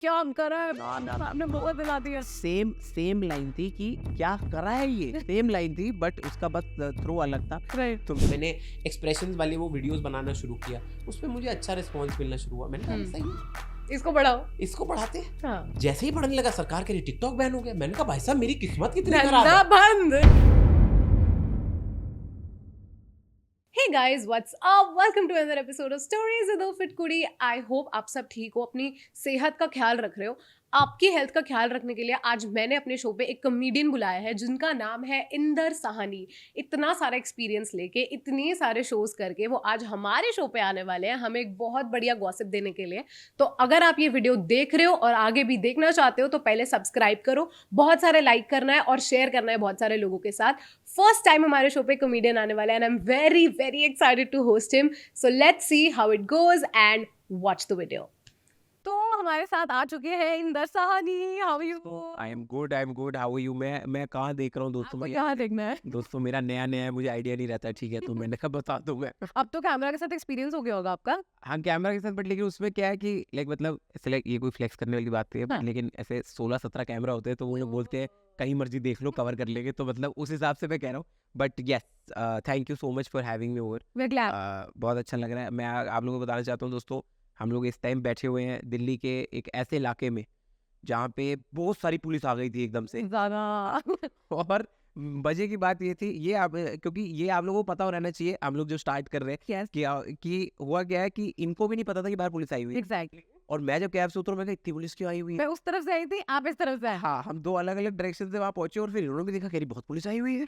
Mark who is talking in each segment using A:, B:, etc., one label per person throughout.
A: क्या करा है आपने बहुत दिला दिया।
B: सेम सेम लाइन थी कि क्या करा है ये, सेम लाइन थी बट उसका बस थ्रो अलग था।
A: राइट।
B: तो मैंने एक्सप्रेशंस वाले वो वीडियोस बनाना शुरू किया, उसमें मुझे अच्छा रिस्पांस मिलना शुरू हुआ। मैंने कहा सही है,
A: इसको बढ़ाओ।
B: इसको बढ़ाते हैं।
A: हाँ।
B: जैसे ही बढ़ने लगा सरकार के लिए टिकटॉक बैन हो गया। मैंने कहा भाई साहब मेरी किस्मत कितनी खराब
A: धंधा
B: है।
A: बंद। Hey guys, what's up? Welcome to another episode of Stories with a Fit Kudi. I hope आप सब ठीक हो, अपनी सेहत का ख्याल रख रहे हो। आपकी हेल्थ का ख्याल रखने के लिए आज मैंने अपने शो पे एक कॉमेडियन बुलाया है जिनका नाम है इंदर साहनी। इतना सारा एक्सपीरियंस लेके, इतने सारे शोज करके वो आज हमारे शो पे आने वाले हैं हमें एक बहुत बढ़िया गॉसिप देने के लिए। तो अगर आप ये वीडियो देख रहे हो और आगे भी देखना चाहते हो तो पहले सब्सक्राइब करो, बहुत सारे लाइक करना है और शेयर करना है बहुत सारे लोगों के साथ। फर्स्ट टाइम हमारे शो पे कॉमेडियन आने वाला है and I am very very excited to host him. So let's see how it goes and watch the video. तो हमारे साथ आ चुके हैं Inder Sahni. How are you?
B: I am good how are you. मैं कहाँ देख रहा हूँ दोस्तों,
A: आपको
B: मैं
A: कहाँ देखना है?
B: दोस्तों मेरा नया नया है, मुझे आइडिया नहीं रहता है, ठीक है, तो मैंने कहा बता दूं मैं।
A: अब तो कैमरा के साथ एक्सपीरियंस हो गया होगा आपका।
B: हाँ कैमरा के साथ, बट लेकिन उसमें क्या है कि लाइक मतलब ऐसे लाइक ये कोई फ्लेक्स करने वाली बात नहीं है,
A: हाँ।
B: लेकिन ऐसे 16-17 कैमरा होते हैं तो वो लोग बोलते हैं कहीं मर्जी देख लो कवर कर लेंगे, तो मतलब उस हिसाब से मैं कह रहा हूँ। But yes, thank you so much for having me over.
A: Way glad.
B: बहुत अच्छा लग रहा है। मैं आप लोगों को बताना चाहता हूँ दोस्तों, हम लोग इस टाइम बैठे हुए हैं दिल्ली के एक ऐसे इलाके में जहाँ पे बहुत सारी पुलिस आ गई थी एकदम से।
A: ज्यादा।
B: और मजे की बात ये थी, ये आप क्योंकि ये आप लोगों को पता हो रहना चाहिए, हम लोग जो स्टार्ट कर रहे हैं
A: यस
B: कि हुआ क्या है कि इनको भी नहीं पता था कि बाहर पुलिस आई हुई है।
A: एग्जैक्टली।
B: और मैं जब कैब से उतरा मैं कहा इतनी पुलिस क्यों आई हुई है।
A: मैं उस तरफ से आई थी, आप इस तरफ से आए।
B: हाँ, हम दो अलग अलग डायरेक्शन से वहां पहुंचे और फिर इन्होंने भी देखा कि अरे बहुत पुलिस आई हुई है।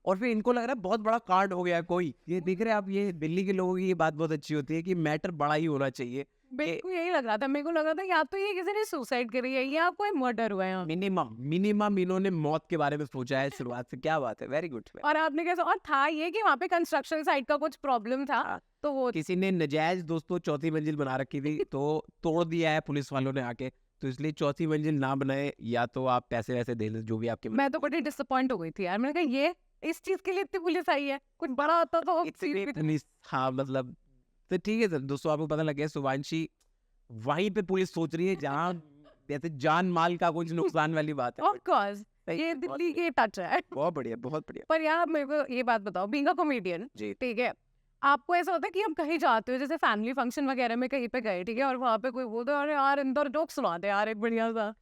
B: और फिर इनको लग रहा है बहुत बड़ा कांड हो गया है कोई। ये देख रहे हैं आप, ये दिल्ली के लोगों की ये बात बहुत अच्छी होती है कि मैटर बड़ा ही होना चाहिए।
A: मेरे को यही लग रहा था, मेरे को लग रहा था या तो ये किसी ने सुसाइड करी है या कोई मर्डर हुआ है यहाँ।
B: मिनिमम इन्होंने मौत के बारे में सोचा है शुरुआत से। क्या बात है, वेरी गुड।
A: और आपने कैसे, और था ये कि वहाँ पे कंस्ट्रक्शन साइट का कुछ प्रॉब्लम था
B: हाँ,
A: तो वो
B: किसी ने नजायज दोस्तों चौथी मंजिल बना रखी थी तो तोड़ दिया है पुलिस वालों ने आके, तो इसलिए चौथी मंजिल ना बनाए, या तो आप पैसे वैसे दे दे जो भी आपके
A: मैं तो बड़ी डिसअपॉइंट हो गई थी यार। मैंने कहा ये इस चीज के लिए इतनी पुलिस आई है, कुछ बड़ा होता तो
B: इतने पुलिस। हाँ मतलब, तो ठीक है सर दोस्तों, आपको पता लग गया शुभांशी वहीं पे पुलिस सोच रही है जहाँ जैसे जान माल का कुछ नुकसान वाली बात है।
A: ऑफ कोर्स
B: सही
A: ये
B: है, बहुत
A: दिल्ली के टच है।
B: बहुत बढ़िया, बहुत बढ़िया
A: पर यार मेरे को ये बात बताओ, बीइंग अ कॉमेडियन,
B: जी।
A: ठीक है, आपको ऐसा होता है कि आप कहीं जाते हो जैसे फैमिली फंक्शन वगैरह में कहीं पे गए, ठीक है, और वहां पे कोई बोलता है अरे यार इंदर जोक सुना दे यार एक बढ़िया सा।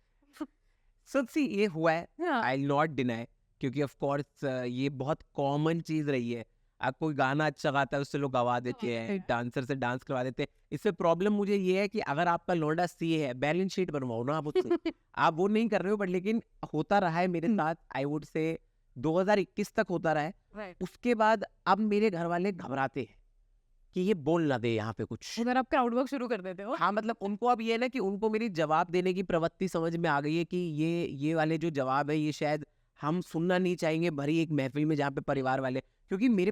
B: सर सी ये हुआ है,
A: हाँ।
B: आई नॉट डिनाई, क्योंकि ऑफ कोर्स ये बहुत कॉमन चीज रही है। आप कोई गाना अच्छा गाता है उससे लोग गवा देते हैं,
A: right.
B: डांसर से डांस करवा देते हैं। इससे प्रॉब्लम मुझे ये है कि अगर आपका लौंडा सी है, बैलेंस शीट बनवाओ ना आप उससे। आप वो नहीं कर रहे हो, बट लेकिन होता रहा है मेरे साथ, आई वुड से 2021 तक होता रहा है।
A: राइट।
B: उसके बाद अब मेरे घर वाले घबराते हैं कि ये बोल ना दे यहाँ पे कुछ।
A: उधर आप क्राउड वर्क शुरू कर देते हो।
B: हाँ मतलब उनको अब ये है ना कि उनको मेरी जवाब देने की प्रवृत्ति समझ में आ गई है कि ये वाले जो जवाब है ये शायद हम सुनना नहीं चाहेंगे भरी एक महफिल में जहाँ पे परिवार वाले, क्योंकि मेरे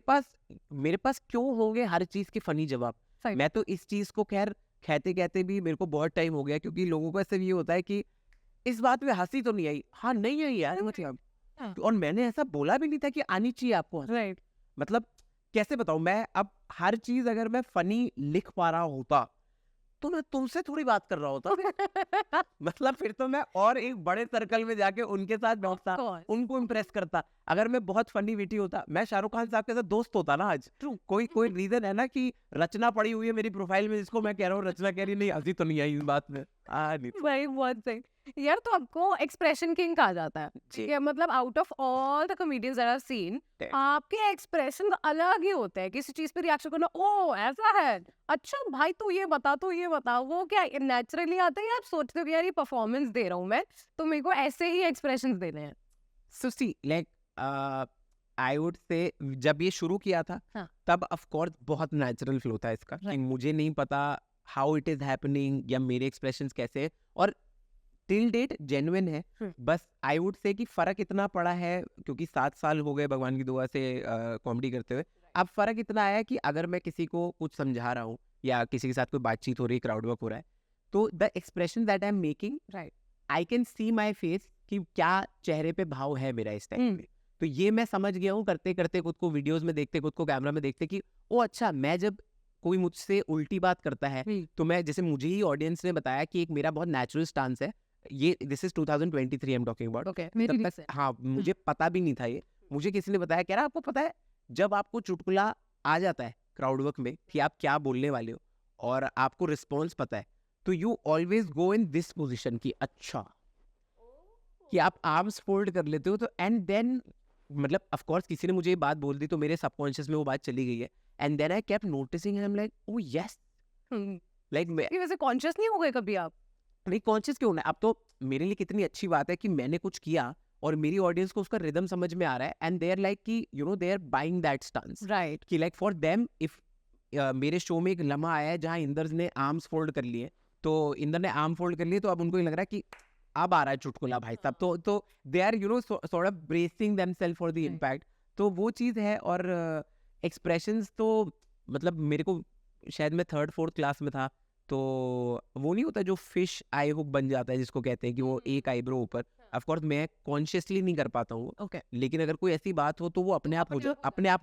B: पास क्यों होंगे हर चीज के फनी जवाब।
A: सही।
B: मैं तो इस चीज को खैर कहते कहते भी मेरे को बहुत टाइम हो गया, क्योंकि लोगों को ऐसे भी ये होता है कि इस बात में हंसी तो नहीं आई। हाँ नहीं आई यार, मतलब
A: हाँ।
B: और मैंने ऐसा बोला भी नहीं था कि आनी चाहिए आपको हंसी।
A: राइट।
B: मतलब कैसे बताऊं मैं, अब हर चीज अगर मैं फनी लिख पा रहा होता तो मैं तुमसे थोड़ी बात कर रहा होता। मतलब फिर तो मैं और एक बड़े सर्कल में जाके उनके साथ बैठता, उनको इम्प्रेस करता। अगर मैं बहुत फनी विटी होता, मैं शाहरुख खान साहब के साथ दोस्त होता ना आज। कोई रीजन है ना कि रचना पड़ी हुई है मेरी प्रोफाइल में जिसको मैं कह रहा हूँ रचना कह रही नहीं, हंसी तो नहीं आई इस बात में। नहीं
A: भाई बहुत सही यार। तो आपको एक्सप्रेशन किंग कहा जाता है, ठीक है, मतलब out of all the comedians that I seen आपके एक्सप्रेशन अलग ही होते हैं। किसी चीज पे रिएक्शन करना, ओ ऐसा है, अच्छा भाई तू ये बता, वो क्या नेचुरली आता है या आप सोचते हो कि यार ये परफॉर्मेंस दे रहा हूँ मैं तो मेरे को ऐसे ही एक्सप्रेशंस देने हैं?
B: So see, like I would से जब ये शुरू किया था
A: हाँ।
B: तब ऑफ कोर्स बहुत नेचुरल फ्लो था इसका, कि मुझे नहीं पता हाउ इट इज हैपनिंग या मेरे एक्सप्रेशंस कैसे हैं, और टिल डेट जेन्युइन है। बस आई वुड से कि फर्क इतना पड़ा है क्योंकि 7 साल हो गए भगवान की दुआ से कॉमेडी करते हुए। अब फर्क इतना आया कि अगर मैं किसी को कुछ समझा रहा हूँ या किसी के साथ कोई बातचीत हो रही है, क्राउड वर्क हो रहा है, तो the expression that I am making,
A: right,
B: I can see my face कि क्या चेहरे पे भाव है मेरा इस टाइम में। तो ये मैं समझ गया हूँ करते करते, खुद को वीडियोस में देखते, खुद को कैमरा में देखते कि ओ अच्छा, मैं जब कोई मुझसे उल्टी बात करता है तो मैं, जैसे मुझे ही ऑडियंस ने बताया कि एक मेरा बहुत नेचुरल स्टांस है, ये this is 2023 I am talking about.
A: Okay,
B: तब तक हाँ मुझे पता भी नहीं था ये, मुझे किसी ने बताया, कह रहा आपको पता है जब आपको चुटकुला आ जाता है क्राउड वर्क में कि आप क्या बोलने वाले हो और आपको रिस्पॉन्स पता है, तो you always go in this position कि अच्छा, कि आप आर्म्स फोल्ड कर लेते हो। तो एंड देन मतलब ऑफ कोर्स किसी ने मुझे ये बात बोल दी तो मेरे सबकॉन्शियस में वो बात चली गई है, and then I kept noticing and I am like oh yes, like मैं
A: वैसे कॉन्शियस नहीं हो गए कभी आप?
B: नहीं कॉन्शियस क्यों ना, अब तो मेरे लिए कितनी अच्छी बात है कि मैंने कुछ किया और मेरी ऑडियंस को उसका रिदम समझ में आ रहा है, एंड दे आर लाइक कि you know they are buying that stance,
A: right.
B: कि लाइक फॉर देम इफ मेरे शो में एक लम्हा आया है जहाँ इंदर ने आर्म्स फोल्ड कर लिए, तो इंदर ने आर्म फोल्ड कर लिए तो अब उनको ये लग रहा है कि अब आ रहा है चुटकुला भाई साहब, तो they are you know sort of bracing themselves for the impact. तो वो चीज़ है। और एक्सप्रेशंस तो मतलब मेरे को शायद मैं 3rd 4th क्लास में था, तो वो नहीं होता जो फिश आई हुक बन जाता है जिसको कहते हैं कि वो एक आईब्रो ऊपर, ऑफ कोर्स मैं कॉन्शियसली नहीं कर पाता हूँ,
A: ओके।
B: लेकिन अगर कोई ऐसी बात हो तो वो अपने आप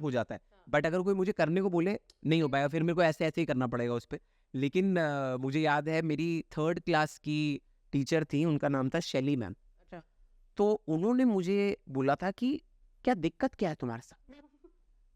B: हो जाता है। बट अगर कोई मुझे करने को बोले नहीं हो पाएगा, फिर मेरे को ऐसे ऐसे ही करना पड़ेगा उस पर। लेकिन मुझे याद है मेरी 3rd क्लास की टीचर थी, उनका नाम था शैली मैम।
A: अच्छा।
B: तो उन्होंने मुझे बोला था कि क्या दिक्कत क्या है तुम्हारे साथ,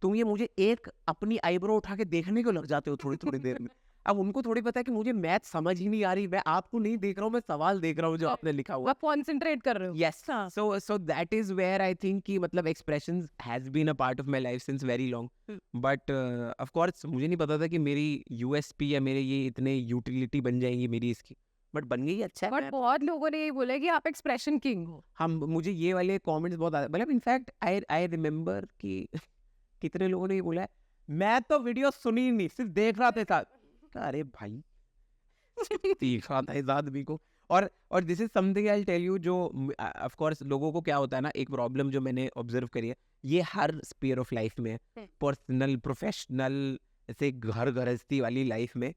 B: तुम ये मुझे एक अपनी आईब्रो उठा के देखने को लग जाते हो थोड़ी थोड़ी देर में। अब उनको थोड़ी पता है कि मुझे मैथ समझ ही नहीं आ रही, मैं आपको नहीं देख रहा हूँ, मैं सवाल देख रहा हूँ जो आपने लिखा हुआ।
A: आप कंसंट्रेट कर रहे हो।
B: Yes. So that is where I think कि मतलब expressions has been a part of my life since very long. But of course मुझे नहीं पता था कि मेरी USP या मेरे ये इतने यूटिलिटी बन जाएंगी मेरी इसकी, बट बन गई अच्छा है।
A: बट बहुत लोगों ने ये बोला है कि आप एक्सप्रेशन किंग हो।
B: हम मुझे ये वाले कमेंट्स बहुत आते, मतलब इनफैक्ट आई रिमेम्बर कि कितने लोगों ने ये बोला है मैं तो वीडियो सुनी ही नहीं, सिर्फ देख रहा था। अरे भाई देख रहा था इस आदमी को। और this is something I tell you, जो ऑफ कोर्स लोगों को क्या होता है ना, एक प्रॉब्लम जो मैंने ऑब्जर्व करी है, ये हर स्पीयर ऑफ लाइफ में है, पर्सनल प्रोफेशनल, ऐसे घर गृहस्थी वाली लाइफ में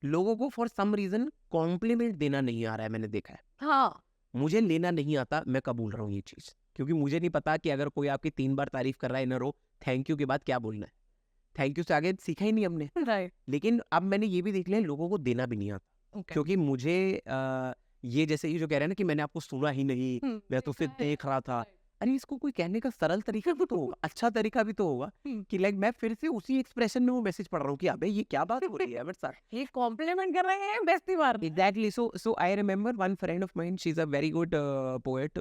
B: लोगों को फॉर सम रीजन कॉम्प्लीमेंट देना नहीं आ रहा है। मैंने देखा है,
A: हाँ।
B: मुझे लेना नहीं आता, मैं कबूल रहा हूँ ये चीज, क्योंकि मुझे नहीं पता कि अगर कोई आपकी 3 बार तारीफ कर रहा है इन अ रो, थैंक यू के बाद क्या बोलना है। थैंक यू से आगे सीखा ही नहीं हमने।
A: राइट।
B: लेकिन अब मैंने ये भी देख लिया लोगों को देना भी नहीं आता, क्योंकि मुझे ये जैसे ये जो कह रहे हैं ना कि मैंने आपको सुना ही नहीं, मैं तो सिर्फ देख रहा था। अरे इसको कोई कहने का सरल तरीका भी तो होगा, अच्छा तरीका भी तो होगा कि लाइक मैं फिर से उसी एक्सप्रेशन में वो मैसेज पढ़ रहा हूँ कि अबे ये क्या बात हो रही है मेरे साथ,
A: ये कॉम्प्लीमेंट कर रहे हैं बेइज्जती मार रहे हैं।
B: Exactly. So I remember one friend of mine, she is a very good poet,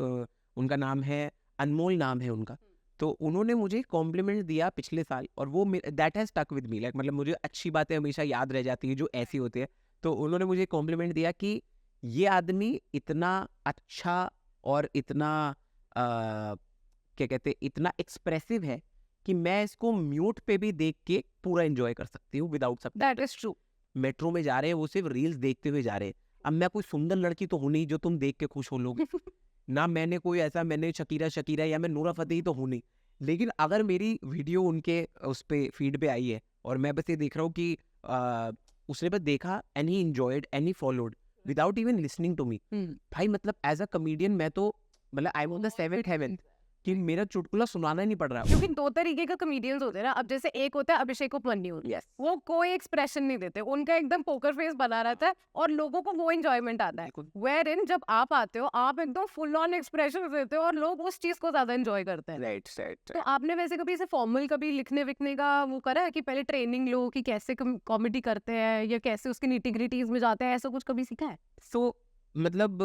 B: उनका नाम है अनमोल, नाम है उनका। तो उन्होंने मुझे कॉम्प्लीमेंट दिया पिछले साल, और वो that has stuck with me, like मतलब मुझे अच्छी बातें हमेशा याद रह जाती है जो ऐसी होती है। तो उन्होंने मुझे कॉम्प्लीमेंट दिया कि ये आदमी इतना अच्छा और इतना क्या कहते हैं, इतना एक्सप्रेसिव है कि मैं इसको म्यूट पे भी देख के पूरा एंजॉय कर सकती हूँ विदाउट सब।
A: That is true.
B: मेट्रो में जा रहे हैं, वो सिर्फ रील्स देखते हुए जा रहे हैं। अब मैं कोई सुंदर लड़की तो हूँ नहीं जो तुम देख के खुश हो लोगे ना, मैंने कोई ऐसा, मैंने शकीरा या मैं नूरा फतेही तो हूँ नहीं। लेकिन अगर मेरी वीडियो उनके उस पे फीड पे आई है और मैं बस ये देख रहा हूँ कि उसने बस देखा and he enjoyed and he followed without even listening to me, भाई मतलब एज अ कॉमेडियन मैं तो मतलब I am on the 7th heaven कि मेरा चुटकुला सुनाना ही नहीं पड़ रहा।
A: क्योंकि 2 तरीके का कॉमेडियंस होते हैं ना। अब जैसे एक होता है अभिषेक उपमन्यु,
B: Yes.
A: वो कोई एक्सप्रेशन नहीं देते, उनका एकदम पोकर फेस बना रहता है और लोगों को वो एंजॉयमेंट आता है।
B: बिल्कुल।
A: वेयर इन जब आप आते हो आप एकदम फुल ऑन एक्सप्रेशन देते हो और लोग उस चीज को ज्यादा एंजॉय करते हैं।
B: राइट।
A: तो आपने वैसे कभी ऐसे फॉर्मल कभी लिखने विखने का वो करा है कि पहले ट्रेनिंग लो कि कैसे कॉमेडी करते हैं या कैसे उसकी निटी-ग्रिटीज में जाते हैं, ऐसा कुछ कभी सीखा है?
B: सो मतलब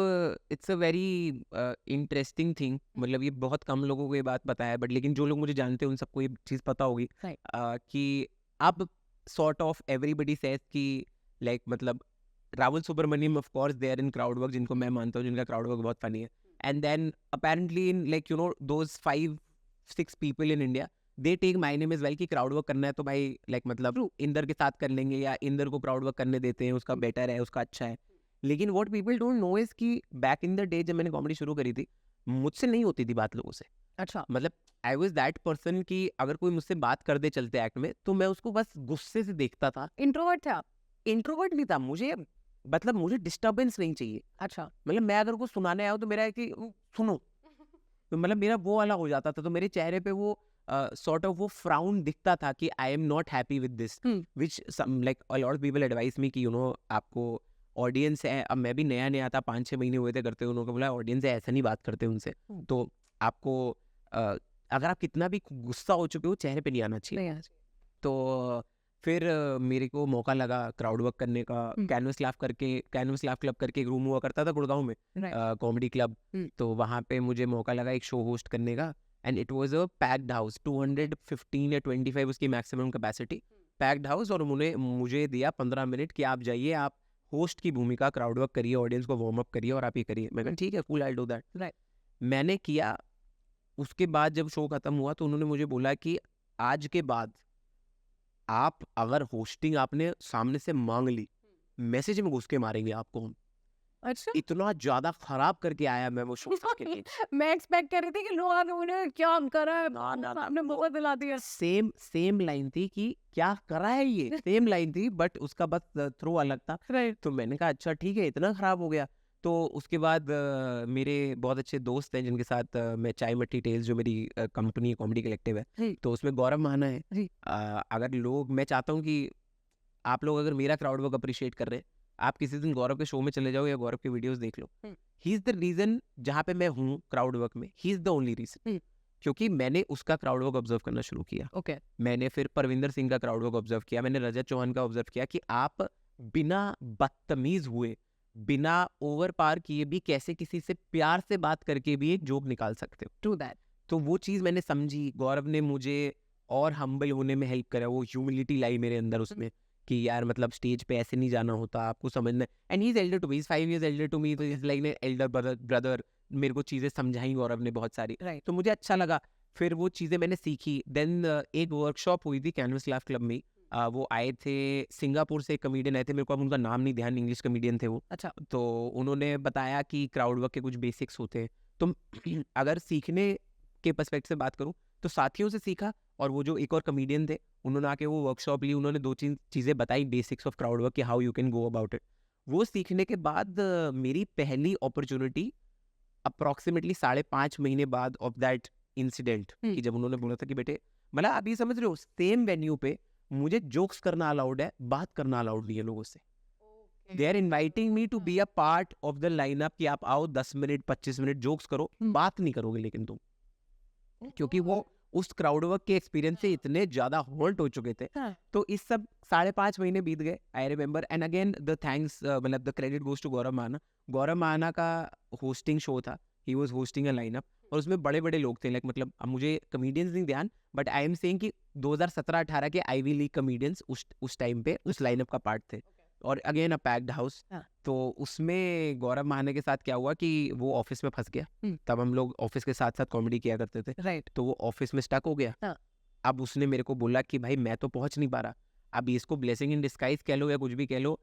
B: it's a very interesting thing, मतलब ये बहुत कम लोगों को ये बात पता है, बट लेकिन जो लोग मुझे जानते हैं उन सबको ये चीज़ पता होगी।
A: Right.
B: कि अब सॉर्ट ऑफ एवरीबडी सेज कि लाइक मतलब Rahul Subramanian of course they are in crowd work, जिनको मैं मानता हूँ जिनका क्राउड वर्क बहुत फनी है, and then apparently in like you know those 5-6 people in India they take my name as well कि क्राउड वर्क करना है तो भाई लाइक मतलब इंदर के साथ कर लेंगे या इंदर को क्राउड वर्क करने देते हैं, उसका बेटर है, उसका अच्छा है। लेकिन what people don't know is कि बैक इन द डे जब मैंने कॉमेडी शुरू करी थी, मुझसे नहीं होती थी बात लोगों से।
A: अच्छा।
B: मतलब आई वाज दैट पर्सन कि अगर कोई मुझसे बात कर दे चलते एक्ट में तो मैं उसको बस गुस्से से देखता था।
A: इंट्रोवर्ट थे आप?
B: इंट्रोवर्ट नहीं था, मुझे मतलब मुझे डिस्टर्बेंस नहीं चाहिए।
A: अच्छा।
B: मतलब मैं अगर कुछ सुनाने आया हूं तो मेरा है कि सुनो, तो मतलब मेरा वो वाला हो जाता था, तो मेरे चेहरे पे वो सॉर्ट ऑफ वो फ्राउन दिखता था कि I am not happy with this, which like a lot of people advise me कि आपको ऑडियंस है, अब मैं भी नया नया था, 5-6 महीने हुए थे करते, उन्होंने बोला ऑडियंस है ऐसा नहीं बात करते उनसे, तो आपको अगर आप कितना भी गुस्सा हो चुके हो चेहरे पे नहीं आना चाहिए। तो फिर मेरे को मौका लगा क्राउड वर्क करने का। कैनवस लाफ क्लब करके एक रूम हुआ करता था गुड़गांव में, कॉमेडी क्लब, तो वहाँ पे मुझे मौका लगा एक शो होस्ट करने का, and it was a packed house, 215 या 25 उसकी मैक्सिमम कैपेसिटी, पैक्ड हाउस, और उन्होंने मुझे दिया 15 मिनट कि आप जाइए, आप होस्ट की भूमिका, क्राउड वर्क करिए, ऑडियंस को वार्म अप करिए और आप ये करिए। मैं कहा ठीक है, कूल, आई डू दैट। मैंने किया। उसके बाद जब शो खत्म हुआ तो उन्होंने मुझे बोला कि आज के बाद आप अगर होस्टिंग आपने सामने से मांग ली, मैसेज में घुस के मारेंगे आपको हम।
A: अच्छा,
B: इतना ज्यादा खराब करके आया मैं वो शो के लिए।
A: मैं एक्सपेक्ट कर रही थी कि लोगों क्या करा है, आपने मौका दिला दिया।
B: सेम लाइन थी कि क्या करा है ये, सेम लाइन थी, बट उसका बस थ्रो अलग था। तो मैंने कहा अच्छा ठीक है, इतना खराब हो गया। तो उसके बाद मेरे बहुत अच्छे दोस्त हैं जिनके साथ मैं चाय मट्टी टेल्स, जो मेरी कंपनी कॉमेडी कलेक्टिव है, तो उसमें गौरव महाना है। अगर लोग, मैं चाहता हूँ कि आप लोग अगर मेरा क्राउड वर्क अप्रिशिएट कर रहे हैं, आप किसी दिन गौरव के शो में चले जाओ या गौरव के वीडियोस देख लो। ही इज द रीजन जहाँ पे मैं हूँ क्राउड वर्क में, he is the only reason, क्योंकि मैंने उसका क्राउड वर्क ऑब्जर्व करना शुरू किया। मैंने फिर परविंदर सिंह का क्राउड वर्क ऑब्जर्व किया, मैंने रजत चौहान का ऑब्जर्व किया कि आप बिना बदतमीज हुए, बिना ओवर पार किए भी कैसे किसी से प्यार से बात करके भी एक जोक निकाल सकते हो।
A: True that.
B: तो वो चीज़ मैंने समझी। गौरव ने मुझे और हम्बल होने में हेल्प करा, वो ह्यूमिलिटी लाई मेरे अंदर उसमें कि यार मतलब स्टेज पे ऐसे नहीं जाना होता, आपको समझना। And he is elder to me, 5 years elder to me, तो is like an elder brother. मेरे को चीज़ें समझाई गौरव ने बहुत सारी, तो मुझे अच्छा लगा। फिर वो चीज़ें मैंने सीखी। देन एक वर्कशॉप हुई थी कैनवस लाफ क्लब में। वो आए थे सिंगापुर से, एक कमेडियन आए थे, मेरे को अब उनका नाम नहीं ध्यान, इंग्लिश कमेडियन थे वो।
A: अच्छा।
B: तो उन्होंने बताया कि क्राउड वर्क के कुछ बेसिक्स होते हैं। तो अगर सीखने के पर्सपेक्टिव से बात करूं तो साथियों से सीखा, और वो जो एक और कमेडियन थे उन्होंने आके वो वर्कशॉप ली, उन्होंने 2-3 चीज़ें बताई बेसिक्स ऑफ क्राउड वर्क कि how you can go about it. वो सीखने के बाद मेरी पहली अपॉर्चुनिटी अप्रॉक्सीमेटली 5.5 महीने बाद ऑफ दैट इंसिडेंट, कि जब उन्होंने बोला था कि बेटे, मतलब आप ये समझ रहे हो, सेम वेन्यू पे मुझे जोक्स करना अलाउड है, बात करना अलाउड नहीं है लोगों से। They are inviting me to be a part of the lineup कि आप आओ 10 मिनट 25 मिनट जोक्स करो, बात नहीं करोगे लेकिन तुम, क्योंकि वो उस क्राउड वर्क के एक्सपीरियंस से इतने ज्यादा हॉल्ट हो चुके थे। तो इस सब 5.5 महीने बीत गए, I remember. And again the thanks, मतलब द क्रेडिट गोज टू गौरव महाना। गौरव महाना का होस्टिंग शो था, he was hosting a lineup, और उसमें बड़े बड़े लोग थे, लाइक मतलब अब मुझे कमेडियंस नहीं ध्यान, बट आई एम सेइंग कि 2017-18 के आईवी लीग कमेडियंस उस टाइम पे उस लाइनअप का पार्ट थे। और अगेन अ पैक्ड हाउस। तो उसमें गौरव महाना के साथ क्या हुआ कि वो ऑफिस में फंस गया। तब हम लोग ऑफिस के साथ साथ कॉमेडी किया करते थे। तो वो ऑफिस में स्टक हो गया। अब उसने मेरे को बोला कि भाई मैं तो पहुंच नहीं पा रहा। अब इसको ब्लेसिंग इन डिस्गाइज कह लो या कुछ भी कह लो,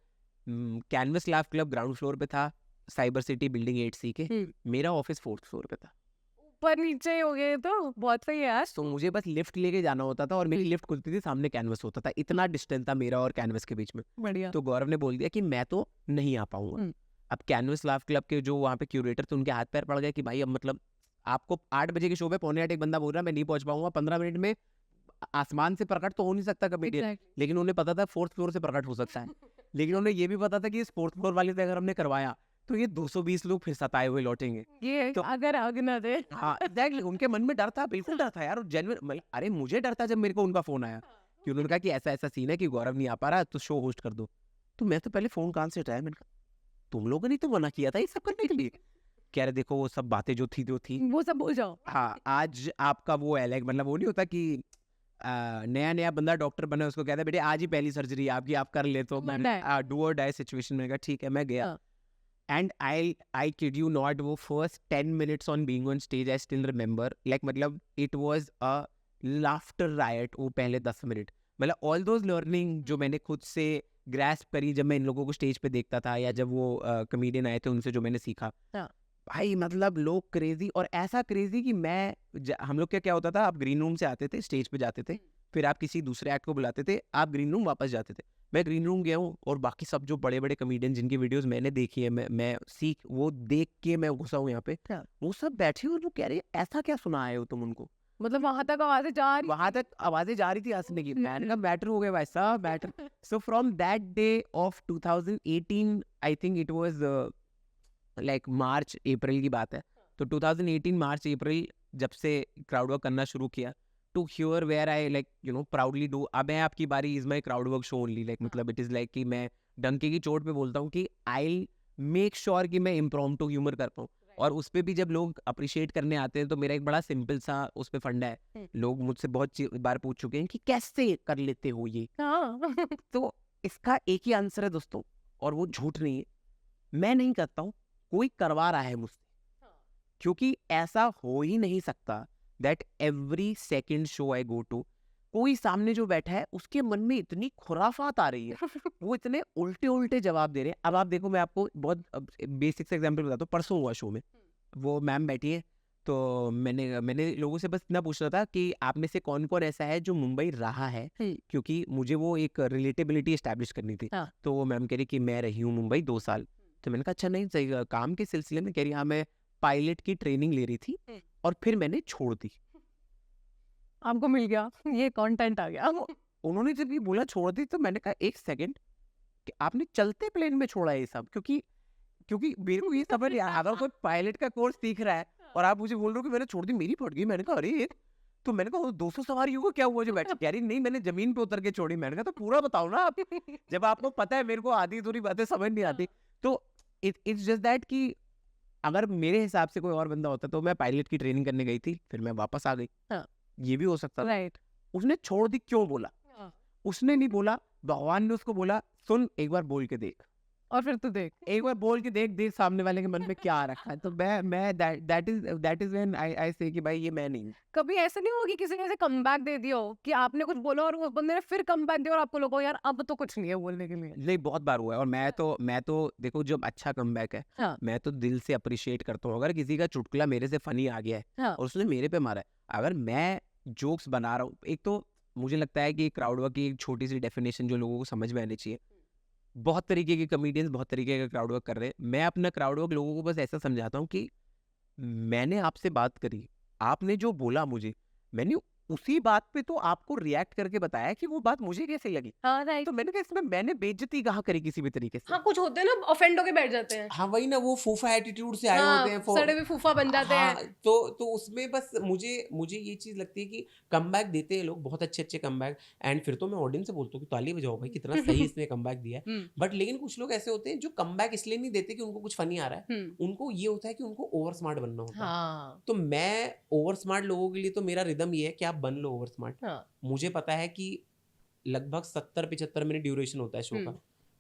B: Canvas Laugh Club ground floor पे था, साइबर सिटी बिल्डिंग 8C के, मेरा ऑफिस 4th फ्लोर पे था।
A: ऊपर नीचे हो गए तो बहुत सही है यार।
B: तो मुझे बस लिफ्ट लेके जाना होता था, और मेरी लिफ्ट खुलती थी, सामने कैनवस होता था, इतना डिस्टेंस था मेरा और कैनवस के बीच में।
A: बढ़िया।
B: तो गौरव ने बोल दिया कि मैं तो नहीं आ पाऊंगा। अब कैनवस लाफ क्लब के जो वहाँ पे क्यूरेटर थे उनके हाथ पैर पड़ गए कि भाई अब मतलब आपको 8 बजे के शो पे 7:45 एक बंदा बोल रहा है मैं नहीं पहुंच पाऊंगा, 15 मिनट में आसमान से प्रकट तो हो नहीं सकता कमेडियन। लेकिन उन्हें पता था 4th फ्लोर से प्रकट हो सकता है। लेकिन उन्हें ये भी पता था कि इस 4th फ्लोर वाले से अगर हमने करवाया तो ये 220 लोग फिर सताए हुए लौटेंगे,
A: ये तो अगर आग ना दे।
B: हाँ एग्जैक्टली, उनके मन में डर था, बिल्कुल डर था यार, जेन्युइन। अरे मुझे डर था जब मेरे को उनका फोन आया कि उन्होंने कहा कि ऐसा ऐसा सीन है कि गौरव नहीं आ पा रहा, तो शो होस्ट कर दो। तो मैं तो पहले फोन कान से हटाया, मैंने कहा तुम लोगों ने तो मना किया था ये सब करने के लिए। कह रहे देखो वो सब बातें जो थी
A: वो सब भूल जाओ।
B: हाँ, आज आपका वो है, लाइक मतलब वो नहीं होता कि नया नया बंदा डॉक्टर बना, उसको कहता है बेटे आज ही पहली सर्जरी आपकी, आप कर ले। तो मैं डू और डाई सिचुएशन में कहा ठीक है, मैं गया। And I kid you not, वो first 10 minutes on being on stage I still remember, like मतलब it was a laughter riot वो पहले 10 मिनट। मतलब ऑल दोज लर्निंग जो मैंने खुद से ग्रैस्प करी जब मैं इन लोगों को स्टेज पे देखता था, या जब वो कमेडियन आए थे उनसे जो मैंने सीखा, भाई मतलब लोग क्रेजी, और ऐसा क्रेजी कि मैं हम लोग क्या होता था, आप ग्रीन रूम से आते थे, स्टेज पे जाते थे, फिर आप किसी दूसरे एक्ट को बुलाते थे, आप ग्रीन रूम वापस जाते थे। मैं ग्रीन रूम गया हूँ, और बाकी सब जो बड़े बड़े कमेडियन जिनकी वीडियोस मैंने देखी है, मैं वो देख के मैं घुसा हूँ यहाँ पे, वो सब बैठे हुए, वो कह रहे हैं ऐसा क्या सुना आए हो तुम उनको,
A: मतलब वहां तक आवाजें जा रही
B: वहां तक आवाजें जा रही थी हंसने की। मैंने कहा मैटर हो गया भाई साहब, matter. So from that day of 2018, I think it was like March April की बात है। तो 2018 मार्च अप्रैल जब से क्राउड वर्क करना शुरू किया, to here where I like proudly do, अब है आपकी बारी is my crowd work show only, like मतलब इट इज लाइक कि मैं डंके की चोट पे बोलता हूँ कि आई मेक श्योर कि मैं इम्प्रॉम्प्टू ह्यूमर कर पाऊँ। और उस पे भी जब लोग अप्रिशिएट करने आते हैं तो मेरा एक बड़ा सिंपल सा उस पे फंडा है। लोग मुझसे बहुत बार पूछ चुके हैं कि कैसे कर लेते हो ये। तो इसका एक ही आंसर है दोस्तों, और वो झूठ नहीं है, मैं नहीं करता हूँ, कोई करवा रहा है मुझसे। क्योंकि ऐसा हो ही नहीं सकता that every second show I go to, कोई सामने जो बैठा है उसके मन में इतनी खुराफात आ रही है, वो इतने उल्टे उल्टे जवाब दे रहे हैं। अब आप देखो, मैं आपको बहुत बेसिक से एग्जांपल बताता हूँ। परसों हुआ शो में, वो मैम बैठी है, तो मैंने लोगों से बस इतना पूछना था कि आप में से कौन कौन ऐसा है जो मुंबई रहा है, क्योंकि मुझे वो एक रिलेटेबिलिटी एस्टैब्लिश करनी थी। तो वो मैम कह रही कि मैं रही हूँ मुंबई 2 साल। तो मैंने कहा अच्छा, नहीं सही काम के सिलसिले में? कह रही हाँ, मैं पायलट की ट्रेनिंग ले रही थी और फिर मैंने छोड़ दी।
A: आपको मिल गया, ये कंटेंट आ गया।
B: उन्होंने जब ये बोला छोड़ दी, तो मैंने कहा एक सेकंड, कि आपने चलते प्लेन में छोड़ा ये सब? क्योंकि मेरे को ये समझ नहीं आया, अगर कोई पायलट का कोर्स सीख रहा है और आप मुझे बोल रहे हो कि मैंने छोड़ दी, मेरी फट गई। मैंने कहा अरे ये, तो मैंने कहा 200 सवारियों को क्या हुआ जो बैठ? कह रही नहीं, मैंने जमीन पे उतर के छोड़ी। मैंने कहा तो पूरा बताओ ना आप, जब आपको पता है मेरे को आधी अधूरी बातें समझ नहीं आती। तो इट्स जस्ट दैट कि अगर मेरे हिसाब से कोई और बंदा होता तो मैं पायलट की ट्रेनिंग करने गई थी, फिर मैं वापस आ गई। ये भी हो सकता था।
A: राइट।
B: उसने छोड़ दी, क्यों बोला? उसने नहीं बोला, भगवान ने उसको बोला सुन एक बार बोल के देख,
A: और फिर तू देख,
B: एक बार बोल के देख सामने वाले के मन में क्या आ रखा है। तो मैं दैट इज व्हेन आई से कि भाई ये मैं नहीं।
A: कभी ऐसा नहीं हुआ कि किसी ने ऐसे कमबैक दे दिया हो कि आपने कुछ बोला और उस बंदे ने फिर कमबैक दिया और आपको लगा यार अब तो कुछ नहीं है बोलने के लिए?
B: नहीं, बहुत बार हुआ है। और मैं तो देखो, जब अच्छा कमबैक है,
A: हाँ।
B: मैं तो दिल से अप्रिशिएट करता हूँ। अगर किसी का चुटकुला मेरे से फनी आ गया है,
A: हाँ।
B: और उसने मेरे पे मारा है, अगर मैं जोक्स बना रहा हूँ, एक तो मुझे लगता है कि क्राउड वर्क की एक छोटी सी डेफिनेशन जो लोगों को समझ में आनी चाहिए। बहुत तरीके के कॉमेडियंस बहुत तरीके का क्राउड वर्क कर रहे हैं। मैं अपना क्राउड वर्क लोगों को बस ऐसा समझाता हूँ कि मैंने आपसे बात करी, आपने जो बोला मुझे, मैंने उसी बात पे तो आपको रिएक्ट करके बताया कि वो बात मुझे कैसे लगी।
A: हाँ, राइट।
B: तो मैंने कहा इसमें मैंने बेइज्जती कहाँ करी किसी भी तरीके से।
A: हाँ, कुछ होते हैं ना ऑफेंड होके बैठ जाते हैं।
C: हाँ वही ना, वो फूफा एटीट्यूड से आए
A: हाँ,
C: होते हैं
A: सड़े हुए फूफा बन जाते
C: हाँ,
A: हैं।
C: तो उसमें बस मुझे ये चीज लगती है कि कमबैक देते हैं लोग, बहुत अच्छे कमबैक, एंड फिर तो मैं ऑडियंस से बोलता हूँ कि ताली बजाओ भाई, कितना सही इसने कमबैक दिया है। बट लेकिन कुछ लोग ऐसे होते हैं जो कमबैक इसलिए नहीं देते कि उनको कुछ फनी आ रहा है, उनको ये होता है कि उनको ओवर स्मार्ट बनना होता है।
A: हाँ।
C: तो मैं ओवर स्मार्ट लोगों के लिए तो मेरा रिदम ये है कि आप बन लो ओवर स्मार्ट।
A: हाँ।
C: मुझे पता है कि लगभग 70-75 मिनट ड्यूरेशन होता है शो का,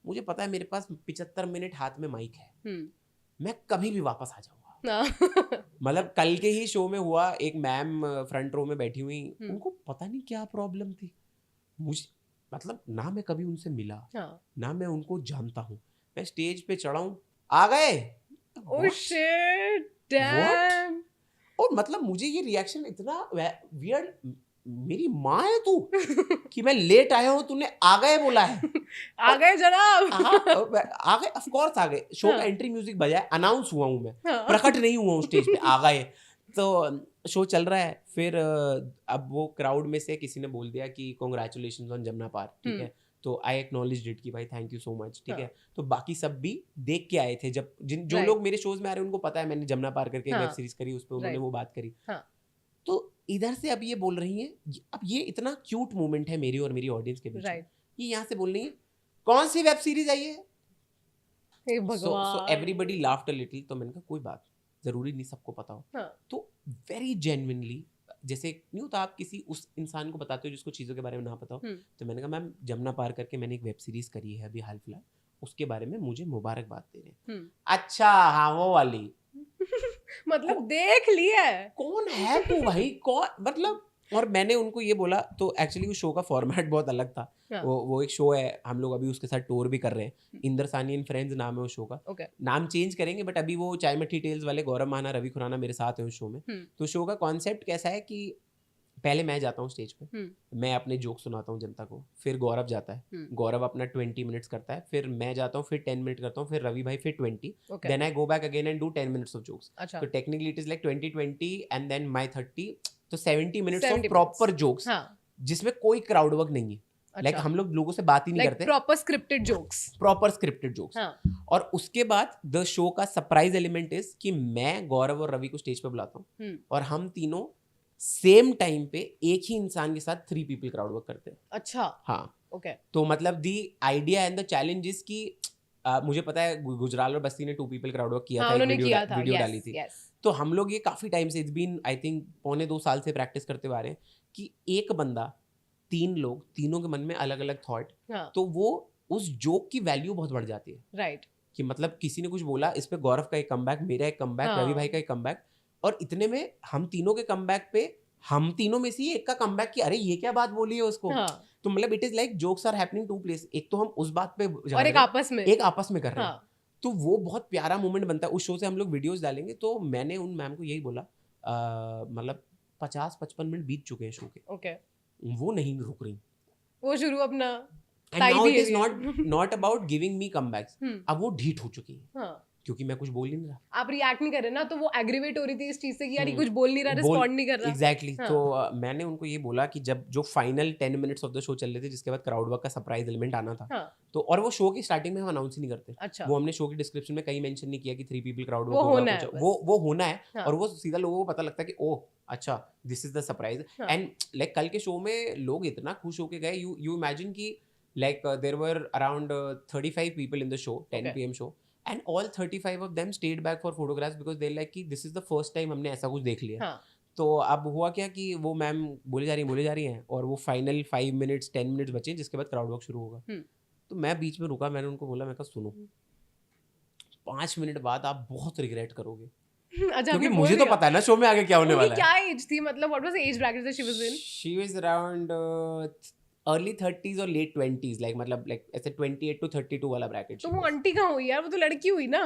C: मुझे पता है मेरे पास 75 मिनट हाथ में माइक है, मैं कभी भी वापस आ जाऊंगा। मतलब कल के ही शो में हुआ, एक मैम फ्रंट रो में बैठी हुई, उनको पता नहीं क्या प्रॉब्लम थी, मुझे मतलब ना मैं कभी उनसे मिला, ना मैं उनको जानता हूँ, मैं स्टेज पे चढ़ा हूँ, आ गए,
A: ओह शिट, डैम।
C: और मतलब मुझे ये रिएक्शन इतना वियर्ड, मेरी माँ है तू कि मैं लेट आया हूँ, तूने आ गए बोला है।
A: आ गए जनाब।
C: हाँ, आ गए, ऑफ कोर्स आ गए। शो का एंट्री म्यूजिक बजा है, अनाउंस हुआ हूँ मैं, प्रकट नहीं हुआ हूँ स्टेज पे, आ गए। तो शो चल रहा है, फिर अब वो क्राउड में से किसी ने बोल दिया कि कांग्रेचुलेशंस ऑन जमुना पार, ठीक है। तो आई एक्नॉलेज्ड इट कि भाई थैंक यू सो मच, ठीक है। तो बाकी सब भी देख के आए थे, जब जो लोग मेरे शोज में आ रहे हैं उनको पता है मैंने जमुना पार करके वेब सीरीज करी, उस पर उन्होंने वो बात करी। तो इधर से अब ये बोल रही हैं, अब ये इतना क्यूट मोमेंट है मेरी और मेरी ऑडियंस के बीच में, ये यहाँ से बोल रही है कौन सी वेब सीरीज आई है, so everybody laughed a little. तो मैंने कहा कोई बात, जरूरी नहीं सबको पता हो। तो वेरी जेन्युइनली, जैसे नहीं होता आप किसी उस इंसान को बताते हो जिसको चीज़ों के बारे में ना पता हो, तो मैंने कहा मैम जमुना पार करके मैंने एक वेब सीरीज करी है अभी हाल फिलहाल, उसके बारे में मुझे मुबारकबाद दे रहे हैं। अच्छा हाँ वो वाली
A: मतलब देख लिया है, कौन
C: है तू भाई, कौन मतलब। और मैंने उनको ये बोला, तो एक्चुअली उस शो का फॉर्मेट बहुत अलग था। वो एक शो है, हम लोग अभी उसके साथ टूर भी कर रहे हैं, इंदर सानी एंड फ्रेंड्स नाम है उस शो का। नाम चेंज करेंगे, बट अभी वो चाय मट्ठी टेल्स वाले गौरव माना, रवि खुराना मेरे साथ है उस शो में। तो शो का कॉन्सेप्ट कैसा है कि पहले मैं जाता हूँ स्टेज पे, मैं अपने जोक सुनाता हूँ जनता को, फिर गौरव जाता है, गौरव अपना 20 मिनट्स करता है, फिर मैं जाता हूँ, फिर 10 मिनट करता हूँ, फिर रवि भाई फिर 20, then I go back again and do 10 minutes of jokes. तो technically it is like 20-20 and then my 30 तो 70 मिनट्स ऑफ
A: 70
C: प्रॉपर जोक्स
A: हाँ
C: जिसमें कोई क्राउड वर्क नहीं है. लाइक
A: अच्छा
C: हम लोगों से बात ही नहीं
A: लाइक
C: करते,
A: proper scripted jokes
C: proper scripted jokes.
A: हाँ
C: और उसके बाद द शो का सरप्राइज एलिमेंट इज कि मैं गौरव और रवि को स्टेज पे बुलाता हूँ और हम तीनों सेम टाइम पे एक ही इंसान के साथ 3 पीपल क्राउड वर्क करते हैं.
A: अच्छा
C: हाँ
A: ओके
C: तो मतलब the idea and the challenge is कि मुझे पता है गुजराल और बस्ती ने 2 पीपल क्राउड वर्क किया
A: हाँ
C: था, एक
A: उन्होंने किया था
C: वीडियो
A: yes,
C: डाली थी.
A: yes.
C: तो हम लोग ये काफी टाइम से, इट्स बीन आई थिंक 1.25 साल से प्रैक्टिस करते हुए आ रहे हैं कि एक बंदा 3 लोग, तीनों के मन में अलग अलग थॉट,
A: हाँ
C: तो वो उस जोक की वैल्यू बहुत बढ़ जाती है.
A: राइट
C: कि मतलब किसी ने कुछ बोला, इस पे गौरव का एक कमबैक, मेरा एक कमबैक,
A: हाँ.
C: रवि भाई का एक कमबैक, और इतने में हम तीनों के कमबैक पे हम तीनों में से ही एक का कमबैक कि अरे ये क्या बात बोली है उसको.
A: हाँ
C: तो मतलब it is like jokes are happening to place. एक तो हम उस बात पे
A: और एक आपस में
C: एक आपस में कर रहे हैं.
A: हाँ
C: तो वो बहुत प्यारा मोमेंट बनता है. उस शो से हम लोग वीडियोस डालेंगे. तो मैंने उन मैम को यही बोला, मतलब 50-55 मिनट बीत चुके हैं शो के,
A: ओके
C: वो नहीं रुक रही.
A: वो शुरू अपना
C: and
A: Thai
C: now it is
A: behavior.
C: Not about giving me comebacks. अब वो ढीठ हो चुकी है
A: हाँ
C: क्योंकि मैं कुछ बोल ही नहीं रहा.
A: आप रिएक्ट नहीं कर रहे ना तो वो एग्रीवेट हो रही थी इस चीज से कि यार ये
C: हम्म,
A: कुछ बोल नहीं रहा रिस्पॉन्ड नहीं कर रहा
C: एग्जैक्टली.
A: हाँ.
C: तो मैंने उनको ये बोला कि जब जो final 10 minutes of the show चल रहे थे, जिसके बाद क्राउड वर्क का सरप्राइज एलिमेंट आना था,
A: हाँ
C: तो और वो शो की स्टार्टिंग में हम अनाउंस ही नहीं करते.
A: अच्छा
C: वो हमने शो की डिस्क्रिप्शन में कहीं मेंशन नहीं किया कि 3 पीपल क्राउड
A: वो
C: वर्क होगा
A: होना है
C: कुछ.
A: बस.
C: वो होना है.
A: हाँ.
C: और वो सीधा लोगों को पता लगता है कि ओह अच्छा दिस इज द सरप्राइज.
A: हाँ.
C: एंड लाइक कल के शो में लोग इतना खुश होके गए. यू इमेजिन कि like there were around 35 people in the show, 10
A: Okay.
C: PM show, and all 35 of them stayed back for photographs because they like कि this is the first time हमने ऐसा कुछ देख लिया.
A: हाँ
C: तो अब हुआ क्या कि वो मैम बोले जा रही हैं और वो फाइनल 5 मिनट्स 10 मिनट्स बचे जिसके बाद क्राउड वर्क शुरू होगा. तो मैं बीच में रुका, मैंने उनको बोला, मैं कहा सुनो 5 मिनट बाद आप बहुत रिग्रेट करोगे.
A: अच्छा
C: क्योंकि
A: आपने
C: मुझे
A: बोल
C: तो
A: दिया?
C: पता है ना शो में आगे क्या होने
A: उनकी
C: वाला
A: क्या
C: है.
A: एज थी मतलब what was the age bracket that she was in
C: She was around early 30s और late 20s, like मतलब like ऐसे 28 to 32 वाला ब्रैकेट.
A: तो वो आंटी कहाँ हुई यार वो तो लड़की हुई ना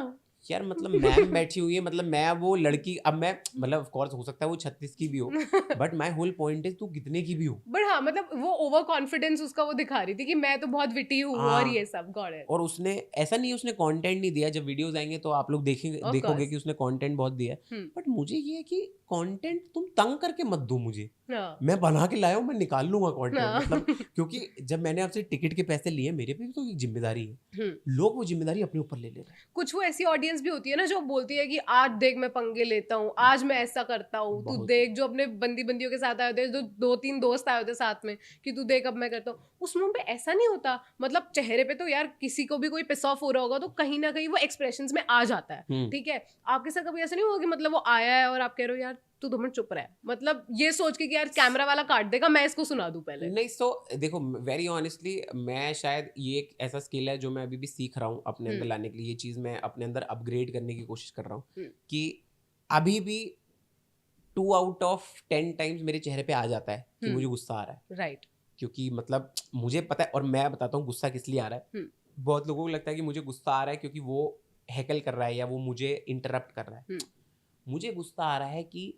C: यार मतलब मैम बैठी हुई है, मतलब मैं वो लड़की, अब मैं मतलब ऑफ कोर्स हो सकता है वो 36 की भी हो, but my whole point is तू कितने की भी हो.
A: बट हाँ मतलब वो ओवर कॉन्फिडेंस उसका वो दिखा रही थी कि मैं तो बहुत विटी हूँ
C: हाँ.
A: और ये सब गॉट इट.
C: और उसने ऐसा नहीं, उसने कंटेंट नहीं दिया. जब वीडियोस आएंगे तो आप लोग देखोगे
A: course.
C: कि उसने कंटेंट बहुत दिया है. बट मुझे ये है कि कंटेंट तुम तंग करके मत दो मुझे.
A: हाँ
C: मैं बना के लाया हूँ, मैं निकाल लूंगा कंटेंट.
A: हाँ.
C: मतलब क्योंकि जब मैंने आपसे टिकट के पैसे लिए, मेरे पे भी तो एक जिम्मेदारी है. लोग वो जिम्मेदारी अपने ऊपर ले ले रहे हैं.
A: कुछ वो ऐसी ऑडियंस भी होती है ना जो बोलती है कि आज देख मैं पंगे लेता हूँ, आज मैं ऐसा करता हूँ, तू
C: बहुत.
A: देख. जो अपने बंदियों के साथ आए होते हैं, जो 2-3 दोस्त आए होते हैं साथ में कि तू देख अब मैं करता हूँ, उस मुंह पे ऐसा नहीं होता. मतलब चेहरे पे तो यार किसी को भी कोई पिस ऑफ हो रहा होगा तो कहीं ना कहीं वो एक्सप्रेशंस में आ जाता है. ठीक है, आपके साथ कभी ऐसा नहीं हुआ कि मतलब वो आया है और आप कह रहे हो यार तू 2 मिनट चुप रहा है, मतलब ये सोच के कि यार कैमरा वाला काट देगा, मैं इसको सुना दूं पहले.
C: नहीं. सो देखो, वेरी ऑनेस्टली मैं शायद ये एक ऐसा स्किल है जो मैं अभी भी सीख रहा हूँ अपने अंदर लाने के लिए. ये चीज़ मैं अपने अंदर अपग्रेड करने की कोशिश कर रहा हूँ कि अभी भी 2 out of 10 टाइम्स मेरे चेहरे पे आ जाता है कि मुझे गुस्सा आ रहा है.
A: राइट.
C: क्योंकि मतलब मुझे पता है, और मैं बताता हूँ गुस्सा किस लिए आ रहा है. बहुत लोगों को लगता है कि मुझे गुस्सा आ रहा है क्योंकि वो हैकल कर रहा है या वो मुझे इंटरप्ट कर रहा है. मुझे गुस्सा आ रहा है कि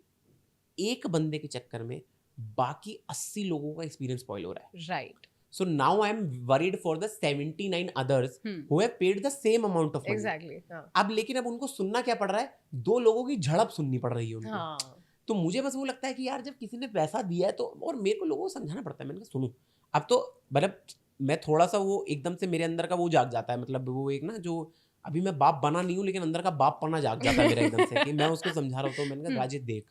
C: एक बंदे के चक्कर में बाकी 80 लोगों का एक्सपीरियंस स्पॉइल हो रहा है.
A: Right.
C: So now I am worried for the 79 others who have paid the same amount of money.
A: Exactly.
C: अब लेकिन अब उनको सुनना क्या पड़ रहा है, 2 लोगों की झड़प सुननी पड़ रही है उनको.
A: हाँ
C: तो मुझे बस वो लगता है कि यार जब किसी ने पैसा दिया है तो, और मेरे को लोगों को समझाना पड़ता है. मैंने कहा सुनो, अब तो मतलब मैं थोड़ा सा वो एकदम से मेरे अंदर का वो जाग जाता है. मतलब वो एक ना, जो अभी मैं बाप बना नहीं हूँ लेकिन अंदर का बाप पना जाग जाता है मेरा एकदम से कि मैं उसको समझा रहा होता हूँ. मैंने कहा राजेश देख,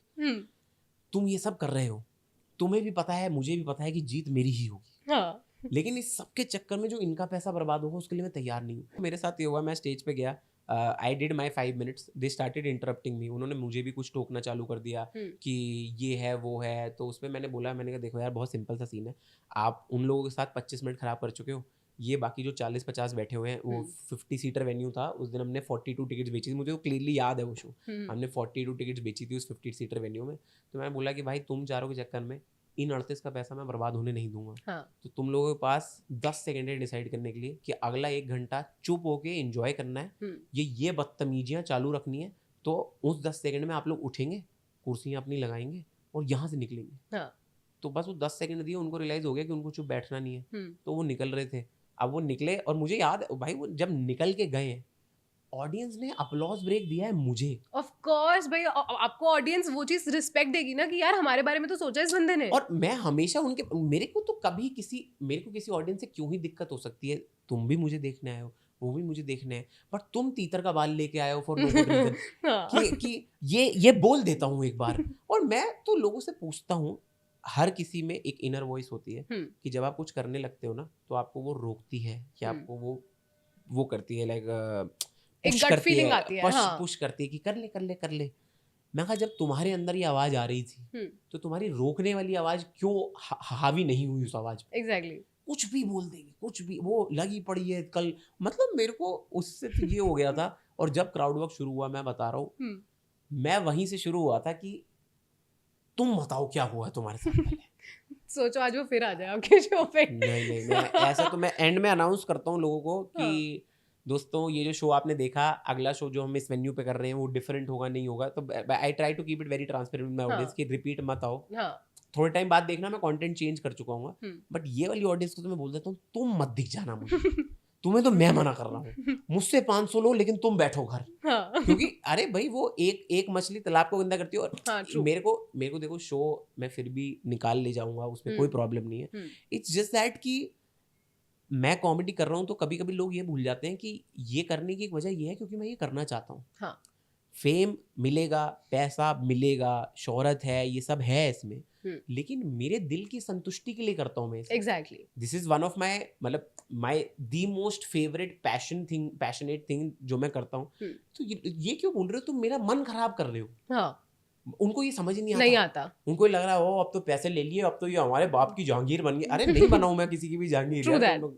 C: तुम ये सब कर रहे हो, तुम्हें भी पता है, मुझे भी पता है कि जीत मेरी ही होगी.
A: हाँ.
C: लेकिन इस सब के चक्कर में जो इनका पैसा बर्बाद होगा उसके लिए मैं तैयार नहीं हूँ. मेरे साथ ये हुआ, मैं स्टेज पे गया, I did my 5 minutes, they started interrupting me. उन्होंने मुझे भी कुछ टोकना चालू कर दिया कि ये है वो है. तो उसमें मैंने बोला, मैंने कहा देखो यार बहुत सिंपल सा सीन है, आप उन लोगों के साथ 25 मिनट खराब कर चुके हो. ये बाकी जो 40-50 बैठे हुए हैं, वो 50 सीटर वेन्यू था. उस दिन हमने 42 टिकट्स बेची थी, मुझे वो क्लियरली याद है वो शो. हमने 42 टिकट्स बेची थी उस 50 सीटर वेन्यू में. तो मैंने बोला कि भाई तुम चारों के चक्कर में इन 38 का पैसा मैं बर्बाद होने नहीं दूंगा.
A: हाँ.
C: तो तुम लोगों के पास 10 सेकंड है डिसाइड करने के लिए कि अगला 1 घंटा चुप होके एंजॉय करना है, ये बदतमीजियाँ चालू रखनी है. तो उस 10 सेकंड में आप लोग उठेंगे, कुर्सियाँ अपनी लगाएंगे और यहाँ से निकलेंगे.
A: हाँ.
C: तो बस वो 10 सेकंड दिए, उनको रियलाइज हो गया कि उनको चुप बैठना नहीं है. तो वो निकल रहे थे. अब वो निकले और मुझे याद है भाई, वो जब निकल के गए ऑडियंस ने अपलॉज ब्रेक दिया है मुझे।
A: ऑफ कोर्स भाई, आपको ऑडियंस वो चीज रिस्पेक्ट देगी ना कि यार हमारे बारे में तो सोचा इस बंदे ने।
C: और मैं हमेशा मेरे को किसी ऑडियंस से क्यों ही दिक्कत हो सकती है, तुम भी मुझे देखने आए हो, वो भी मुझे देखने है, बट तुम तीतर का बाल लेके आए हो फॉर नो गुड रीजन कि ये बोल देता हूँ एक बार। और मैं तो लोगों से पूछता हूँ, हर किसी में एक इनर वॉइस होती है कि जब आप कुछ करने लगते हो ना तो आपको वो रोकती है कि आपको वो करती है, लाइक
A: एक गट फीलिंग आती है,
C: पुश करती है कि कर ले। मैं कहा जब तुम्हारे अंदर ये आवाज आ रही थी तो तुम्हारी रोकने वाली आवाज क्यों हावी नहीं हुई उस आवाज पे?
A: एग्जैक्टली।
C: कुछ भी बोल देगी, कुछ भी, वो लगी पड़ी है कल, मतलब मेरे को उससे तो ये हो गया था। और जब क्राउड वर्क शुरू हुआ, मैं बता रहा हूँ, मैं वहीं से शुरू हुआ था कि तुम बताओ क्या हुआ है तुम्हारे साथ पहले।
A: सोचो आज वो फिर आ जाए आपके शो पे।
C: नहीं, मैं ऐसा तो मैं एंड में अनाउंस करता हूँ लोगों को कि दोस्तों ये जो शो आपने देखा, अगला शो जो हम इस वेन्यू पे कर रहे हैं वो डिफरेंट होगा, नहीं होगा। तो I try to keep it very transparent with my audience कि रिपीट मत आओ, थोड़े टाइम बाद देखना मैं कंटेंट चेंज कर चुका हूँ। बट ये वाली ऑडियंस को तो मैं बोल देता हूँ, तुम मत दिख जाना मुझे, तुम्हें तो मैं मना कर रहा हूँ, मुझसे 500 लो लेकिन तुम बैठो घर। क्योंकि अरे भाई वो एक मछली तालाब को गंदा करती है। और मेरे को देखो, शो मैं फिर भी निकाल ले जाऊंगा, उसमें कोई प्रॉब्लम नहीं है। इट्स जस्ट दैट कि मैं कॉमेडी कर रहा हूँ तो कभी कभी लोग ये भूल जाते हैं कि ये करने की एक वजह ये है क्योंकि मैं ये करना चाहता हूँ। फेम मिलेगा, पैसा मिलेगा, शोहरत है, ये सब है इसमें, लेकिन मेरे दिल की संतुष्टि के लिए करता हूँ मैं।
A: Exactly.
C: This is one of my the most favourite passionate thing जो मैं करता हूँ। तो ये क्यों बोल रहे हो तुम, मेरा मन खराब कर रहे हो। उनको ये समझ नहीं आता। उनको लग रहा है ओ अब तो पैसे ले लिए, अब तो ये हमारे बाप की जहांगीर बन गई। अरे नहीं बनाऊं मैं किसी की भी जहांगीर।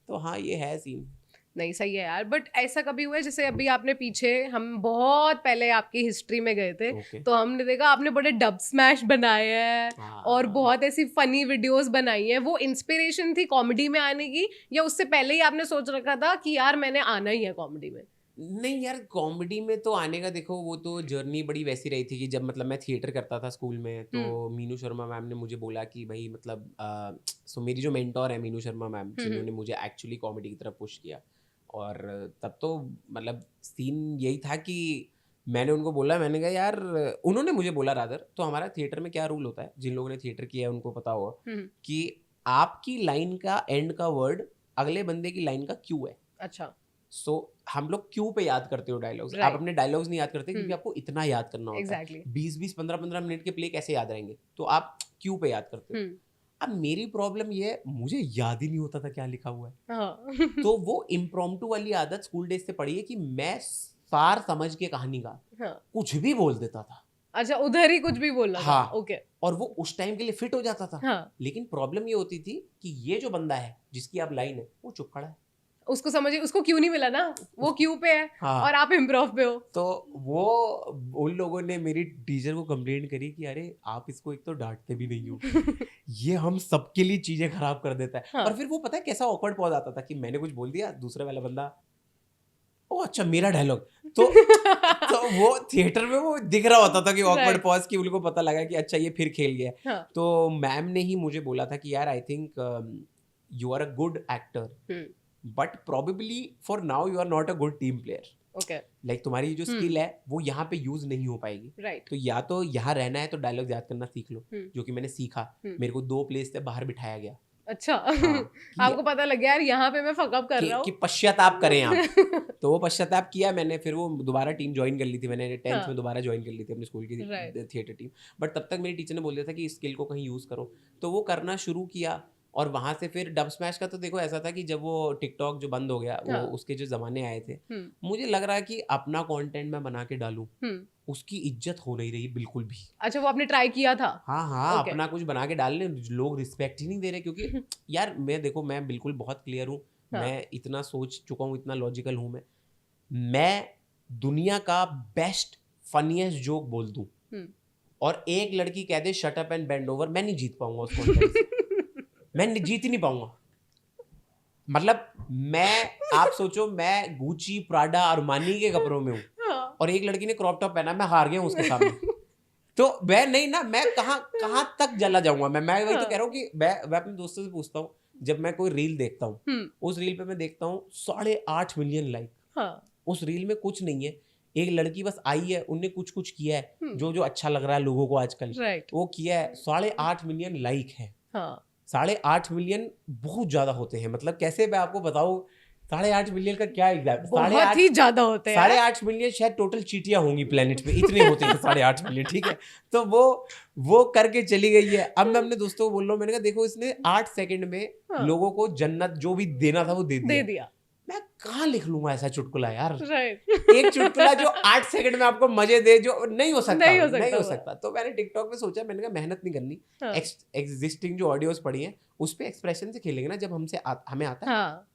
C: तो हाँ ये है सीन।
A: नहीं सही है यार। बट ऐसा कभी हुआ है जैसे अभी आपने पीछे, हम बहुत पहले आपकी हिस्ट्री में गए थे तो हमने देखा आपने बड़े डब स्मैश बनाए हैं और बहुत ऐसी फनी वीडियोस बनाई हैं, वो इंस्पिरेशन थी कॉमेडी में आने की या उससे पहले ही आपने सोच रखा था कि यार मैंने आना ही है कॉमेडी में?
C: नहीं यार, कॉमेडी में तो आने का देखो वो तो जर्नी बड़ी वैसी रही थी कि जब मतलब मैं थिएटर करता था स्कूल में तो मीनू शर्मा मैम ने मुझे बोला कि भाई मतलब सो मेरी जो मेंटोर है मीनू शर्मा मैम, जिन्होंने मुझे एक्चुअली कॉमेडी की तरफ पुश किया। और तब तो मतलब सीन यही था कि मैंने उनको बोला, मैंने कहा यार, उन्होंने मुझे बोला रादर, तो हमारा थिएटर में क्या रूल होता है, जिन लोगों ने थिएटर किया है उनको पता होगा कि आपकी लाइन का एंड का वर्ड अगले बंदे की लाइन का क्यू है।
A: अच्छा।
C: सो हम लोग क्यू पे याद करते हो डायलॉग्स, आप अपने डायलॉग्स नहीं याद करते क्योंकि आपको इतना याद करना होता है। 20-20, 15-15 मिनट के प्ले कैसे याद रहेंगे, तो आप क्यू पे याद करते हो। अब मेरी प्रॉब्लम ये है, मुझे याद ही नहीं होता था क्या लिखा हुआ है। तो वो इम्प्रॉम्प्टू वाली आदत स्कूल डेज से पड़ी है कि मैं सार समझ के कहानी का कुछ भी बोल देता था।
A: अच्छा, उधर ही कुछ भी बोलना था। ओके।
C: और वो उस टाइम के लिए फिट हो जाता था। लेकिन प्रॉब्लम ये होती थी कि ये जो बंदा है जिसकी आप लाइन है वो चुप खड़ा है, उसको
A: समझिए उसको क्यों नहीं मिला ना, वो क्यों पे है और आप इम्प्रोव पे हो।
C: तो वो उन लोगों ने मेरी टीचर को कंप्लेंट करी कि अरे आप इसको एक तो डांटते भी नहीं हो, ये हम सबके लिए चीजें खराब कर देता है। और फिर वो पता है कैसा ऑकवर्ड पॉज आता था कि मैंने कुछ बोल दिया, दूसरे वाला बंदा ओ अच्छा मेरा डायलॉग, तो वो थिएटर में वो दिख रहा होता था कि ऑकवर्ड पॉज की, उनको पता लगा कि अच्छा ये फिर खेल गया। तो मैम ने ही मुझे बोला था कि यार I think you are a good actor but probably for now you are not a good team player.
A: Okay.
C: Like तुम्हारी जो स्किल है वो यहाँ पे यूज नहीं हो पाएगी।
A: Right.
C: तो या तो यहाँ रहना है तो डायलॉग याद करना सीख लो, जो कि मैंने सीखा। मेरे को 2 प्लेस से बाहर बिठाया गया।
A: अच्छा। आपको पता लग गया यार यहाँ पे मैं फकअप कर रहा हूँ
C: कि पश्चाताप करें आप। तो वो पश्चाताप किया मैंने, फिर वो दोबारा टीम ज्वाइन कर ली थी मैंने, 10th में दोबारा ज्वाइन कर ली थी अपने स्कूल की थिएटर टीम। बट तब तक मेरी टीचर ने बोल दिया था कि इस स्किल को कहीं यूज करो, तो वो करना शुरू किया। और वहां से फिर डब स्मैश का तो देखो ऐसा था कि जब वो टिकटॉक जो बंद हो गया, वो उसके जो जमाने आए थे, मुझे लग रहा है कि अपना कंटेंट मैं बना के डालूं, उसकी इज्जत हो नहीं रही बिल्कुल भी।
A: अच्छा, वो आपने ट्राई किया था?
C: हाँ, अपना कुछ बना के डालने, लोग रिस्पेक्ट ही नहीं दे रहे। क्योंकि यार मैं देखो, मैं बिल्कुल बहुत क्लियर हूँ, मैं इतना सोच चुका हूँ, इतना लॉजिकल हूँ, मैं दुनिया का बेस्ट फनीएस्ट जोक बोल दूं और एक लड़की कह दे shut up and bend over, मैं नहीं जीत पाऊंगा उस कॉन्टेस्ट। मैं जीत ही नहीं पाऊंगा। मतलब आप सोचो, मैं गुची, प्राडा और मानी के कपड़ों में हूँ और एक लड़की ने क्रॉप टॉप पहना, मैं हार गया हूँ उसके सामने। तो मैं नहीं ना, मैं कहाँ तक जला जाऊंगा। मैं वही तो कह रहा हूँ कि मैं अपने दोस्तों से पूछता हूँ, जब मैं कोई रील देखता हूँ, उस रील पे मैं देखता हूँ 8.5 मिलियन लाइक, उस रील में कुछ नहीं है, एक लड़की बस आई है, उनने कुछ कुछ किया है जो जो अच्छा लग रहा है लोगों को आजकल,
A: राइट,
C: वो किया है। 8.5 मिलियन लाइक है।
A: हाँ
C: 8.5 मिलियन बहुत ज्यादा होते हैं, मतलब कैसे मैं आपको बताऊं 8.5 मिलियन का क्या एग्जैक्ट,
A: बहुत ही ज्यादा होते हैं।
C: 8.5 मिलियन शायद टोटल चीटियां होंगी प्लेनेट पे, इतने होते हैं 8.5 मिलियन, ठीक है। तो वो करके चली गई है। अब मैं अपने दोस्तों को बोल रहा हूँ, मैंने कहा देखो इसने 8 सेकंड में
A: हाँ।
C: लोगों को जन्नत जो भी देना था वो दे
A: दे
C: दिया।
A: दिया,
C: मैं कहाँ लिख लूंगा ऐसा चुटकुला यार,
A: राइट।
C: एक चुटकुला जो 8 सेकंड में आपको मजे दे, जो नहीं हो सकता,
A: नहीं हो सकता।
C: तो मैंने टिकटॉक में सोचा, मैंने कहा मेहनत नहीं करनी,
A: हाँ।
C: एग्जिस्टिंग जो ऑडियोज पड़ी हैं उस पे एक्सप्रेशन से खेलेंगे ना, जब हमें आता है।
A: हाँ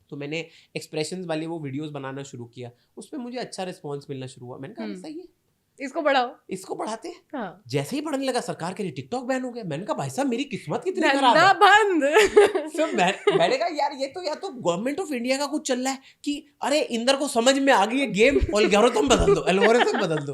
C: तो मैंने एक्सप्रेशंस वाली वो वीडियोस बनाना शुरू किया, उस पे मुझे अच्छा रिस्पांस मिलना शुरू हुआ। मैंने कहा अरे सही है,
A: इसको बढ़ाओ,
C: इसको बढ़ाते हैं।
A: हाँ
C: जैसे ही बढ़ने लगा सरकार के लिए टिकटॉक बैन हो गया। मैंने कहा भाई साहब मेरी किस्मत कितनी खराब
A: धंधा
C: है।
A: बंद।
C: फिर मैंने कहा यार ये तो या तो गवर्नमेंट ऑफ इंडिया का कुछ चल रहा है कि अरे इंदर को समझ में आ गई है गेम, एल्गोरिथम बदल दो, एल्गोरिथम बदल दो।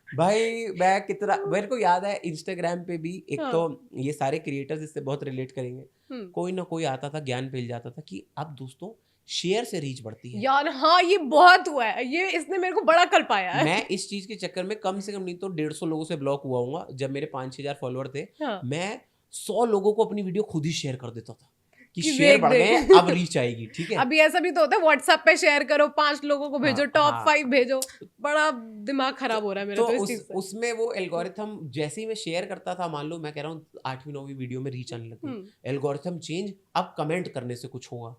C: भाई मैं कितना, मेरे को याद है इंस्टाग्राम पे भी एक
A: हाँ।
C: तो ये सारे क्रिएटर्स इससे बहुत रिलेट करेंगे,
A: हम्म।
C: कोई ना कोई आता था ज्ञान फैल जाता था कि अब दोस्तों शेयर से रीच बढ़ती है।
A: यार हाँ ये बहुत हुआ है, ये इसने मेरे को बड़ा कर पाया है।
C: मैं इस चीज के चक्कर में कम से कम नहीं तो 150 लोगों से ब्लॉक हुआ हूँ। जब मेरे 5-6 हजार फॉलोअर थे,
A: हाँ।
C: मैं 100 लोगों को अपनी वीडियो खुद ही शेयर कर देता था कि
A: कि
C: शेयर
A: देख
C: बढ़
A: दे।
C: गए हैं, अब रीच आएगी, ठीक है।
A: अभी ऐसा भी तो होता है, व्हाट्सएप पे शेयर करो, 5 लोगों को भेजो,
C: हाँ,
A: टॉप
C: हाँ।
A: 5 भेजो। बड़ा दिमाग खराब हो रहा है मेरा तो इस चीज से।
C: उसमें वो एल्गोरिथम जैसे ही मैं शेयर करता था, मान लो मैं कह रहा हूँ 8वीं 9वीं वीडियो में रीच आने लगी, एल्गोरिथम चेंज, अब कमेंट करने से कुछ होगा।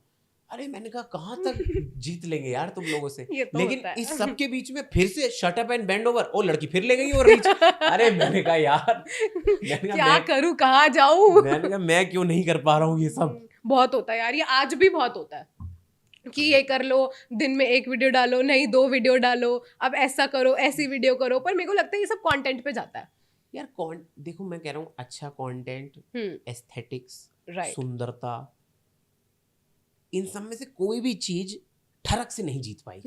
C: अरे मैंने कहा कहाँ तक जीत लेंगे यार तुम लोगों से।
A: ये तो
C: लेकिन
A: होता है।
C: इस सब के बीच में फिर से shut up and bend over, ओ लड़की फिर ले गई और रीच। अरे मैंने कहा यार,
A: क्या करूं, कहाँ जाऊं।
C: मैंने कहा मैं क्यों नहीं कर पा रहा हूँ ये सब।
A: बहुत होता है यार, ये आज भी बहुत होता है कि ये कर लो, दिन में 1 वीडियो डालो, नहीं 2 वीडियो डालो, अब ऐसा करो, ऐसी वीडियो करो। पर मेरे को लगता है ये सब कंटेंट पे जाता है
C: यार। देखो मैं कह रहा हूँ अच्छा कंटेंट, एस्थेटिक्स,
A: राइट,
C: सुंदरता, इन सब में से कोई भी चीज ठरक से नहीं जीत पाई।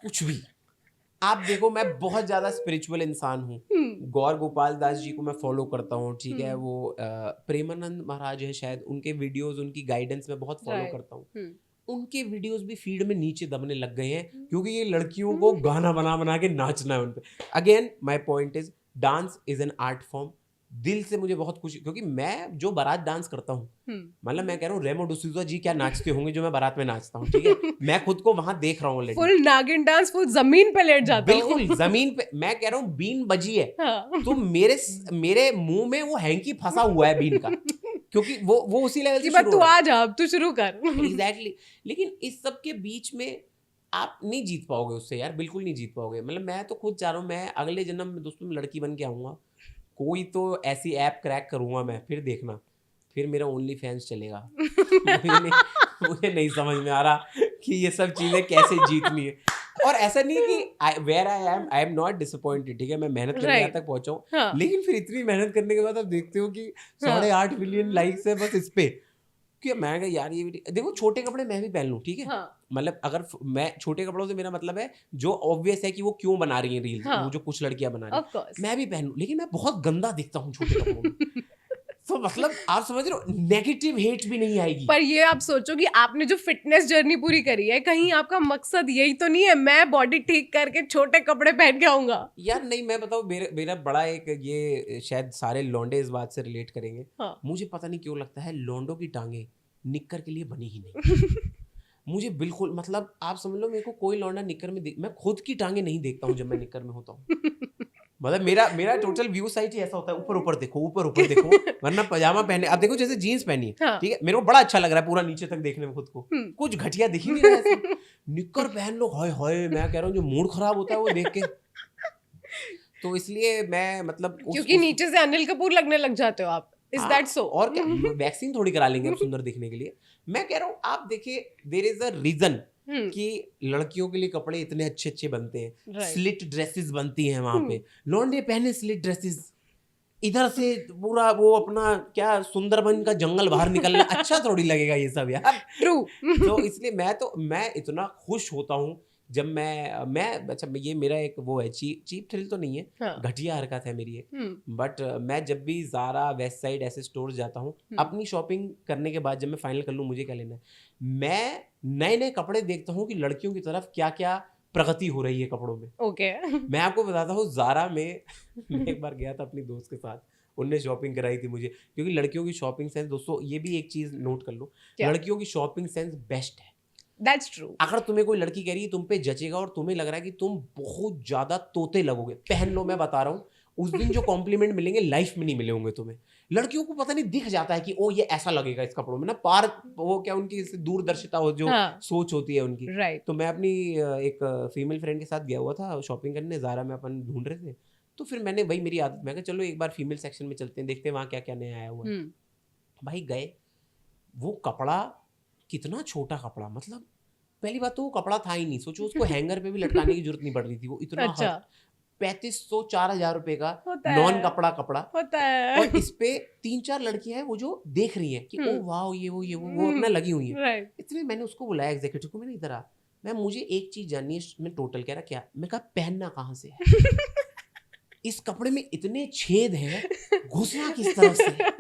C: कुछ भी आप देखो, मैं बहुत ज्यादा स्पिरिचुअल इंसान हूँ। गौर गोपाल दास जी को मैं फॉलो करता हूँ, ठीक है। वो प्रेमानंद महाराज है शायद, उनके वीडियोस, उनकी गाइडेंस में बहुत फॉलो करता हूँ। उनके वीडियोस भी फीड में नीचे दबने लग गए हैं क्योंकि ये लड़कियों को गाना बना बना के नाचना है उन पे। Again my point is dance is an art form. दिल से मुझे बहुत खुशी, क्योंकि मैं जो बारात डांस करता हूँ, मतलब मैं कह रहा हूँ रेमो डिसूजा जी क्या नाचते होंगे जो मैं बारात में नाचता हूँ, ठीक है। मैं खुद को वहां देख रहा हूँ,
A: फुल नागिन डांस, फुल जमीन पे लेट जाता हूँ।
C: बिल्कुल जमीन पे। मैं कह रहा हूँ बीन बजी है,
A: हाँ।
C: तो मेरे मुंह में वो हैंकी फंसा हुआ है बीन का, क्योंकि वो उसी लेवल से शुरू
A: तू
C: हो रहा है।
A: आ जा, अब तू शुरू कर।
C: एग्जैक्टली। लेकिन इस सब के बीच में आप नहीं जीत पाओगे उससे यार, बिल्कुल नहीं जीत पाओगे। मतलब मैं तो खुद चाह रहा हूँ, मैं अगले जन्म में दोस्तों में लड़की बन के आऊंगा, कोई तो ऐसी ऐप क्रैक करूंगा मैं, फिर देखना, फिर मेरा ओनली फैंस चलेगा। मुझे नहीं समझ में आ रहा कि ये सब चीजें कैसे जीतनी है। और ऐसा नहीं कि where I am not disappointed, ठीक है, मैं मेहनत करके यहाँ तक पहुंचा हूँ।
A: हाँ।
C: लेकिन फिर इतनी मेहनत करने के बाद आप देखते हो कि 8.5 मिलियन लाइक्स है बस इस पे, कि मैं कहा यार ये देखो छोटे कपड़े मैं भी पहन लूं, ठीक है। हाँ। मतलब अगर मैं छोटे कपड़ों से मेरा मतलब है जो ऑब्वियस है कि वो क्यों बना रही है रील, वो जो कुछ लड़कियां बना रही है, मैं भी पहन लूं, लेकिन मैं बहुत गंदा दिखता हूँ छोटे कपड़ों में। तो मतलब आप समझ रहे हो, नेगेटिव हेट भी नहीं आएगी।
A: पर ये आप सोचो कि आपने जो फिटनेस जर्नी पूरी करी है, कहीं आपका मकसद यही तो नहीं है मैं बॉडी ठीक करके छोटे कपड़े पहन के आऊंगा?
C: यार नहीं, मैं बताऊं, मेरा बड़ा एक ये शायद सारे लौंडे इस बात से रिलेट करेंगे। हाँ। मुझे पता नहीं क्यों लगता है लौंडों की टांगे निक्कर के लिए बनी ही नहीं। मुझे बिल्कुल, मतलब आप समझ लो, मेरे को कोई लौंडा निक्कर में मैं खुद की टांगे नहीं देखता हूँ जब मैं निक्कर में होता हूँ। मतलब मेरा टोटल व्यू साइट ही ऐसा होता है, ऊपर ऊपर देखो, वरना पजामा पहने, अब देखो जैसे जीन्स पहनी है, हाँ। ठीक है, मेरे को बड़ा अच्छा लग रहा है पूरा नीचे तक देखने में खुद को, कुछ घटिया दिख ही नहीं रहा है ऐसे। निक्कर पहन लो, हाय हाय, मैं कह रहा हूँ जो मूड खराब होता है वो देख के। तो इसलिए मैं मतलब
A: क्योंकि नीचे से अनिल कपूर लगने लग जाते हो आप। Is that so?
C: और क्या, वैक्सीन थोड़ी करा लेंगे अब सुंदर दिखने के लिए। मैं कह रहा हूँ आप देखिए, देयर इज अ रीजन कि लड़कियों के लिए कपड़े इतने अच्छे अच्छे बनते हैं, स्लिट ड्रेसेस बनती हैं वहां पे, लौंडे पहने स्लिट ड्रेसेस, इधर से पूरा वो अपना क्या सुंदरबन का जंगल बाहर निकलना, अच्छा थोड़ी लगेगा ये सब यार। ट्रू। तो इसलिए मैं इतना खुश होता हूँ जब मैं अच्छा ये मेरा एक वो है, चीप थ्रिल तो नहीं है,
A: हाँ।
C: घटिया हरकत है मेरी एक,
A: हम्म,
C: बट मैं जब भी ज़ारा, वेस्ट साइड ऐसे स्टोर जाता हूँ, अपनी शॉपिंग करने के बाद जब मैं फाइनल कर लूँ मुझे क्या लेना है, मैं नए नए कपड़े देखता हूँ कि लड़कियों की तरफ क्या क्या प्रगति हो रही है कपड़ों में।
A: ओके।
C: मैं आपको बताता हूँ, ज़ारा में मैं एक बार गया था अपनी दोस्त के साथ, उनने शॉपिंग कराई थी मुझे, क्योंकि लड़कियों की शॉपिंग सेंस, दोस्तों ये भी एक चीज़ नोट कर लो,
A: क्या?
C: लड़कियों की शॉपिंग सेंस बेस्ट है।
A: That's true.
C: अगर तुम्हें कोई लड़की कह रही है तुम पे जचेगा और तुम्हें लग रहा है कि तुम बहुत ज्यादा तोते लगोगे, पहन लो, मैं बता रहा हूँ उस दिन जो कॉम्प्लीमेंट मिलेंगे लाइफ में नहीं मिले होंगे तुम्हें। लड़कियों को पता नहीं दिख जाता है कि ओ ये ऐसा लगेगा इस कपड़ों में ना, पार वो क्या उनकी दूरदर्शिता हो, जो
A: हाँ।
C: सोच होती है उनकी।
A: राइट।
C: तो मैं अपनी एक फीमेल फ्रेंड के साथ गया हुआ था शॉपिंग करने, ज़ारा में अपन ढूंढ रहे थे, तो फिर मैंने वही मेरी आदत, मैं कहा चलो एक बार फीमेल सेक्शन में चलते हैं, देखते हैं वहाँ क्या क्या नया आया हुआ है। भाई गए, वो कपड़ा कितना छोटा कपड़ा, मतलब पहली बात तो वो कपड़ा था ही नहीं, सोचो उसको हैंगर पे भी लटकाने की जरूरत नहीं पड़ रही थी, वो इतना
A: अच्छा।
C: 3500-4000 रुपए का
A: होता
C: नॉन
A: है।
C: कपड़ा
A: होता है।
C: और इस पे 3-4 लड़कियां हैं वो जो देख रही हैं कि ओ वाओ ये वो अपना लगी हुई है।
A: राइट।
C: इतने मैंने उसको बुलाया एग्जीक्यूटिव को, मैंने इधर आ, मैं मुझे एक चीज जाननी है, मैं टोटल कह रहा क्या, मैं कहा पहनना कहाँ से है, इस कपड़े में इतने छेद हैं, घुसना किस तरफ से है,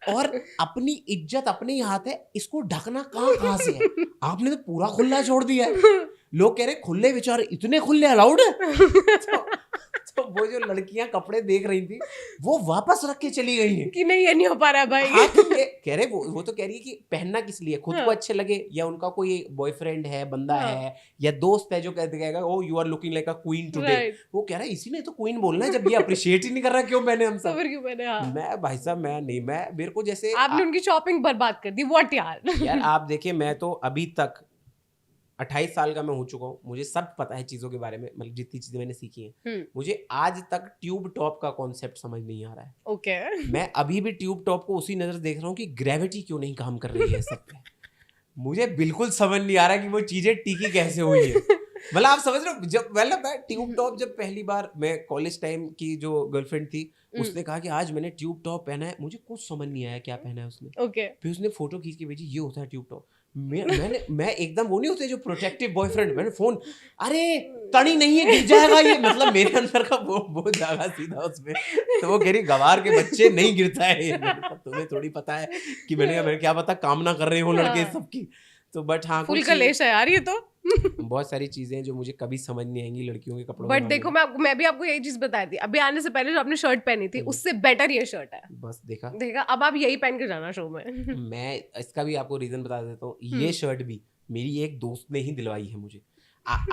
C: और अपनी इज्जत अपने ही हाथ है, इसको ढकना कहाँ से है, आपने तो पूरा खुला छोड़ दिया है। लोग कह रहे खुले विचार, इतने खुले अलाउड है? तो वो जो लड़कियां कपड़े देख रही थी वो वापस रख के चली गई हैं
A: कि नहीं ये नहीं हो पा रहा है भाई।
C: हाँ, तो ये कह रहे वो तो कह रही है कि पहनना किस लिए, खुद को
A: हाँ।
C: अच्छे लगे, या उनका कोई बॉयफ्रेंड है, बंदा
A: हाँ।
C: है, या दोस्त है जो कहेगा oh you are looking like a queen today.
A: Right.
C: वो कह रहा है इसी ने तो क्वीन बोलना है, जब ये अप्रिशिएट ही नहीं कर रहा क्यों मैंने हम सब।
A: खबर क्यों मैंने? हाँ।
C: मैं भाई साहब मैं नहीं, मैं मेरे को जैसे
A: आपने उनकी शॉपिंग बर्बाद कर दी, व्हाट यार।
C: यार आप देखिए, मैं तो अभी तक 28 साल का मैं हो चुका हूँ, मुझे सब पता है चीज़ों के बारे में, मतलब जितनी चीज़ें मैंने सीखी हैं, मुझे आज तक ट्यूब टॉप का कॉन्सेप्ट समझ नहीं आ रहा है।
A: ओके।
C: मैं अभी भी ट्यूब टॉप को उसी नज़र देख रहा हूँ कि ग्रेविटी क्यों नहीं काम कर रही है सब पे। मुझे बिल्कुल समझ नहीं आ रहा कि वो चीज़ें टिकी कैसे हुई है। मतलब आप समझ रहे हो, जब मतलब मैं ट्यूब टॉप, जब पहली बार मैं कॉलेज टाइम की जो गर्लफ्रेंड थी उसने कहा कि आज मैंने ट्यूब टॉप पहना है, मुझे कुछ समझ नहीं आया क्या पहना है उसने।
A: ओके।
C: फिर उसने फोटो खींच के भेजी, ये होता है ट्यूब टॉप। मैं एकदम वो नहीं होते जो प्रोटेक्टिव बॉयफ्रेंड, मैंने फोन, अरे तड़ी नहीं है गिर जाएगा ये, मतलब मेरे अंदर का वो जागा सीधा उसमें। तो वो कह रही गवार के बच्चे नहीं गिरता है ये। तुम्हें थोड़ी पता है कि मैंने क्या पता कामना कर रहे हो लड़के सबकी। तो बट हाँ
A: फुल कलेश है यार ये तो।
C: बहुत सारी चीजें जो मुझे कभी समझ नहीं आएंगी लड़कियों के कपड़ों
A: बट देखो मैं भी आपको यही चीज बताई थी, अभी आने से पहले जो आपने शर्ट पहनी थी उससे बेटर ये शर्ट है।
C: बस देखा
A: अब आप यही पहन के जाना शो में।
C: मैं इसका भी आपको रीजन बता देता हूँ, ये शर्ट भी मेरी एक दोस्त ने ही दिलवाई है मुझे।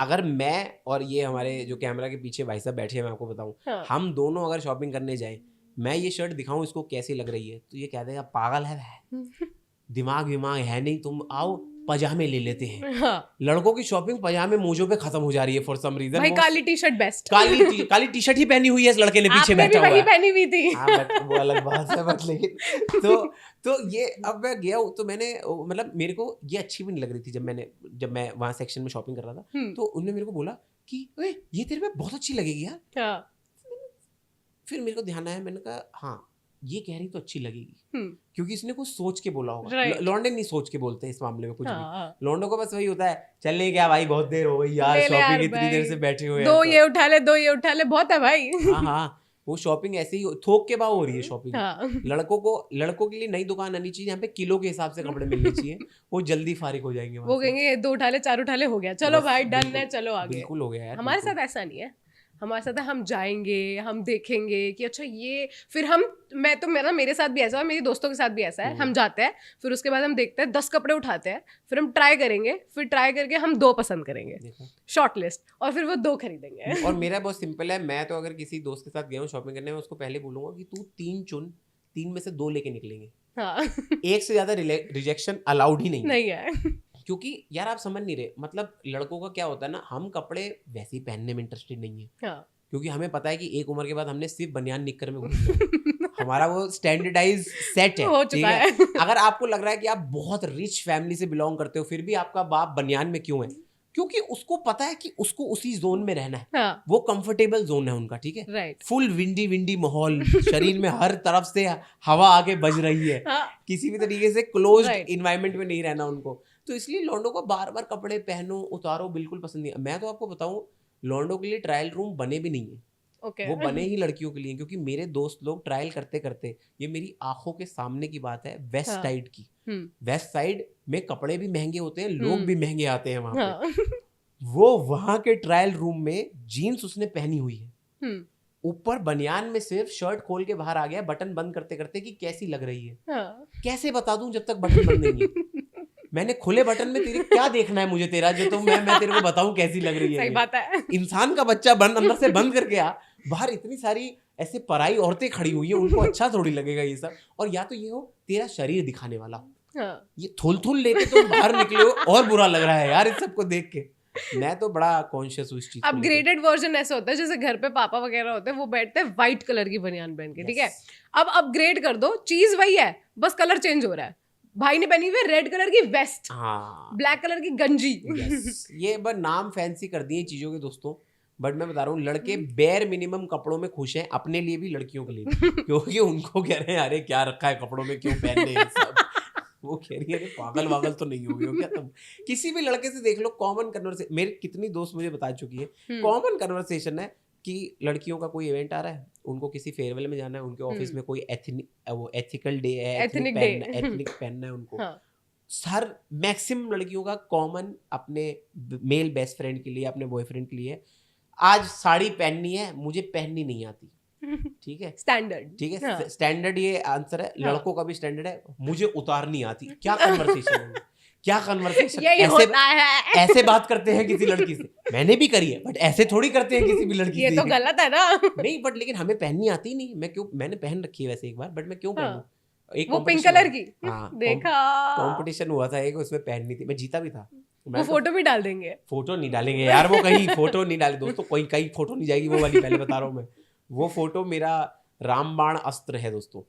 C: अगर मैं और ये हमारे जो कैमरा के पीछे भाई साहब बैठे हैं, मैं आपको बताऊं,
A: हाँ।
C: हम दोनों अगर शॉपिंग करने जाएं, मैं ये शर्ट दिखाऊं इसको कैसी लग रही है, तो ये कह देगा पागल है वह, दिमाग है नहीं, तुम आओ पजामे ले लेते हैं।
A: हाँ।
C: लड़कों की शॉपिंग पजामे मोजों पे खत्म हो जा रही है फॉर सम रीजन।
A: भाई काली टी शर्ट बेस्ट।
C: काली टी शर्ट ही पहनी हुई है इस लड़के ने पीछे बैठा हुआ है।
A: वही पहनी हुई थी।
C: हाँ बट वो अलग बात है, बट लेकिन तो ये अब मैं गया हूँ, तो मैंने मतलब मेरे को ये अच्छी भी नहीं लग रही थी जब मैं वहाँ सेक्शन में शॉपिंग कर रहा था, तो उन्होंने मेरे को बोला कि ये तेरे पे बहुत अच्छी लगेगी यार।
A: हाँ।
C: फिर मेरे को ध्यान आया, मैंने कहा हाँ ये कह रही तो अच्छी लगेगी, क्योंकि इसने कुछ सोच के बोला होगा। लौंडे नहीं सोच के बोलते इस मामले में कुछ भी। लौंडों को बस वही होता है, चलने क्या भाई बहुत देर हो गई यार, शॉपिंग इतनी देर से बैठे हुए हैं,
A: दो ये उठा ले बहुत है भाई।
C: हाँ वो शॉपिंग ऐसे ही थोक के भाव हो रही है शॉपिंग। हाँ। लड़कों के लिए नई दुकान आनी चाहिए, यहाँ पे किलो के हिसाब से कपड़े मिलने चाहिए, वो जल्दी फारिग हो जाएंगे। वो
A: कहेंगे 2 उठा ले 4 उठा ले, हो गया, चलो भाई डन है, चलो आगे।
C: बिल्कुल हो गया यार।
A: हमारे साथ ऐसा नहीं है, हमारे साथ हम जाएंगे, हम देखेंगे कि अच्छा ये, फिर मेरे साथ भी ऐसा है, मेरी दोस्तों के साथ भी ऐसा है, हम जाते हैं, फिर उसके बाद हम देखते हैं 10 कपड़े उठाते हैं, फिर हम ट्राई करेंगे, फिर ट्राई करके हम 2 पसंद करेंगे, शॉर्ट लिस्ट, और फिर वो 2 खरीदेंगे।
C: और मेरा बहुत सिंपल है, मैं तो अगर किसी दोस्त के साथ गया हूँ शॉपिंग करने में, उसको पहले बोलूंगा कि तू 3 चुन, 3 में से 2 लेके निकलेंगे। हाँ। एक से ज्यादा रिजेक्शन अलाउड ही नहीं है। क्योंकि यार आप समझ नहीं रहे, मतलब लड़कों का क्या होता है ना, हम कपड़े वैसे ही पहनने में इंटरेस्टेड नहीं है। हाँ। क्योंकि हमें पता है कि एक उम्र के बाद हमने सिर्फ बनियान निक्कर में घूमना हमारा वो स्टैंडर्डाइज सेट है, ठीक है। अगर आपको लग रहा है कि आप बहुत रिच फैमिली से बिलोंग करते हो, फिर भी आपका बाप बनियान में क्यों है, क्योंकि उसको पता है कि उसको उसी जोन में रहना है। हाँ। वो कंफर्टेबल जोन है उनका, ठीक है। राइट। फुल विंडी माहौल, शरीर में हर तरफ से हवा आके बज रही है। हाँ। किसी भी तरीके से क्लोज्ड इन्वायरमेंट में नहीं रहना उनको। तो इसलिए लॉन्डो को बार बार कपड़े पहनो उतारो बिल्कुल पसंद नहीं। मैं तो आपको बताऊं, लॉन्डो के लिए ट्रायल रूम बने भी नहीं है,
A: Okay.
C: वो बने ही लड़कियों के लिए, क्योंकि मेरे दोस्त लोग ट्रायल करते करते, ये मेरी आंखों के सामने की बात है, वेस्ट
A: हाँ।
C: साइड की,
A: हम्म,
C: वेस्ट साइड में कपड़े भी महंगे होते हैं, लोग भी महंगे आते हैं वहां पे।
A: हाँ,
C: वो वहां के ट्रायल रूम में जीन्स उसने पहनी हुई है,
A: हम्म,
C: ऊपर बनियान में सिर्फ शर्ट खोल के बाहर आ गया बटन बंद करते करते कि कैसी लग रही है।
A: हाँ।
C: कैसे बता दूं जब तक बटन बंद नहीं है? मैंने खुले बटन में तेरे क्या देखना है मुझे तेरा, जो तो मैं तेरे को बताऊं कैसी लग रही है
A: सही
C: ये?
A: बात है।
C: इंसान का बच्चा बंद अंदर से बंद करके आ, बाहर इतनी सारी ऐसे पराई औरतें खड़ी हुई हैं, उनको अच्छा थोड़ी लगेगा ये सब। और या तो ये हो तेरा शरीर दिखाने वाला,
A: हाँ,
C: ये थुल थुल लेके तुम बाहर निकले हो, और बुरा लग रहा है यार इस सबको देख के। मैं तो बड़ा कॉन्शियस हूँ इस चीज को लेके।
A: अपग्रेडेड वर्जन ऐसा होता है जैसे घर पे पापा वगैरह होते हैं, वो बैठते हैं व्हाइट कलर की बनियान पहन के, ठीक है।
C: Yes.
A: अब अपग्रेड कर दो, चीज वही है, बस कलर चेंज हो रहा है। भाई ने पहनी हुई है रेड कलर की वेस्ट,
C: हाँ
A: ब्लैक कलर की गंजी।
C: yes. ये बस नाम फैंसी कर दिए चीजों के दोस्तों, बट मैं बता रहा हूँ लड़के बेयर मिनिमम कपड़ों में खुश हैं, अपने लिए भी लड़कियों के लिए भी, क्योंकि उनको कह रहे हैं अरे क्या रखा है कपड़ों में, क्यों पहनने हैं सब। वो कह रही है अरे पागल वागल तो नहीं हो गए हो क्या तुम? किसी भी लड़के से देख लो, कॉमन कन्वर्सेशन, मेरे कितनी दोस्त मुझे बता चुकी है, कॉमन कन्वर्सेशन है कि लड़कियों का कोई इवेंट आ रहा है, उनको किसी फेयरवेल में जाना है, उनके ऑफिस में कोई एथिकल डे है,
A: Ethnic
C: एथनिक पहनना है उनको।
A: हाँ,
C: हर मैक्सिमम लड़कियों का कॉमन अपने मेल बेस्ट फ्रेंड के लिए, अपने बॉयफ्रेंड के लिए, आज साड़ी पहननी है, मुझे पहननी नहीं आती, ठीक है
A: स्टैंडर्ड,
C: ठीक है,
A: हाँ।
C: स्टैंडर्ड ये आंसर है।
A: हाँ।
C: लड़कों का भी स्टैंडर्ड है, मुझे उतारनी आती। क्या कन्वर्सेशन है, क्या कन्वर्सेशन?
A: यही होता है।
C: ऐसे बात करते हैं किसी लड़की से, मैंने भी करी है, बट ऐसे थोड़ी करते हैं किसी भी लड़की
A: ये
C: से।
A: तो गलत है ना।
C: नहीं बट लेकिन हमें पहननी आती नहीं, मैं क्यों, मैंने पहन रखी है वैसे एक बार, बट मैं क्यों
A: हाँ।
C: पहनूं? एक
A: वो पिंक
C: competition
A: कलर
C: हुआ-
A: की,
C: हाँ,
A: देखा।
C: कंपटीशन हुआ था एक, उसमें पहननी थी, मैं जीता भी था।
A: वो
C: मैं तो
A: फोटो भी डाल देंगे।
C: फोटो नहीं डालेंगे यार, वो कहीं फोटो नहीं डाले दोस्तों, कोई कहीं फोटो नहीं जाएगी वो वाली, पहले बता रहा हूँ मैं। वो फोटो मेरा रामबाण अस्त्र है दोस्तों।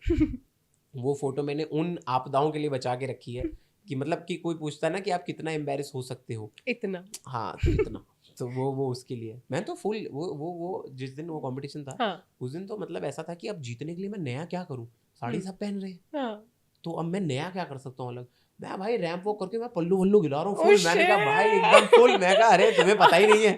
C: वो फोटो मैंने उन आपदाओं के लिए बचा के रखी है कि मतलब कि कोई पूछता है ना कि आप कितना एम्बेरस हो सकते हो,
A: इतना।
C: हाँ तो इतना। तो वो उसके लिए मैं तो फुल वो जिस दिन वो कंपटीशन था,
A: हाँ,
C: उस दिन तो मतलब ऐसा था कि अब जीतने के लिए मैं नया क्या करूं, साड़ी सब पहन रहे हैं,
A: हाँ।
C: तो अब मैं नया क्या कर सकता हूँ अलग? मैं भाई रैंप वॉक करके मैं पल्लू वल्लू गिला रहा हूँ
A: Oh
C: फुल। मैंने कहा भाई एकदम फुल। मैं कहा अरे तुम्हें पता ही नहीं है।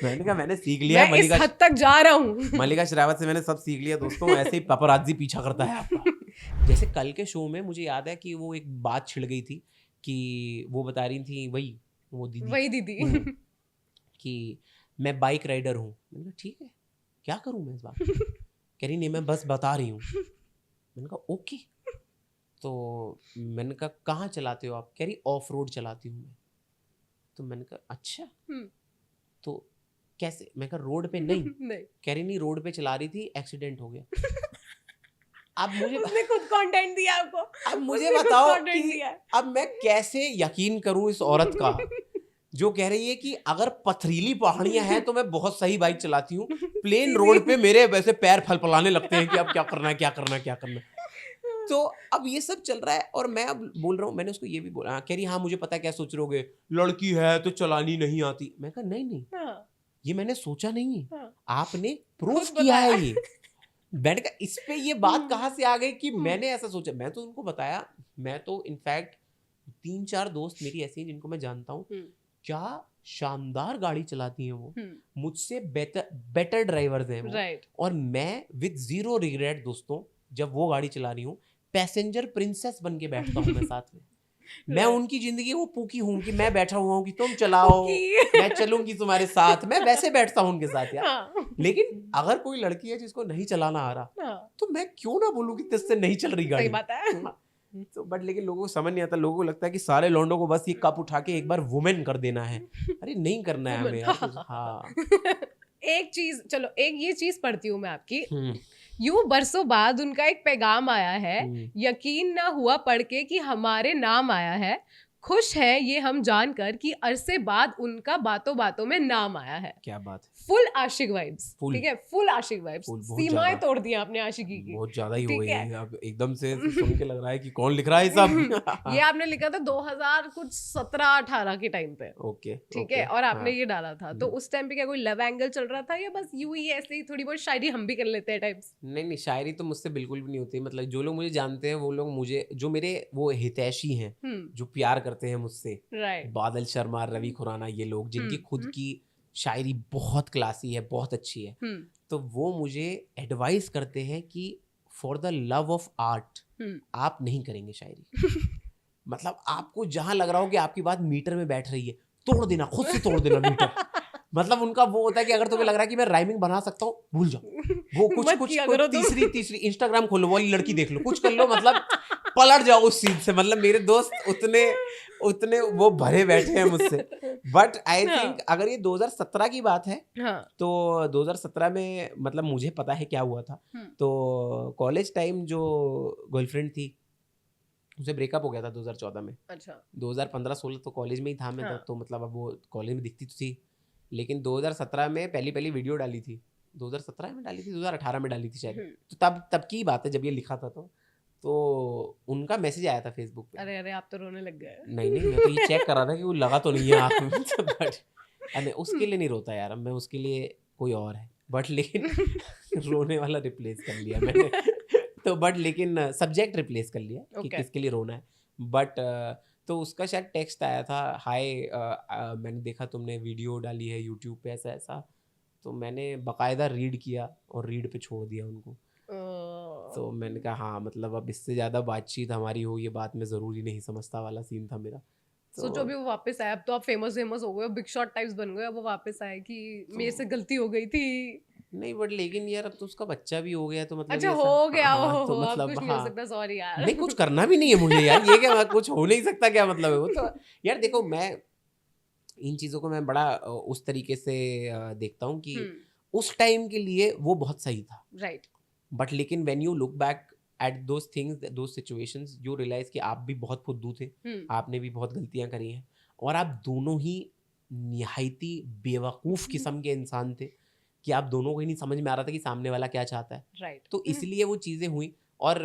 C: मैंने कहा मैंने सीख लिया है,
A: मैं इस हद तक जा रहा हूँ।
C: मल्लिका शेरावत से मैंने सब सीख लिया दोस्तों, ऐसे ही पापराजी पीछा करता है आपका। जैसे कल के शो में मुझे याद है कि वो एक बात छिड़ गई थी कि वो बता रही थी वो दीदी
A: वही दीदी।
C: कि मैं बाइक राइडर हूँ। मैंने कहा ठीक है, क्या करूँ मैं इस बात? कह रही नहीं मैं बस बता रही हूँ। मैंने कहा ओके। तो मैंने कहा कहाँ चलाते हो आप? कह रही ऑफ रोड चलाती हूँ मैं। तो मैंने कहा अच्छा, तो कैसे? मैं कहा रोड पे नहीं।
A: नहीं।
C: कह रही नहीं रोड पे चला रही थी, एक्सीडेंट हो गया। अब मुझे
A: उसने खुद कंटेंट दिया आपको।
C: अब मुझे
A: उसने खुद
C: बताओ
A: content
C: कि
A: दिया है।
C: अब मैं कैसे यकीन करूं इस औरत का जो कह रही है कि अगर पथरीली पहाड़ियां हैं तो मैं बहुत सही बाइक चलाती हूँ, प्लेन रोड पे मेरे वैसे पैर फलफलाने लगते हैं कि अब क्या करना है क्या करना है क्या करना है। तो अब ये सब चल रहा है और मैं अब बोल रहा हूँ, मैंने उसको ये भी बोला, कह रही हाँ मुझे पता है क्या सोच रहोगे, लड़की है तो चलानी नहीं आती। मैं कहा नहीं नहीं,
A: हाँ,
C: ये मैंने सोचा नहीं है,
A: हाँ।
C: आपने प्रूफ
A: खुद
C: किया है
A: बताया।
C: ये। मैंने कहा इस पे ये बात कहाँ से आ गई कि मैंने ऐसा सोचा? मैं तो उनको बताया, मैं तो इनफैक्ट 3-4 दोस्त मेरी ऐसी हैं जिनको मैं जानता हूँ, क्या शानदार गाड़ी चलाती हैं वो, मुझसे बेटर ड्राइवर्स हैं वो।
A: राइट।
C: और मैं विद जीरो रिग्रेट दोस्तों जब वो गाड़ी चला रही हूँ, पैसेंजर प्रिंसेस बन के बैठता हूँ मैं साथ में। मैं उनकी जिंदगी वो पूकी हूँ कि मैं बैठा हुआ हूँ कि तुम चलाओ, मैं चलूंगी तुम्हारे साथ, मैं वैसे बैठता हूँ उनके साथ यार।
A: हाँ।
C: लेकिन अगर कोई लड़की है जिसको नहीं चलाना आ रहा,
A: हाँ,
C: तो मैं क्यों ना बोलूँ कि तुझसे नहीं चल रही गाड़ी।
A: सही बात है।
C: तो बट लेकिन लोगों को समझ नहीं आता, लोगों को लगता है कि सारे लौंडों को बस ये कप उठा के एक बार वुमेन कर देना है। अरे नहीं करना है हमें यार। हाँ
A: एक चीज, चलो एक ये चीज पढ़ती हूँ मैं आपकी। यूं बरसों बाद उनका एक पैगाम आया है, यकीन ना हुआ पढ़ के कि हमारे नाम आया है, खुश है ये हम जानकर कि अरसे बाद उनका बातों बातों में नाम आया है।
C: क्या बात है।
A: फुल आशिक वाइब्स,
C: Full.
A: ठीक है, फुल आशिक वाइब्स,
C: Full, बहुत
A: सीमाएं
C: ज्यादा।
A: तोड़ दी आपने आशिकी की।
C: बहुत ज्यादा ही हो
A: ठीक
C: गई
A: है।
C: है अब एकदम से सुन के लग रहा है कि कौन लिख रहा है सब।
A: ये आपने लिखा था 2000 कुछ 17-18 के टाइम पे,
C: ओके
A: ठीक है, और आपने
C: हाँ।
A: ये डाला था, तो उस टाइम पे क्या कोई लव एंगल चल रहा था या बस यूं ही ऐसे ही थोड़ी बहुत शायरी हम भी कर लेते हैं टाइप्स?
C: नहीं नहीं, शायरी तो मुझसे बिल्कुल भी नहीं होती। मतलब जो लोग मुझे जानते हैं वो लोग मुझे, जो मेरे वो हितैषी हैं, जो प्यार करते हैं मुझसे,
A: राइट।
C: बादल शर्मा, रवि खुराना, ये लोग जिनकी खुद की शायरी बहुत क्लासी है, बहुत अच्छी है, तो वो मुझे एडवाइस करते हैं कि for the love of art आप नहीं करेंगे शायरी। मतलब आपको जहां लग रहा हो कि आपकी बात मीटर में बैठ रही है, तोड़ देना, खुद से तोड़ देना मीटर। मतलब उनका वो होता है कि अगर तुम्हें लग रहा है कि मैं राइमिंग बना सकता हूँ, भूल जाओ वो कुछ
A: मत
C: कुछ
A: किया करो तुम।
C: तीसरी इंस्टाग्राम खोलो, वाली लड़की देख लो, कुछ कर लो, मतलब पलट जाओ उस सीन से। मतलब मेरे दोस्त उतने वो भरे बैठे हैं मुझसे। बट आई थिंक अगर ये 2017 की बात है, तो 2017 में मतलब मुझे पता है क्या हुआ था। तो कॉलेज टाइम जो गर्लफ्रेंड थी उसे ब्रेकअप हो गया था 2014 में।
A: अच्छा।
C: 2015-16 तो कॉलेज में ही था मैं, तो मतलब अब वो कॉलेज में दिखती तो थी, लेकिन 2017 में पहली वीडियो डाली थी। 2017 में डाली थी, 2018 में डाली थी शायद। तो तब की बात है जब ये लिखा था। तो उनका मैसेज आया था फेसबुक पे।
A: अरे आप तो रोने लग गए।
C: नहीं मैं तो ये चेक कर रहा था कि वो लगा तो नहीं है आँख में। बट अरे उसके लिए नहीं रोता यार, मैं उसके लिए कोई और है। बट लेकिन रोने वाला रिप्लेस कर लिया मैंने। तो बट लेकिन सब्जेक्ट रिप्लेस कर लिया कि किसके लिए रोना है। बट तो उसका शायद टेक्स्ट आया था, हाय मैंने देखा तुमने वीडियो डाली है यूट्यूब पे ऐसा ऐसा। तो मैंने बाकायदा रीड किया और रीड पे छोड़ दिया उनको। तो मैंने कहा हाँ, मतलब अब इससे ज़्यादा बातचीत हमारी हो ये बात मैं ज़रूरी नहीं समझता वाला सीन था मेरा।
A: सोचो अभी वो वापस आया, अब तो आप फेमस हो गए, बिग शॉट टाइप्स बन गए, अब वो वापस आए कि मेरे से गलती हो गई थी।
C: नहीं बट लेकिन यार अब तो उसका बच्चा भी हो गया, तो मतलब
A: अच्छा हो गया,
C: हाँ, तो
A: अब
C: मतलब
A: कुछ नहीं हो सकता, सॉरी यार।
C: नहीं कुछ करना भी नहीं है मुझे यार, ये क्या कुछ हो नहीं सकता क्या मतलब है वो। तो यार देखो, मैं इन चीज़ों को मैं बड़ा उस तरीके से देखता हूँ कि उस टाइम के लिए वो बहुत सही था,
A: राइट।
C: बट लेकिन when you look back at those things, those situations, you realize कि आप भी बहुत फुद्दू थे, आपने भी बहुत गलतियां करी हैं, और आप दोनों ही निहायती बेवकूफ़ किस्म के इंसान थे कि आप दोनों को ही नहीं समझ में आ रहा था कि सामने वाला क्या चाहता है।
A: राइट।
C: तो इसलिए वो चीज़ें हुई। और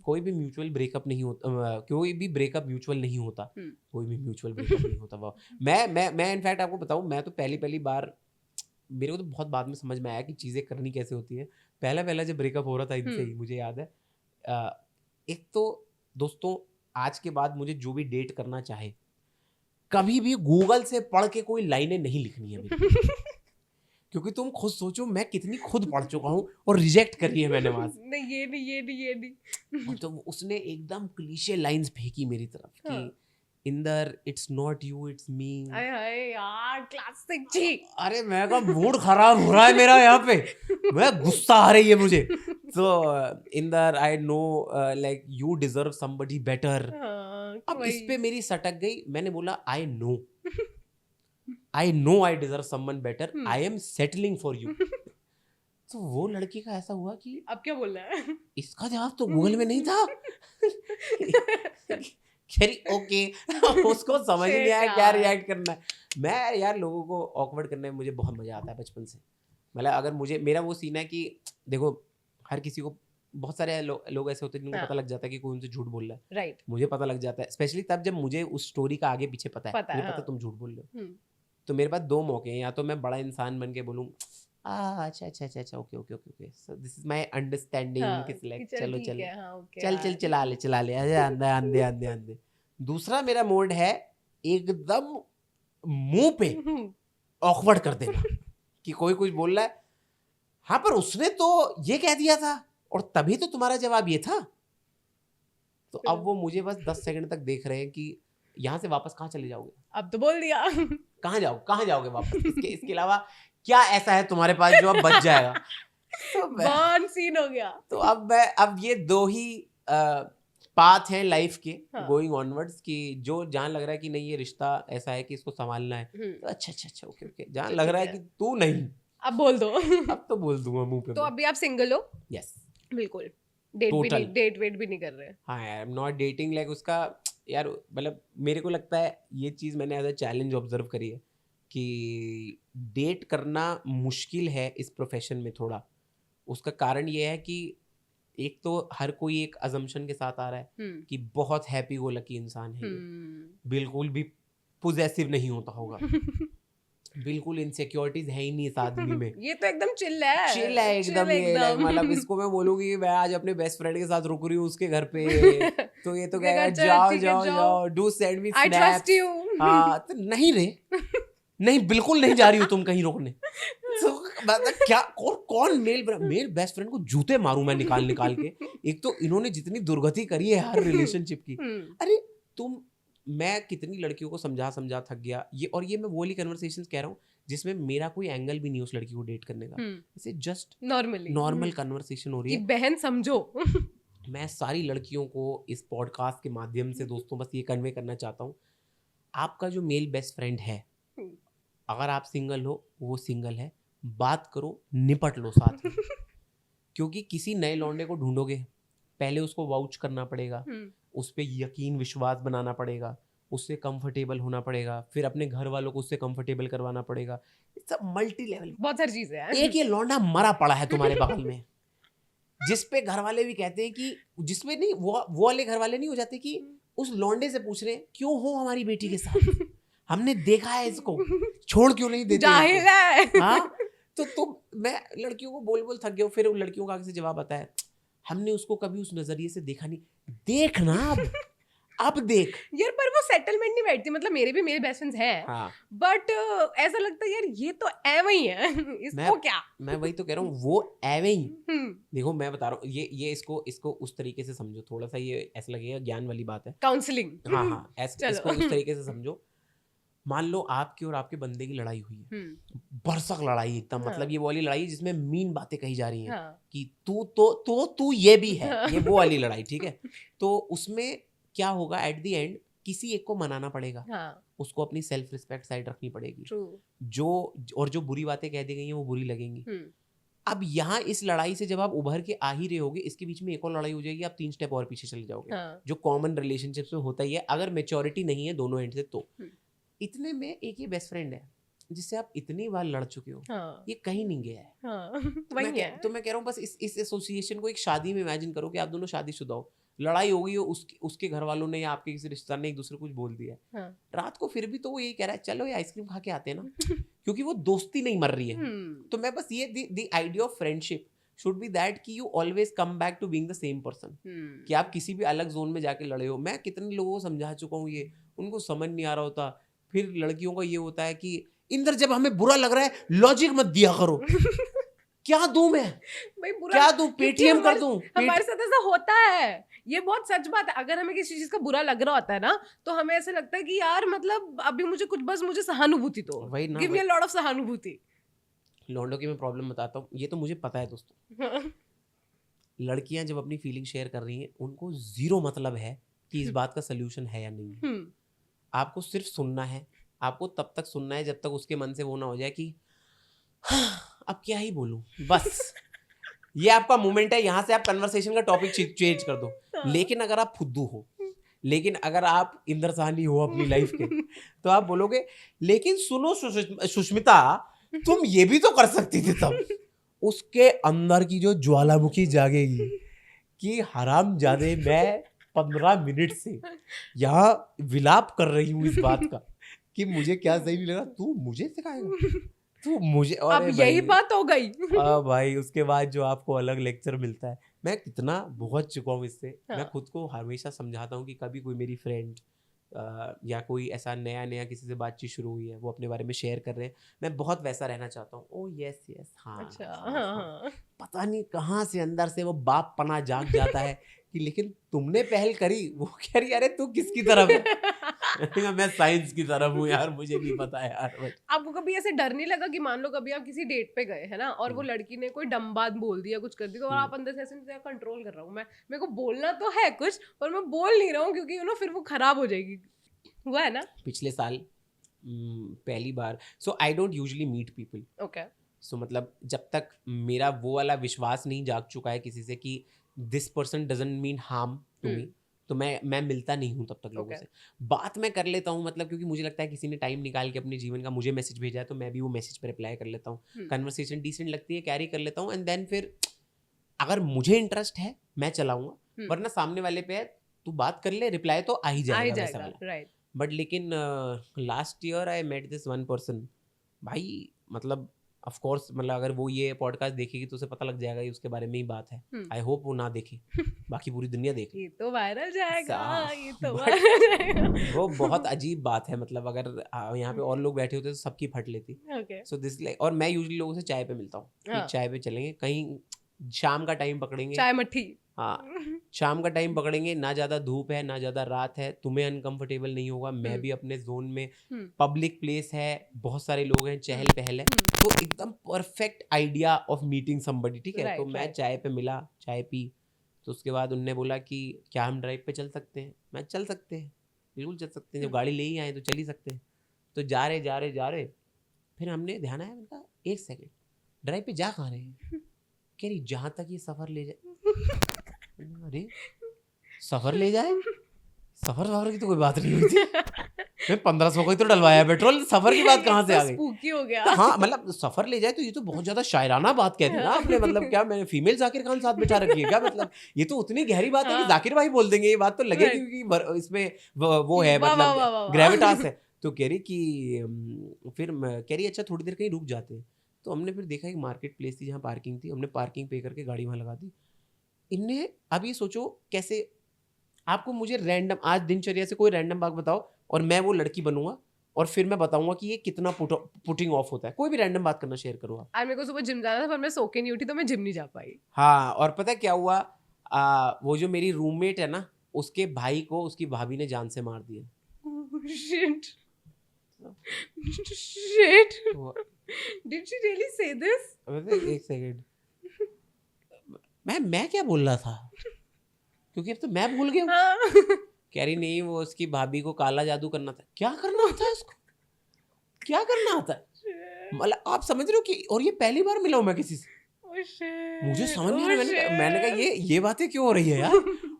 C: कोई भी म्यूचुअल ब्रेकअप नहीं होता, कोई भी ब्रेकअप म्यूचुअल नहीं होता, कोई भी म्यूचुअल ब्रेकअप नहीं होता। वो मैं इनफैक्ट आपको बताऊं, मैं तो पहली बार, मेरे को तो बहुत बाद में समझ में आया कि चीज़ें करनी कैसे होती है। पहला जब ब्रेकअप हो रहा था इनसे ही, मुझे याद है, एक तो दोस्तों आज के बाद मुझे जो भी डेट करना चाहे, कभी भी गूगल से पढ़ के कोई लाइनें नहीं लिखनी है मेरी। क्योंकि तुम खुद सोचो मैं कितनी खुद पढ़ चुका हूँ और रिजेक्ट करी है मैंने वहां से।
A: नहीं ये नहीं।
C: तो उसने एकदम क्लीशे लाइंस फेंकी मेरी तरफ कि Inder it's not you it's me.
A: हाय यार क्लासिक जी।
C: अरे मैं का मूड खराब हो रहा है मेरा यहाँ पे, मैं गुस्सा आ रही है मुझे। तो Inder I know like you deserve somebody better. अब इस पे मेरी सटक गई, मैंने बोला I know I deserve someone better, I am settling for you. तो वो लड़की का ऐसा हुआ कि
A: अब क्या बोल रहा है,
C: इसका जवाब तो गूगल में नहीं था। ओके उसको समझ नहीं आया क्या रिएक्ट करना है। मैं यार लोगों को ऑकवर्ड करने में मुझे बहुत मजा आता है बचपन से। मतलब अगर मुझे, मेरा वो सीन है कि देखो हर किसी को, बहुत सारे लोग ऐसे होते हैं जिनको पता लग जाता है कि कोई उनसे झूठ बोल रहा है।
A: राइट।
C: मुझे पता लग जाता है, स्पेशली तब जब मुझे उस स्टोरी का आगे पीछे पता है, मुझे पता तुम झूठ बोल रहे हो। तो मेरे पास दो मौके हैं, या तो मैं बड़ा इंसान बन के बोलूँ अच्छा okay so this is my understanding, किस लाइक चलो चल चला ले आंधे। दूसरा मेरा मोड है एकदम मुंह पे ऑकवर्ड कर देना कि कोई कुछ बोल रहा है, हाँ पर उसने तो ये कह दिया था और तभी तो तुम्हारा जवाब ये था। तो अब वो मुझे बस 10 सेकंड तक देख रहे हैं कि यहाँ से वापस कहाँ चले जाओगे,
A: अब तो बोल दिया।
C: कहाँ जाओगे वापस, इसके अलावा क्या ऐसा है तुम्हारे पास जो अब बच जाएगा।
A: तो सीन हो गया। तो
C: अब ये दो ही पाथ हैं लाइफ के गोइंग ऑनवर्ड्स, कि जो जहाँ लग रहा है कि नहीं ये रिश्ता ऐसा है कि इसको संभालना है, तो अच्छा ओके। जहाँ लग रहा है कि तू नहीं,
A: अब बोल दो।
C: अब तो बोल दूंगा मुंह पे।
A: तो अभी आप सिंगल हो?
C: यस
A: बिल्कुल। डेट वेट भी नहीं कर रहे?
C: हाँ यार, आई एम नॉट डेटिंग। लाइक उसका यार मतलब मेरे को लगता है ये चीज़ मैंने एज अ चैलेंज ऑब्जर्व करी है कि डेट करना मुश्किल है इस प्रोफेशन में थोड़ा। उसका कारण ये है कि एक तो हर कोई एक अजम्पशन के साथ आ रहा है कि बहुत हैप्पी गो लकी इंसान है ये, बिल्कुल भी पोजेसिव नहीं होता होगा, बिल्कुल इनसिक्योरिटीज है ही नहीं इस आदमी में।
A: ये तो एकदम चिल है,
C: चिल है एकदम, ये
A: एकदम।
C: मतलब इसको मैं बोलूंगी कि मैं आज अपने बेस्ट फ्रेंड के साथ रुक रही हूँ उसके घर पे, तो ये तो
A: उसके
C: कहेगा
A: घर चल,
C: जाओ
A: ठीक है,
C: जाओ
A: जाओ।
C: जाओ, do send me
A: I trust
C: snaps.
A: you।
C: हाँ, तो नहीं रे, नहीं बिल्कुल नहीं जा रही हो तुम कहीं रोकने। तो मतलब क्या, और कौन मेल बेस्ट फ्रेंड को जूते मारूं मैं निकाल निकाल के। एक तो इन्होंने जितनी दुर्गति करी है हर रिलेशनशिप की, अरे तुम, मैं कितनी लड़कियों को समझा समझा थक गया ये, और ये मैं वो वाली कन्वर्सेशंस कह रहा हूँ जिसमें मेरा कोई एंगल भी नहीं उस लड़की को डेट करने का, जैसे जस्ट नॉर्मल कन्वर्सेशन हो रही है।
A: बहन समझो।
C: मैं सारी लड़कियों को इस पॉडकास्ट के माध्यम से दोस्तों बस ये कन्वे करना चाहता हूँ, आपका जो मेल बेस्ट फ्रेंड है, अगर आप सिंगल हो, वो सिंगल है, बात करो, निपट लो साथ में। क्योंकि किसी नए लौंडे को ढूंढोगे, पहले उसको वाउच करना पड़ेगा, उस पर यकीन विश्वास बनाना पड़ेगा, उससे कंफर्टेबल होना पड़ेगा, फिर अपने घर वालों को उससे कंफर्टेबल करवाना पड़ेगा। इट्स अ मल्टी लेवल,
A: बहुत सारी चीजें हैं।
C: एक ये लौंडा मरा पड़ा है तुम्हारे बगल में, जिस पे घर वाले भी कहते हैं कि, जिसमें नहीं वो वाले घर वाले नहीं हो जाते कि उस लौंडे से पूछ रहे हैं क्यों हो हमारी बेटी के साथ, हमने देखा है इसको, छोड़ क्यों नहीं देते,
A: जाहिल है।
C: हाँ, तो मैं लड़कियों को बोल बोल थक गया हूँ। फिर उन लड़कियों का आगे से जवाब आता है, हमने उसको कभी उस नजरिए से देखा नहीं। देखना अब देख
A: यार, पर वो सेटलमेंट नहीं बैठती। मतलब मेरे भी मेरे बेस्ट फ्रेंड्स हैं,
C: हाँ,
A: बट ऐसा लगता है यार ये तो एवं ही है, इसको क्या।
C: मैं वही तो कह रहा हूँ, वो एवे ही। देखो मैं बता रहा हूँ, ये इसको उस तरीके से समझो, थोड़ा सा ये ऐसा लगेगा ज्ञान वाली बात है,
A: काउंसलिंग।
C: हाँ, इसको उस तरीके से समझो। मान लो आपकी और आपके बंदे की लड़ाई हुई है, बरसक लड़ाई एकदम, मतलब ये वो वाली लड़ाई जिसमें मीन बातें कही जा रही हैं कि तू ये भी है, ये वो वाली लड़ाई, ठीक है। तो उसमें क्या होगा, एट द एंड किसी एक को मनाना पड़ेगा, उसको अपनी सेल्फ रिस्पेक्ट साइड रखनी पड़ेगी, जो बुरी बातें कह दी गई हैं वो बुरी लगेंगी। अब यहाँ इस लड़ाई से जब आप उभर के आ ही रहे होगे, इसके बीच में एक और लड़ाई हो जाएगी, आप 3 स्टेप और पीछे चले जाओगे, जो कॉमन रिलेशनशिप्स में होता ही है, अगर मेच्योरिटी नहीं है दोनों एंड से। तो इतने में एक ही बेस्ट फ्रेंड है जिससे आप इतनी बार लड़ चुके हो, ये कहीं नहीं गया है। तो मैं कह रहा हूँ बस इस एसोसिएशन को एक शादी में इमेजिन करो कि आप दोनों शादीशुदा हो, लड़ाई हो गई हो, उसके घर वालों ने या आपके किसी रिश्तेदार ने एक दूसरे को कुछ बोल दिया है, रात को फिर भी तो वो यही कह रहा है चलो ये आइसक्रीम खा के आते हैं ना, क्योंकि वो दोस्ती नहीं मर रही है। तो मैं बस ये the idea of friendship should be that कि you always come back to being the same person, कि आप किसी भी अलग जोन में जाके लड़े हो। मैं कितने लोगों को समझा चुका हूँ, ये उनको समझ नहीं आ रहा होता। फिर लड़कियों का ये होता है कि इंदर जब हमें बुरा लग रहा है लॉजिक मत दिया करो। क्या दूं मैं भाई, क्या दूं, पेटीएम कर दूं?
A: हमारे साथ ऐसा होता है, ये बहुत सच बात है। अगर हमें किसी चीज का बुरा लग रहा होता है ना, तो हमें ऐसा लगता है कि यार मतलब अभी मुझे मुझे सहानुभूति दो, give me a lot of सहानुभूति।
C: लौंडों की मैं प्रॉब्लम बताता हूँ, ये तो मुझे पता है दोस्तों। लड़कियां जब अपनी फीलिंग शेयर कर रही हैं, उनको जीरो मतलब है कि इस बात का सोल्यूशन है या नहीं है। आपको सिर्फ सुनना है, आपको तब तक सुनना है जब तक उसके मन से वो ना हो जाए कि अब क्या ही बोलूं, बस ये आपका मोमेंट है, यहाँ से आप कन्वर्सेशन का टॉपिक चेंज कर दो। लेकिन अगर आप फुद्दू हो, लेकिन अगर आप इंदर साहनी हो अपनी लाइफ के, तो आप बोलोगे लेकिन सुनो सुष्मिता, तुम ये भी तो कर सकती थी तब। उसके अंदर की जो ज्वालामुखी जागेगी कि हरामजादे, मैं 15 मिनट से यहाँ विलाप कर रही हूँ इस बात का कि मुझे क्या सही नहीं लगा, तू मुझे सिखाएगा, तू मुझे। और
A: अब यही बात हो गई।
C: भाई उसके बाद जो आपको अलग लेक्चर मिलता है, मैं कितना भुगत चुका हूँ इससे। मैं खुद को हमेशा समझाता हूँ कि कभी कोई मेरी फ्रेंड या कोई ऐसा नया किसी से बातचीत शुरू हुई है, वो अपने बारे में शेयर कर रहे हैं, मैं बहुत वैसा रहना चाहता हूँ। ओ यस यस, हाँ,
A: अच्छा,
C: हाँ। पता नहीं कहाँ से अंदर से वो बाप पना जाग जाता है कि लेकिन तुमने पहल करी। वो कह रही अरे तू किसकी तरफ है? मैं साइंस की तरफ हूँ यार, मुझे नहीं पता यार।
A: आपको कभी ऐसे डर नहीं लगा कि मान लो कभी आप किसी डेट पे गए है ना, और वो लड़की ने कोई डम बात बोल दिया, कुछ कर दी, तो और आप अंदर से ऐसे कंट्रोल कर रहा हूँ मैं, मेरे को बोलना तो है कुछ और मैं बोल नहीं रहा हूँ क्योंकि फिर वो खराब हो जाएगी। हुआ है ना
C: पिछले साल पहली बार। So I don't usually meet people.
A: Okay.
C: So मतलब जब तक मेरा वो वाला विश्वास नहीं जाग चुका है किसी से कि this person doesn't mean harm to me, तो मैं मिलता नहीं हूँ तब तक लोगों
A: Okay.
C: से। बात मैं कर लेता हूँ, मतलब क्योंकि मुझे लगता है किसी ने टाइम निकाल के अपने जीवन का मुझे मैसेज भेजा है, तो मैं भी वो मैसेज पे रिप्लाई कर लेता हूँ। कन्वर्सेशन डिसेंट लगती है, कैरी कर लेता हूँ, एंड देन फिर अगर मुझे इंटरेस्ट है मैं चलाऊंगा, वरना सामने वाले पे है तू बात कर ले, रिप्लाई तो आ ही
A: आ ही
C: जाएगा वैसा
A: जाएगा,
C: वाला।
A: राइट।
C: बट लेकिन last year I met this one person, भाई मतलब ऑफ कोर्स, मतलब अगर वो ये पॉडकास्ट देखेगी तो उसे पता लग जाएगा ये उसके बारे में ही बात है। आई होप वो ना देखे, बाकी पूरी दुनिया देखे।
A: ये तो वायरल जाएगा, ये तो
C: but
A: वायरल जाएगा।
C: वो बहुत अजीब बात है, मतलब अगर यहाँ पे और लोग बैठे होते तो सबकी फट लेती।
A: ओके।
C: सो दिस लाइक, और मैं यूजुअली लोगों से चाय पे मिलता हूँ कि
A: हाँ।
C: चाय पे चलेंगे कहीं, शाम का टाइम पकड़ेंगे।
A: चाय मट्ठी।
C: हाँ, शाम का टाइम पकड़ेंगे, ना ज़्यादा धूप है ना ज़्यादा रात है, तुम्हें अनकंफर्टेबल नहीं होगा, मैं भी अपने जोन में, पब्लिक प्लेस है, बहुत सारे लोग हैं, चहल पहल है, तो एकदम perfect idea of meeting somebody, ठीक है। तो मैं चाय पे मिला, चाय पी, तो उसके बाद उनने बोला कि क्या हम ड्राइव पे चल सकते हैं। मैं चल सकते हैं, बिल्कुल चल सकते हैं, जब गाड़ी ले ही आए तो चल ही सकते हैं। तो जा रहे फिर हमने ध्यान आया, मतलब एक सेकेंड, ड्राइव पे जा कहाँ रहे हैं? कह रही जहाँ तक ये सफ़र ले जाए। अरे सफ़र ले जाए, सफ़र की तो कोई बात नहीं हुई थी। मैं 1500 का ही तो डलवाया पेट्रोल, सफ़र की बात कहाँ से आ गई?
A: स्पूकी हो गया।
C: तो हाँ, मतलब सफ़र ले जाए तो ये तो बहुत ज़्यादा शायराना बात कह दी ना आपने। मतलब क्या मैंने फीमेल जाकिर खान साथ बिठा रखी है क्या? मतलब ये तो उतनी गहरी बात है कि जाकिर भाई बोल देंगे, ये बात तो लगेगी कि इसमें वो है, मतलब ग्रेविटास है। तो कह रही कि फिर कह रही अच्छा थोड़ी देर कहीं रुक जाते हैं। तो हमने फिर देखा एक मार्केट प्लेस थी जहाँ पार्किंग थी, हमने पार्किंग पे करके गाड़ी वहाँ लगा दी। इनने, अब ये सोचो कैसे, आपको मुझे रैंडम आज दिनचर्या से कोई रैंडम बात बताओ और मैं वो लड़की बनूंगा और फिर मैं बताऊंगा कि ये कितना पुटिंग ऑफ होता है। कोई भी रैंडम बात करना शेयर करो आप।
A: आज मेरे को सुबह जिम जाना था पर मैं सो के नहीं उठी तो मैं जिम नहीं जा पाई।
C: हाँ, और पता है क्या हुआ, वो जो मेरी रूममेट है ना, उसके भाई को उसकी भाभी ने जान से मार दिया।
A: Shit. Shit. Did she really say this?
C: एक सेकंड, मैं क्या बोल रहा था, क्योंकि अब तो मैं भूल गया हूँ। कह रही नहीं, वो उसकी भाभी को काला जादू करना था। क्या करना आता है उसको? क्या करना आता है? मतलब आप समझ रहे हो कि, और ये पहली बार मिला हूं मैं किसी से, मुझे समझ नहीं आ रहा। मैंने कहा ये बातें क्यों हो रही है यार?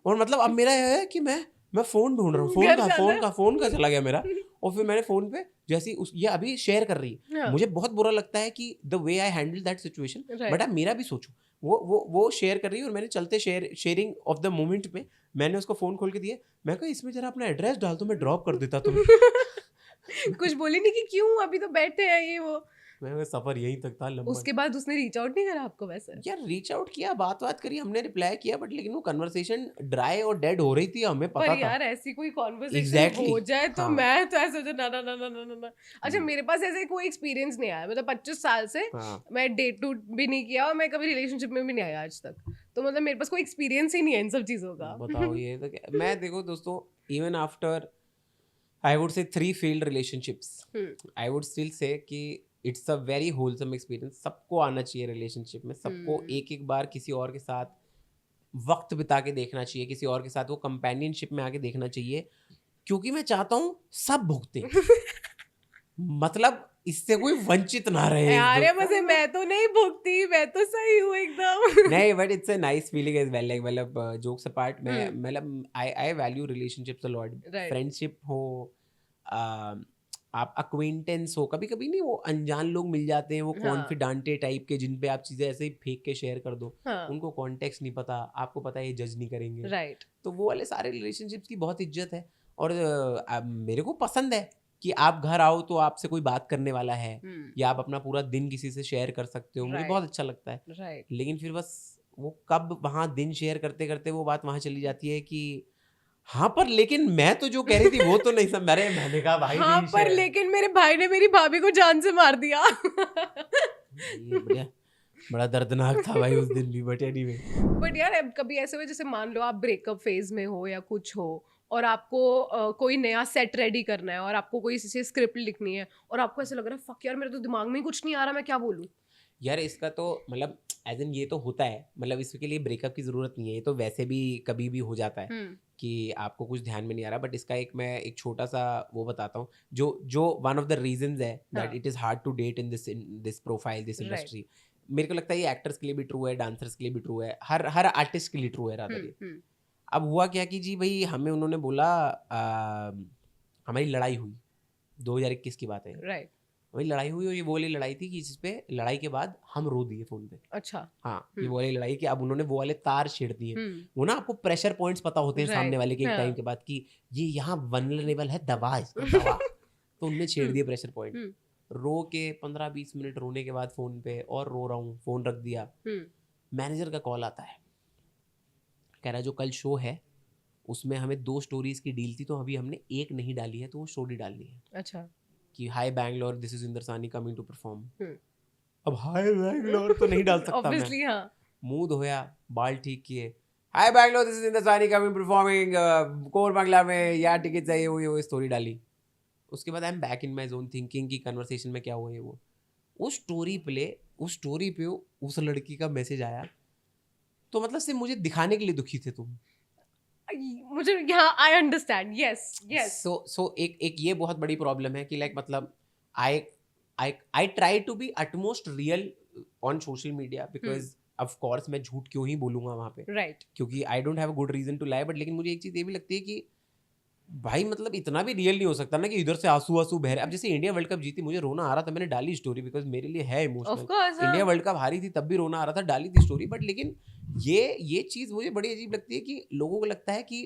C: और मतलब अब मेरा यह है कि मैं फोन ढूंढ रहा हूँ, फोन का चला गया मेरा। और फिर मैंने फोन पे जैसी ये अभी शेयर कर रही है, मुझे बहुत बुरा लगता है कि the way I handle that situation, but आप मेरा भी सोचो। वो शेयर कर रही है और मैंने चलते शेयरिंग ऑफ द मोमेंट में मैंने उसको फोन खोल के दिया। मैं कहा इसमें जरा अपना एड्रेस डाल दो, मैं ड्रॉप कर देता तुम्हें।
A: कुछ बोली नहीं कि क्यों, अभी तो बैठे हैं ये वो।
C: मैं सफर यहीं तक था लंबा।
A: उसके बाद उसने रीच आउट नहीं करा आपको? वैसे
C: यार रीच आउट किया, बात करी, हमने रिप्लाई किया, बट लेकिन वो कन्वर्सेशन ड्राई और डेड हो रही थी, हमें पता था।
A: पर यार ऐसी कोई कॉन्वर्सेशन हो जाए तो मैं तो ऐसा सोचा ना। अच्छा, मेरे पास ऐसे कोई एक्सपीरियंस नहीं आया, मतलब 25 साल से मैं डेट टू भी नहीं किया और मैं कभी रिलेशनशिप में भी नहीं आया आज तक, तो मतलब मेरे पास कोई एक्सपीरियंस ही नहीं है इन सब चीजों का।
C: बताओ ये तो क्या? मैं देखो दोस्तों, even after I would say 3 failed relationships, I would still say कि it's a very wholesome experience. सबको आना चाहिए रिलेशनशिप में, सबको एक बार किसी और के साथ वक्त बिता के देखना चाहिए, किसी और के साथ वो कंपेनियनशिप में आके देखना चाहिए, क्योंकि मैं चाहता हूँ सब भुगते। मतलब इससे कोई वंचित ना रहे।
A: अरे मुझे, मैं तो नहीं भुगती, मैं तो सही हूँ एकदम।
C: नहीं, but it's a nice feeling as well, like मतलब जोक्स अपार्ट, मैं मतलब I value relationships a lot. Friendship हो, आप अक्वेंटेंस हो, कभी कभी नहीं वो अनजान लोग मिल जाते हैं, वो कॉन्फिडेंटे टाइप के, जिन पे आप चीजें ऐसे ही फेंक के शेयर कर दो, उनको कॉन्टेक्स्ट नहीं पता, आपको पता है ये जज नहीं करेंगे,
A: राइट।
C: तो वो वाले सारे रिलेशनशिप्स की बहुत इज्जत है। और मेरे को पसंद है कि आप घर आओ तो आपसे कोई बात करने वाला है, या आप अपना पूरा दिन किसी से शेयर कर सकते हो, मुझे बहुत अच्छा लगता है। लेकिन फिर बस वो कब वहाँ दिन शेयर करते करते वो बात वहाँ चली जाती है कि हाँ पर लेकिन मैं तो जो कह रही थी वो तो नहीं समझ रहे। मैंने कहा भाई
A: हाँ पर लेकिन मेरे भाई ने मेरी भाभी को जान से मार दिया।
C: ये बड़ा दर्दनाक था भाई उस दिन भी, बट एनीवे।
A: बट यार कभी ऐसे हुए जैसे मान लो आप ब्रेकअप फेज में हो या कुछ हो और आपको कोई नया सेट रेडी करना है और आपको कोई से स्क्रिप्ट लिखनी है और आपको ऐसा लग रहा है फक यार मेरे तो दिमाग में ही कुछ नहीं आ रहा, मैं क्या बोलूं?
C: यार इसका तो मतलब एज इन ये तो होता है, मतलब इसके लिए ब्रेकअप की ज़रूरत नहीं है, ये तो वैसे भी कभी भी हो जाता है कि आपको कुछ ध्यान में नहीं आ रहा। बट इसका मैं एक छोटा सा वो बताता हूँ, जो वन ऑफ द रीजंस है that it is hard to date in this profile, this industry. मेरे को लगता है ये एक्टर्स के लिए भी ट्रू है, डांसर्स के लिए भी ट्रू है, हर आर्टिस्ट के लिए ट्रू है रादर। अब हुआ क्या कि जी भाई हमें उन्होंने बोला हमारी लड़ाई हुई, 2021 की बात है,
A: राइट।
C: वही लड़ाई हुई और ये वो वाली लड़ाई थी कि जिसपे लड़ाई के बाद हम रो दिए फोन पे।
A: अच्छा।
C: हाँ, ये वो वाली लड़ाई कि अब उन्होंने वो वाले तार छेड़ दिए।
A: हम्म।
C: वो ना आपको प्रेशर पॉइंट्स पता होते हैं सामने वाले के एक टाइम
A: हाँ।
C: के बाद कि ये यहाँ वल्नरेबल है, दबा इसको दबा। तो उनने छेड़ दिए प्रेशर पॉइंट। रो के 15-20 मिनट रोने के बाद फोन पे और रो रहा हूँ, फोन रख दिया। मैनेजर का कॉल आता है, कह रहा जो कल शो है उसमें हमें 2 स्टोरीज की डील थी, तो अभी हमने एक नहीं डाली है, तो वो स्टोरी डालनी है।
A: अच्छा। कि
C: hi Bangalore, this is Indrasani coming to perform. अब हाई बैंगलोर तो नहीं डाल सकता
A: ऑब्वियसली। हाँ।
C: मुंह धोया, बाल ठीक किए, hi Bangalore this is Indrasani coming performing Koramangala में, या टिकट चाहिए, वो स्टोरी डाली। उसके बाद I am back in my zone thinking कि कन्वर्सेशन में क्या हुआ है। वो उस स्टोरी पे उस लड़की का मैसेज आया, तो मतलब सिर्फ मुझे दिखाने के लिए दुखी थे तुम।
A: मुझे यहाँ आई अंडरस्टैंड। यस।
C: सो एक ये बहुत बड़ी प्रॉब्लम है कि लाइक मतलब I try to be utmost real on social media, because of course मैं झूठ क्यों ही बोलूंगा वहां पे,
A: राइट।
C: क्योंकि I don't have a good reason to lie. But लेकिन मुझे एक चीज ये भी लगती है कि भाई मतलब इतना भी रियल नहीं हो सकता ना कि इधर से आंसू बह रहे। अब जैसे इंडिया वर्ल्ड कप जीती, मुझे रोना आ रहा था, मैंने डाली स्टोरी बिकॉज मेरे लिए है इमोशनल। इंडिया वर्ल्ड कप हारी थी तब भी रोना आ रहा था, डाली थी स्टोरी। बट लेकिन ये चीज मुझे बड़ी अजीब लगती है कि लोगों को लगता है कि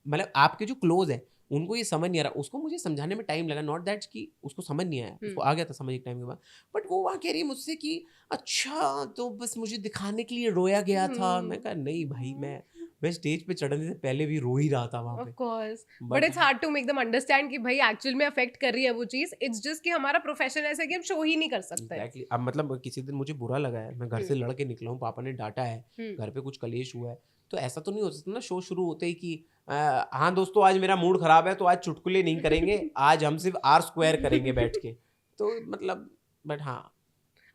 C: मतलब आपके जो क्लोज है उनको ये समझ नहीं आ रहा। उसको मुझे समझाने में टाइम लगा, नॉट दैट कि उसको समझ नहीं आया, उसको आ गया था समझ एक टाइम के बाद। बट वो वहाँ कह रही है मुझसे कि अच्छा तो बस मुझे दिखाने के लिए रोया गया था। मैं कहा नहीं भाई, मैं स्टेज पे चढ़ने से पहले भी रो ही रहा था वहाँ पे।
A: Of course, but it's hard to make them understand कि भाई एक्चुअल में अफेक्ट कर रही है वो चीज। इट्स जस्ट कि हमारा प्रोफेशन ऐसा है कि हम शो ही नहीं कर सकते।
C: Exactly. अब मतलब किसी दिन मुझे बुरा लगा है, मैं घर से लड़ के निकला हूँ, पापा ने डांटा है, घर पे कुछ कलेश हुआ है, तो ऐसा तो नहीं हो सकता ना शो शुरू होते ही कि हाँ दोस्तों आज मेरा मूड खराब है तो आज चुटकुले नहीं करेंगे, आज हम सिर्फ R² करेंगे बैठ के। तो मतलब बट हाँ,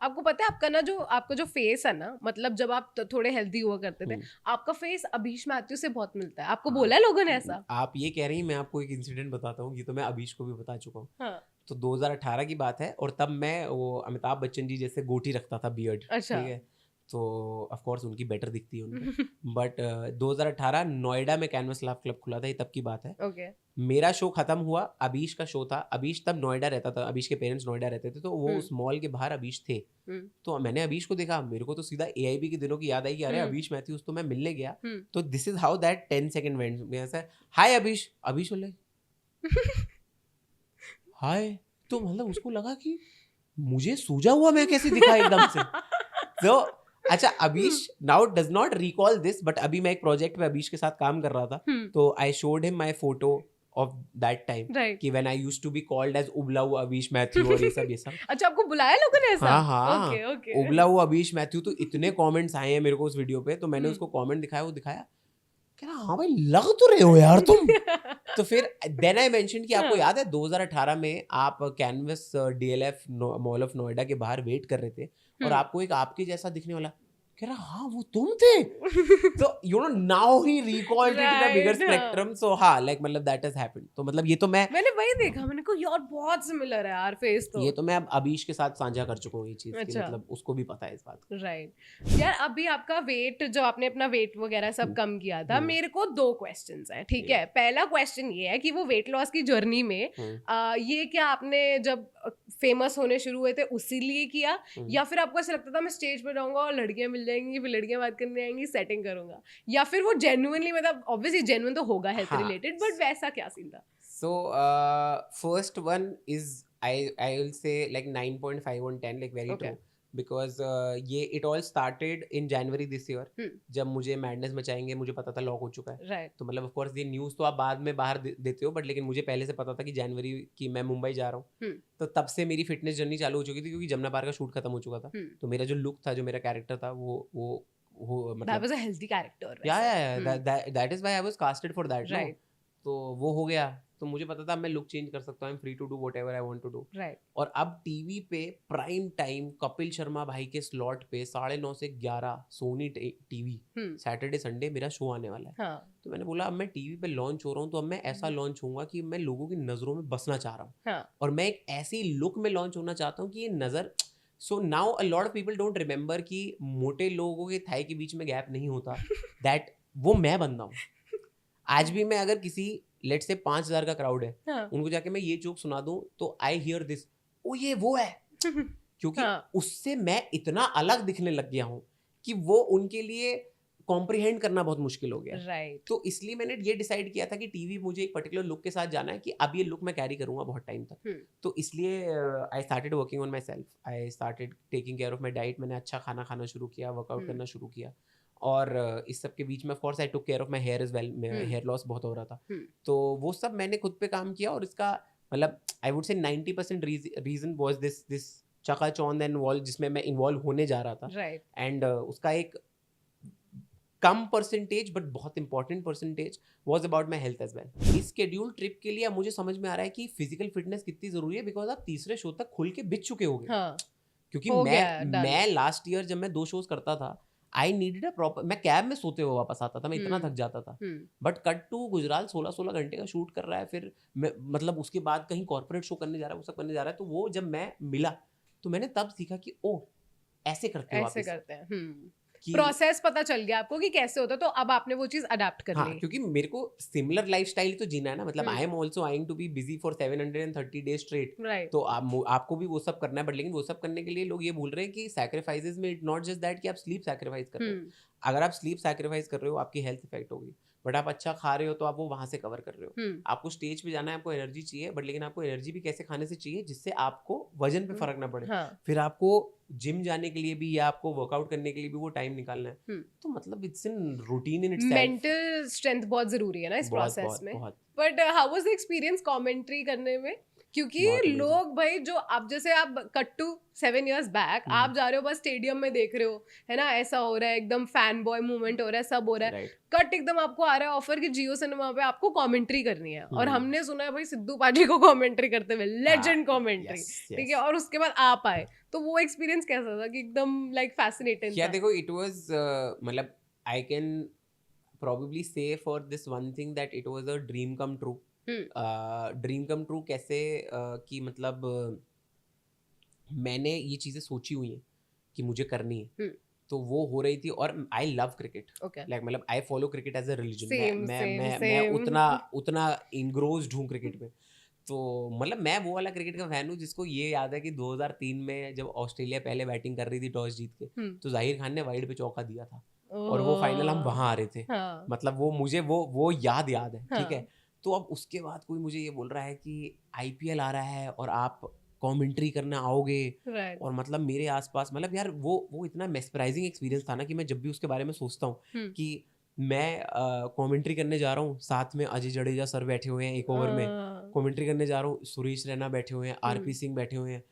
A: आपको पता है आपका जो फेस है ना, मतलब जब आप थोड़े हेल्दी हुआ करते थे, आपका फेस अभीश मैथ्यू से बहुत मिलता है। आपको बोला है लोगों ने ऐसा?
C: आप ये कह रही हैं, मैं आपको एक इंसिडेंट बताता हूँ, ये तो मैं अभीश को भी बता चुका हूँ।
A: हाँ।
C: तो 2018 की बात है और तब मैं वो अमिताभ बच्चन जी जैसे गोटी रखता था, बियर्ड।
A: अच्छा।
C: ठीक है, तो ऑफ कोर्स उनकी बेटर दिखती है उनको। बट 2018 नोएडा में कैनवस लाफ क्लब खुला था, ये तब की बात है।
A: ओके।
C: मेरा शो खत्म हुआ, अभीश का शो था। अभीश तब नोएडा रहता था, अभीश के पेरेंट्स नोएडा रहते थे, तो वो उस मॉल के बाहर अभीश थे। तो मैंने अभीश को देखा, मेरे को तो सीधा AIB के दिनों की याद आई कि अरे अभीश मैथ्यूज, तो मैं मिलने गया। तो this is how that 10 second went. मैं ऐसा हाय अभीश बोले हाय, तो मतलब उसको लगा कि मुझे सूजा हुआ मैं कैसे दिखा एकदम से। तो अच्छा, Abhish now does not recall this, but अभी मैं एक प्रोजेक्ट पे अभीश के साथ काम कर रहा था, तो I showed him my photo of that time कि when I used to be called as उबला हुआ अभीश मैथ्यू और ये सब।
A: अच्छा, आपको बुलाया लोगों ने ऐसा?
C: हाँ,
A: ओके।
C: उबला हुआ अभीश मैथ्यू। तो इतने कमेंट्स आए हैं मेरे को उस वीडियो पे, तो मैंने उसको कमेंट दिखाया, वो दिखाया, कह रहा हाँ भाई लग तो रहे हो यार तुम। तो फिर देन आई मेंशन कि आपको याद है 2018 में आप canvas DLF mall of Noida के बाहर वेट कर रहे थे और आपको एक आपके जैसा दिखने वाला, कह रहा हाँ वो तुम थे। तो you know now he recalled it in a bigger spectrum. So हाँ, लाइक मतलब दैट हैज हैपेंड। तो मतलब ये तो मैंने
A: वही देखा, मैंने कहा यार बहुत सिमिलर है यार फेस। तो
C: ये तो मैं अब अभीश के साथ साझा कर चुका हूँ ये चीज।
A: अच्छा।
C: मतलब उसको भी पता है इस बात।
A: राइट। यार अभी आपका वेट, जो आपने अपना वेट वगैरह सब कम किया था, मेरे को 2 क्वेश्चंस हैं। ठीक है, पहला क्वेश्चन ये है कि वो वेट लॉस की जर्नी में ये क्या आपने जब फेमस होने शुरू हुए थे उसी लिए किया, या फिर आपको ऐसा लगता था मैं स्टेज पे जाऊंगा और लड़कियां मिल जाएंगी, फिर लड़कियां बात करने आएंगी, सेटिंग करूंगा, या फिर वो जेन्युइनली, मतलब ऑब्वियसली जेन्युइन तो होगा हेल्थ रिलेटेड, बट वैसा क्या सीन था?
C: So first one is I will say like 9.5 on 10, like very true, because ये it all started in January this year, जब मुझे मैडनेस मचाएंगे मुझे पता था लॉक हो चुका है।
A: right.
C: तो मतलब ऑफ कोर्स ये न्यूज़ तो आप बाद में बाहर देते हो, बट लेकिन मुझे पहले से पता था कि जनवरी की मैं मुंबई जा रहा हूँ। तो तब से मेरी फिटनेस जर्नी चालू हो चुकी थी, क्योंकि जमुना पार का शूट खत्म हो चुका था। तो मेरा जो लुक था, जो मेरा कैरेक्टर था, वो मतलब
A: that was a healthy character.
C: that is why I was casted for that,
A: right.
C: तो वो हो गया। तो मुझे पता था मैं लुक चेंज कर सकता हूँ, free to do whatever I want to do. और अब टीवी पे प्राइम टाइम कपिल शर्मा भाई के स्लॉट पे 9:30 से 11 सोनी टीवी सैटरडे संडे मेरा शो आने वाला है। तो मैंने बोला अब मैं टीवी पे लॉन्च हो रहा हूँ, तो अब मैं ऐसा लॉन्च होऊंगा कि मैं लोगों की नजरों में बसना चाह रहा हूँ। और मैं एक ऐसी लुक में लॉन्च होना चाहता हूँ कि ये नजर, so now a lot of people don't remember कि मोटे लोगों के थाई के बीच में गैप नहीं होता, दैट वो मैं बंदा हूँ। आज भी मैं अगर किसी लेट से 5,000 का क्राउड है,
A: हाँ.
C: उनको जाके मैं ये जोक सुना दूं तो आई हियर दिस, ओ ये वो है, क्योंकि
A: हाँ.
C: उससे मैं इतना अलग दिखने लग गया हूँ कि वो उनके लिए कॉम्प्रिहेंड करना बहुत मुश्किल हो गया।
A: राइट.
C: तो इसलिए मैंने ये डिसाइड किया था कि टीवी मुझे एक पर्टिकुलर लुक के साथ जाना है कि अब ये लुक मैं कैरी करूंगा बहुत टाइम तक। तो इसलिए I started working on my self, I started taking care of my diet. मैंने अच्छा खाना खाना शुरू किया, वर्कआउट करना शुरू किया, और इस सब के बीच में of course I took care of my hair as well. Hair loss बहुत हो रहा था, तो वो सब मैंने खुद पे काम किया। और इसका मतलब आई would say 90% reason was this चकाचौंध एंड वॉल जिसमें मैं इन्वॉल्व होने जा रहा था।
A: राइट.
C: एंड उसका एक कम परसेंटेज बट बहुत important percentage was about my health as well. इस शेड्यूल ट्रिप के लिए अब मुझे समझ में आ रहा है कि फिजिकल फिटनेस कितनी जरूरी है, बिकॉज आप तीसरे शो तक खुल के बिच चुके होगे।
A: हाँ.
C: क्योंकि
A: हो गया,
C: मैं लास्ट ईयर जब मैं 2 शोज करता था, आई नीडेड अ प्रॉपर, मैं कैब में सोते हुए वापस आता था, मैं इतना थक जाता था। बट कट टू गुजराल 16 घंटे का शूट कर रहा है, फिर मतलब उसके बाद कहीं कॉर्पोरेट शो करने जा रहा है, वो सब करने जा रहा है। तो वो जब मैं मिला तो मैंने तब सीखा कि ओ ऐसे करते हैं,
A: ऐसे करते हैं।
C: कि
A: प्रोसेस पता चल गया आपको कि कैसे होता है, तो अब आपने वो चीज अडेप्ट कर ली।
C: क्योंकि मेरे को सिमिलर लाइफस्टाइल तो जीना है ना, मतलब I am also eyeing to be busy for 730 days straight. तो आपको भी वो सब करना है, बट लेकिन वो सब करने के लिए लोग ये भूल रहे हैं कि सैक्रिफाइसेस में इट नॉट जस्ट दैट कि आप स्लीप सैक्रिफाइस कर रहे हो। अगर आप स्लीप सैक्रिफाइस कर रहे हो आपकी हेल्थ इफेक्ट होगी, बट आप अच्छा खा रहे हो तो आप वो वहां से कवर कर रहे हो। आपको स्टेज पे जाना है, आपको एनर्जी चाहिए, बट लेकिन आपको एनर्जी भी कैसे खाने से चाहिए जिससे आपको वजन पे फर्क ना पड़े। फिर आपको जिम जाने के लिए भी या आपको वर्कआउट करने के लिए भी वो टाइम निकालना है। तो मतलब it's in routine in itself.
A: Mental strength बहुत जरूरी है ना इस प्रोसेस में। But how was the experience commentary करने में? क्योंकि लोग भाई जो अब जैसे आप कट टू 7 years बैक, आप जा रहे हो बस स्टेडियम में देख रहे हो, है ना, ऐसा हो रहा है, एकदम फैन बॉय मूवमेंट हो रहा है, सब हो रहा है। कट एकदम आपको आ रहा है ऑफर कि जियो सिनेमा पे आपको कमेंट्री करनी है, और हमने सुना है भाई सिद्धू पाजी को कमेंट्री करते हुए, लेजेंड कमेंट्री, ठीक है, और उसके बाद आप आए, तो वो एक्सपीरियंस कैसा था? कि एकदम लाइक फैसिनेटिंग था।
C: देखो इट वाज मतलब आई कैन प्रोबेबली से for this one thing that it was a dream come true. Dream come true कैसे कि मतलब मैंने ये चीज़ें सोची हुई हैं कि मुझे करनी है, तो वो हो रही थी। और आई लव क्रिकेट, लाइक मतलब I follow cricket as a religion. मैं उतना इंग्रोस्ड हूँ क्रिकेट में। तो मतलब मैं वो वाला क्रिकेट का फैन हूँ जिसको ये याद है कि 2003 में जब ऑस्ट्रेलिया पहले बैटिंग कर रही थी टॉस जीत के, तो जाहिर खान ने वाइड पे चौका दिया था, और वो फाइनल हम वहां आ रहे थे। मतलब वो मुझे वो याद है, ठीक है। तो अब उसके बाद कोई मुझे ये बोल रहा है कि आईपीएल आ रहा है और आप कमेंट्री करने आओगे, और मतलब मेरे आसपास, मतलब यार वो इतना मेस्पराइजिंग एक्सपीरियंस था ना कि मैं जब भी उसके बारे में सोचता हूँ कि मैं कमेंट्री करने जा रहा हूँ, साथ में अजय जडेजा सर बैठे हुए हैं एक ओवर में, कमेंट्री करने जा रहा हूँ, सुरेश रैना बैठे हुए हैं, आरपी सिंह बैठे हुए हैं,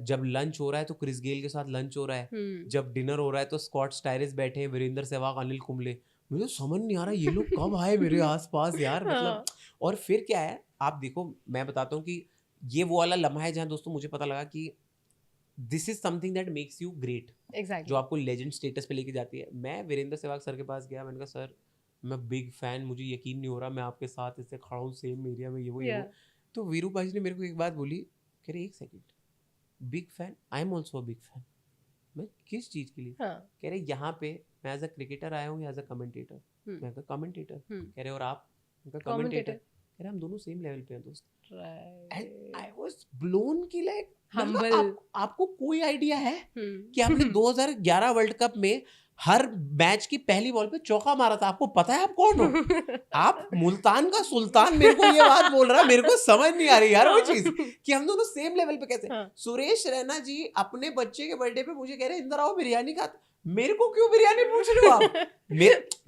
C: जब लंच हो रहा है तो क्रिस गेल के साथ लंच हो रहा है, जब डिनर हो रहा है तो स्कॉट स्टायरिस बैठे हैं, वीरेंद्र सहवाग, अनिल कुंबले। मुझे समझ नहीं आ रहा ये लोग कब आए मेरे आसपास यार, मतलब। और फिर क्या है, आप देखो, मैं बताता हूँ कि ये वो वाला लम्हा है जहाँ दोस्तों मुझे पता लगा कि this is something that makes you great, जो आपको लेजेंड स्टेटस पे लेके जाती है। मैं वीरेंद्र सहवाग सर के पास गया, मैंने कहा सर मैं बिग फैन, मुझे यकीन नहीं हो रहा मैं आपके साथ इससे खड़ा हूँ सेम एरिया में, ये वो। तो वीरू भाई ने मेरे को एक बात बोली, कह रहे 1 second, big fan, I am also a big fan. मैं किस चीज के लिए? कह रहे यहाँ पे मैं एज अ क्रिकेटर आया हूँ या एज अ कमेंटेटर? मैं कहा कमेंटेटर। कह रहे और आप? कमेंटेटर। कह रहे हम दोनों सेम लेवल पे हैं दोस्त। एंड आई वाज ब्लोन की लाइक आपको कोई आइडिया है कि आपने 2011 वर्ल्ड कप में हर मैच की पहली बॉल पे चौका मारा था? आपको पता है आप कौन हो? आप मुल्तान का सुल्तान मेरे को ये बात बोल रहा है, मेरे को समझ नहीं आ रही यार वो चीज कि हम दोनों सेम लेवल पे कैसे। सुरेश रैना जी अपने बच्चे के बर्थडे पे मुझे कह रहे इंदर आओ बिरयानी खा। मेरे को क्यों बिरयानी पूछ रहे हो आप?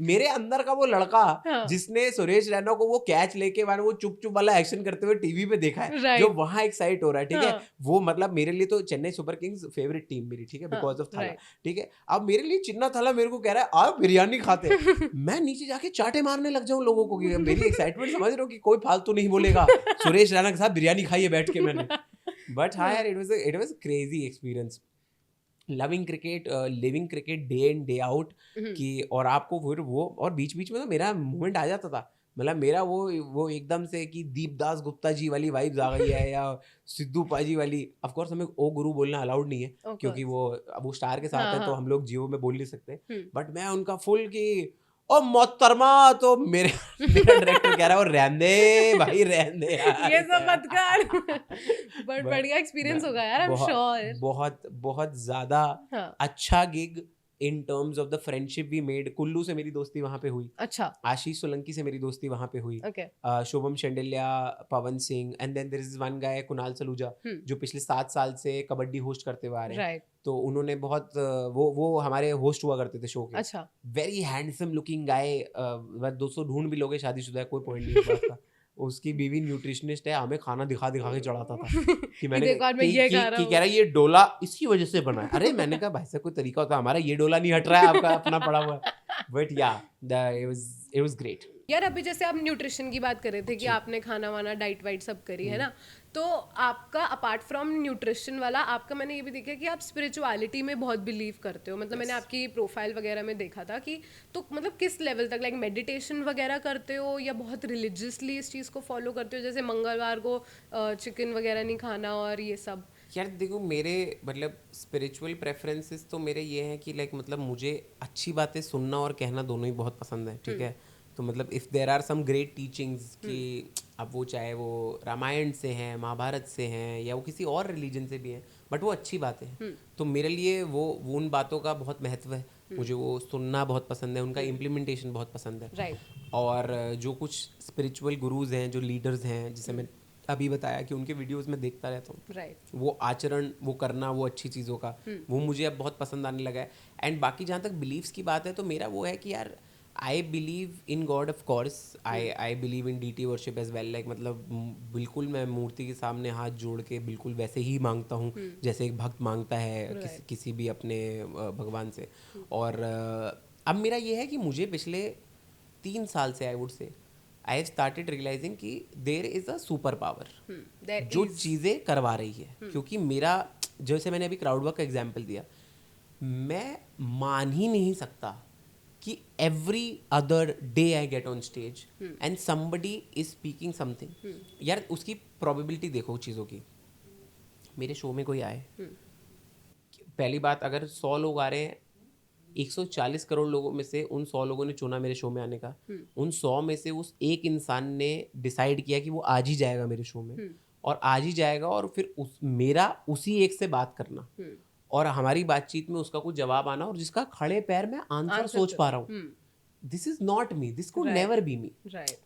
C: मेरे अंदर का वो लड़का जिसने सुरेश रैना को वो कैच लेके मैंने वो चुप चुप वाला एक्शन करते हुए टीवी पे देखा है, जो वहां एक्साइट हो रहा है, ठीक है। वो मतलब मेरे लिए तो Chennai super Kings favourite team मेरी, ठीक है, बिकॉज ऑफ थाला, ठीक है। अब मेरे लिए चिन्ना थाला मेरे को कह रहा है आओ बिरयानी खाते हैं, मैं नीचे जाके चाटे मारने लग जाऊं लोगों को। मेरी एक्साइटमेंट समझ रहे हो कि कोई फालतू नहीं बोलेगा, सुरेश रैना के साथ बिरयानी खाई है बैठ के मैंने। बट हाँ यार, it was crazy experience, loving cricket, living cricket day in day out कि। और आपको फिर वो, और बीच बीच में तो मेरा मूवमेंट आ जाता था, मतलब मेरा वो एकदम से कि दीपदास गुप्ता जी वाली वाइब्स आ गई है या सिद्धू पाजी वाली। ऑफ कोर्स हमें ओ गुरु बोलना अलाउड नहीं है क्योंकि वो स्टार के साथ है, तो हम लोग जियो में बोल नहीं सकते। बट मैं उनका फुल की और मोहतरमा तो मेरा डायरेक्टर कह रहा है, वो रहने दे भाई, रहने दे यार,
A: ये सब मत कर। बट
C: But
A: बढ़िया एक्सपीरियंस होगा यार, आई एम श्योर।
C: बहुत बहुत ज्यादा
A: हाँ,
C: अच्छा gig in terms of the friendship we made. Kullu से मेरी दोस्ती वहां पे हुई,
A: अच्छा,
C: आशीष सोलंकी से मेरी दोस्ती वहां पे हुई,
A: okay,
C: Shubham Shandilya, Pawan Singh, and then there is one guy Kunal Saluja जो पिछले 7 साल से कबड्डी होस्ट करते हुए आ रहे हैं।
A: राइट,
C: तो उन्होंने बहुत वो हमारे होस्ट हुआ करते थे शो के।
A: अच्छा,
C: वेरी हैंडसम लुकिंग गाय, बस दोस्तों ढूंढ भी लोगे, शादीशुदा है, कोई पॉइंट नहीं इस बात का। उसकी बीवी न्यूट्रिशनिस्ट है, हमें खाना दिखा दिखा के चढ़ाता था कि मैंने
A: देखो यार, मैं ये खा रहा
C: कि कह रहा है ये डोला इसी वजह से बना है। अरे मैंने कहा भाई साहब कोई तरीका होता है, हमारा ये डोला नहीं हट रहा है, आपका अपना पड़ा हुआ है। बट या इट वाज ग्रेट।
A: यार अभी जैसे आप न्यूट्रिशन की बात कर रहे थे कि
C: जी।
A: आपने खाना वाना डाइट वाइट सब करी है ना, तो आपका अपार्ट फ्रॉम न्यूट्रिशन वाला, आपका मैंने ये भी देखा कि आप स्पिरिचुअलिटी में बहुत बिलीव करते हो। मतलब मैंने आपकी प्रोफाइल वगैरह में देखा था कि, तो मतलब किस लेवल तक, लाइक मेडिटेशन वगैरह करते हो या बहुत रिलीजियसली इस चीज़ को फॉलो करते हो, जैसे मंगलवार को चिकन वगैरह नहीं खाना और ये सब?
C: यार देखो, मेरे मतलब स्पिरिचुअल प्रेफरेंसेस तो मेरे ये हैं कि लाइक मतलब मुझे अच्छी बातें सुनना और कहना दोनों ही बहुत पसंद है, ठीक है। तो मतलब if there are some great teachings कि अब वो चाहे वो रामायण से हैं, महाभारत से हैं, या वो किसी और रिलीजन से भी हैं, बट वो अच्छी बातें हैं, तो मेरे लिए वो उन बातों का बहुत महत्व है। मुझे वो सुनना बहुत पसंद है, उनका इम्प्लीमेंटेशन बहुत पसंद है।
A: राइट,
C: और जो कुछ स्पिरिचुअल गुरुज हैं, जो लीडर्स हैं, जिसे मैं अभी बताया कि उनके वीडियोस में देखता रहता हूँ,
A: राइट,
C: वो आचरण, वो करना, वो अच्छी चीज़ों का, वो मुझे अब बहुत पसंद आने लगा है। एंड बाकी जहाँ तक बिलीव्स की बात है, तो मेरा वो है कि यार I believe in God, of course I believe in deity worship as well. Like मतलब बिल्कुल मैं मूर्ति के सामने हाथ जोड़ के बिल्कुल वैसे ही मांगता हूँ जैसे एक भक्त मांगता है किसी भी अपने भगवान से। और अब मेरा ये है कि मुझे पिछले 3 साल से I would say I have started realising कि there is a super power जो चीज़ें करवा रही है। क्योंकि मेरा, जैसे मैंने अभी क्राउड वर्क का एग्जाम्पल दिया, मैं मान ही नहीं सकता कि every other day I get on stage and somebody is speaking something. यार उसकी प्रोबेबिलिटी देखो चीज़ों की। मेरे शो में कोई आए, पहली बात, अगर 100 लोग आ रहे हैं, 140 करोड़ लोगों में से उन 100 लोगों ने चुना मेरे शो में आने का, उन 100 में से उस एक इंसान ने डिसाइड किया कि वो आज ही जाएगा मेरे शो में, और आज ही जाएगा, और फिर मेरा उसी एक से बात करना और हमारी बातचीत में उसका कुछ जवाब आना, और जिसका खड़े पैर में आंसर सोच पा रहा हूँ। This is not me, this could never be me.
A: Right,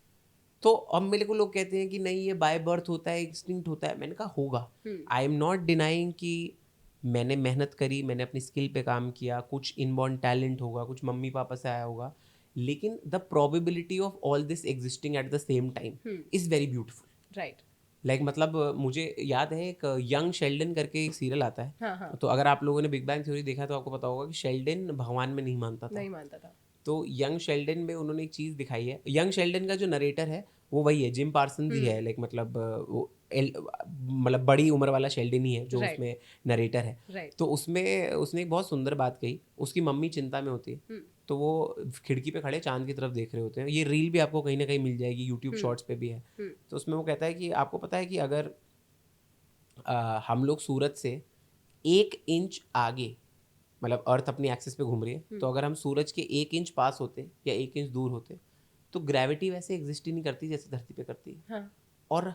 C: तो अब मेरे को लोग कहते हैं कि नहीं ये बाय बर्थ होता है, इंस्टिंक्ट होता है। मैंने कहा होगा, आई एम नॉट डिनाइंग कि मैंने मेहनत करी, मैंने अपनी स्किल पे काम किया, कुछ इनबॉर्न टैलेंट होगा, कुछ मम्मी पापा से आया होगा, लेकिन the probability of all this existing at the same time is very beautiful.
A: Right,
C: like मतलब मुझे याद है एक यंग शेल्डन करके एक सीरियल आता है।
A: हाँ, हाँ,
C: तो अगर आप लोगों ने बिग बैंग थ्योरी देखा है तो आपको पता होगा कि शेल्डन भगवान में नहीं मानता था।
A: नहीं मानता था।
C: तो यंग शेल्डन में उन्होंने एक चीज़ दिखाई है। यंग शेल्डन का जो नरेटर है वो वही है, जिम पार्सन ही है। लाइक मतलब वो मतलब बड़ी उम्र वाला शेल्डन ही है जो उसमें नरेटर है। तो उसमें उसने एक बहुत सुंदर बात कही। उसकी मम्मी चिंता में होती है, तो वो खिड़की पे खड़े चांद की तरफ देख रहे होते हैं। ये रील भी आपको कहीं ना कहीं मिल जाएगी, यूट्यूब शॉर्ट्स पे भी है। तो उसमें वो कहता है कि आपको पता है कि अगर हम लोग सूरज से 1 इंच आगे, मतलब अर्थ अपनी एक्सिस पे घूम रही है, तो अगर हम सूरज के 1 इंच पास होते या 1 इंच दूर होते, तो ग्रेविटी वैसे एग्जिस्ट ही नहीं करती जैसे धरती पे करती है।
A: हाँ,
C: और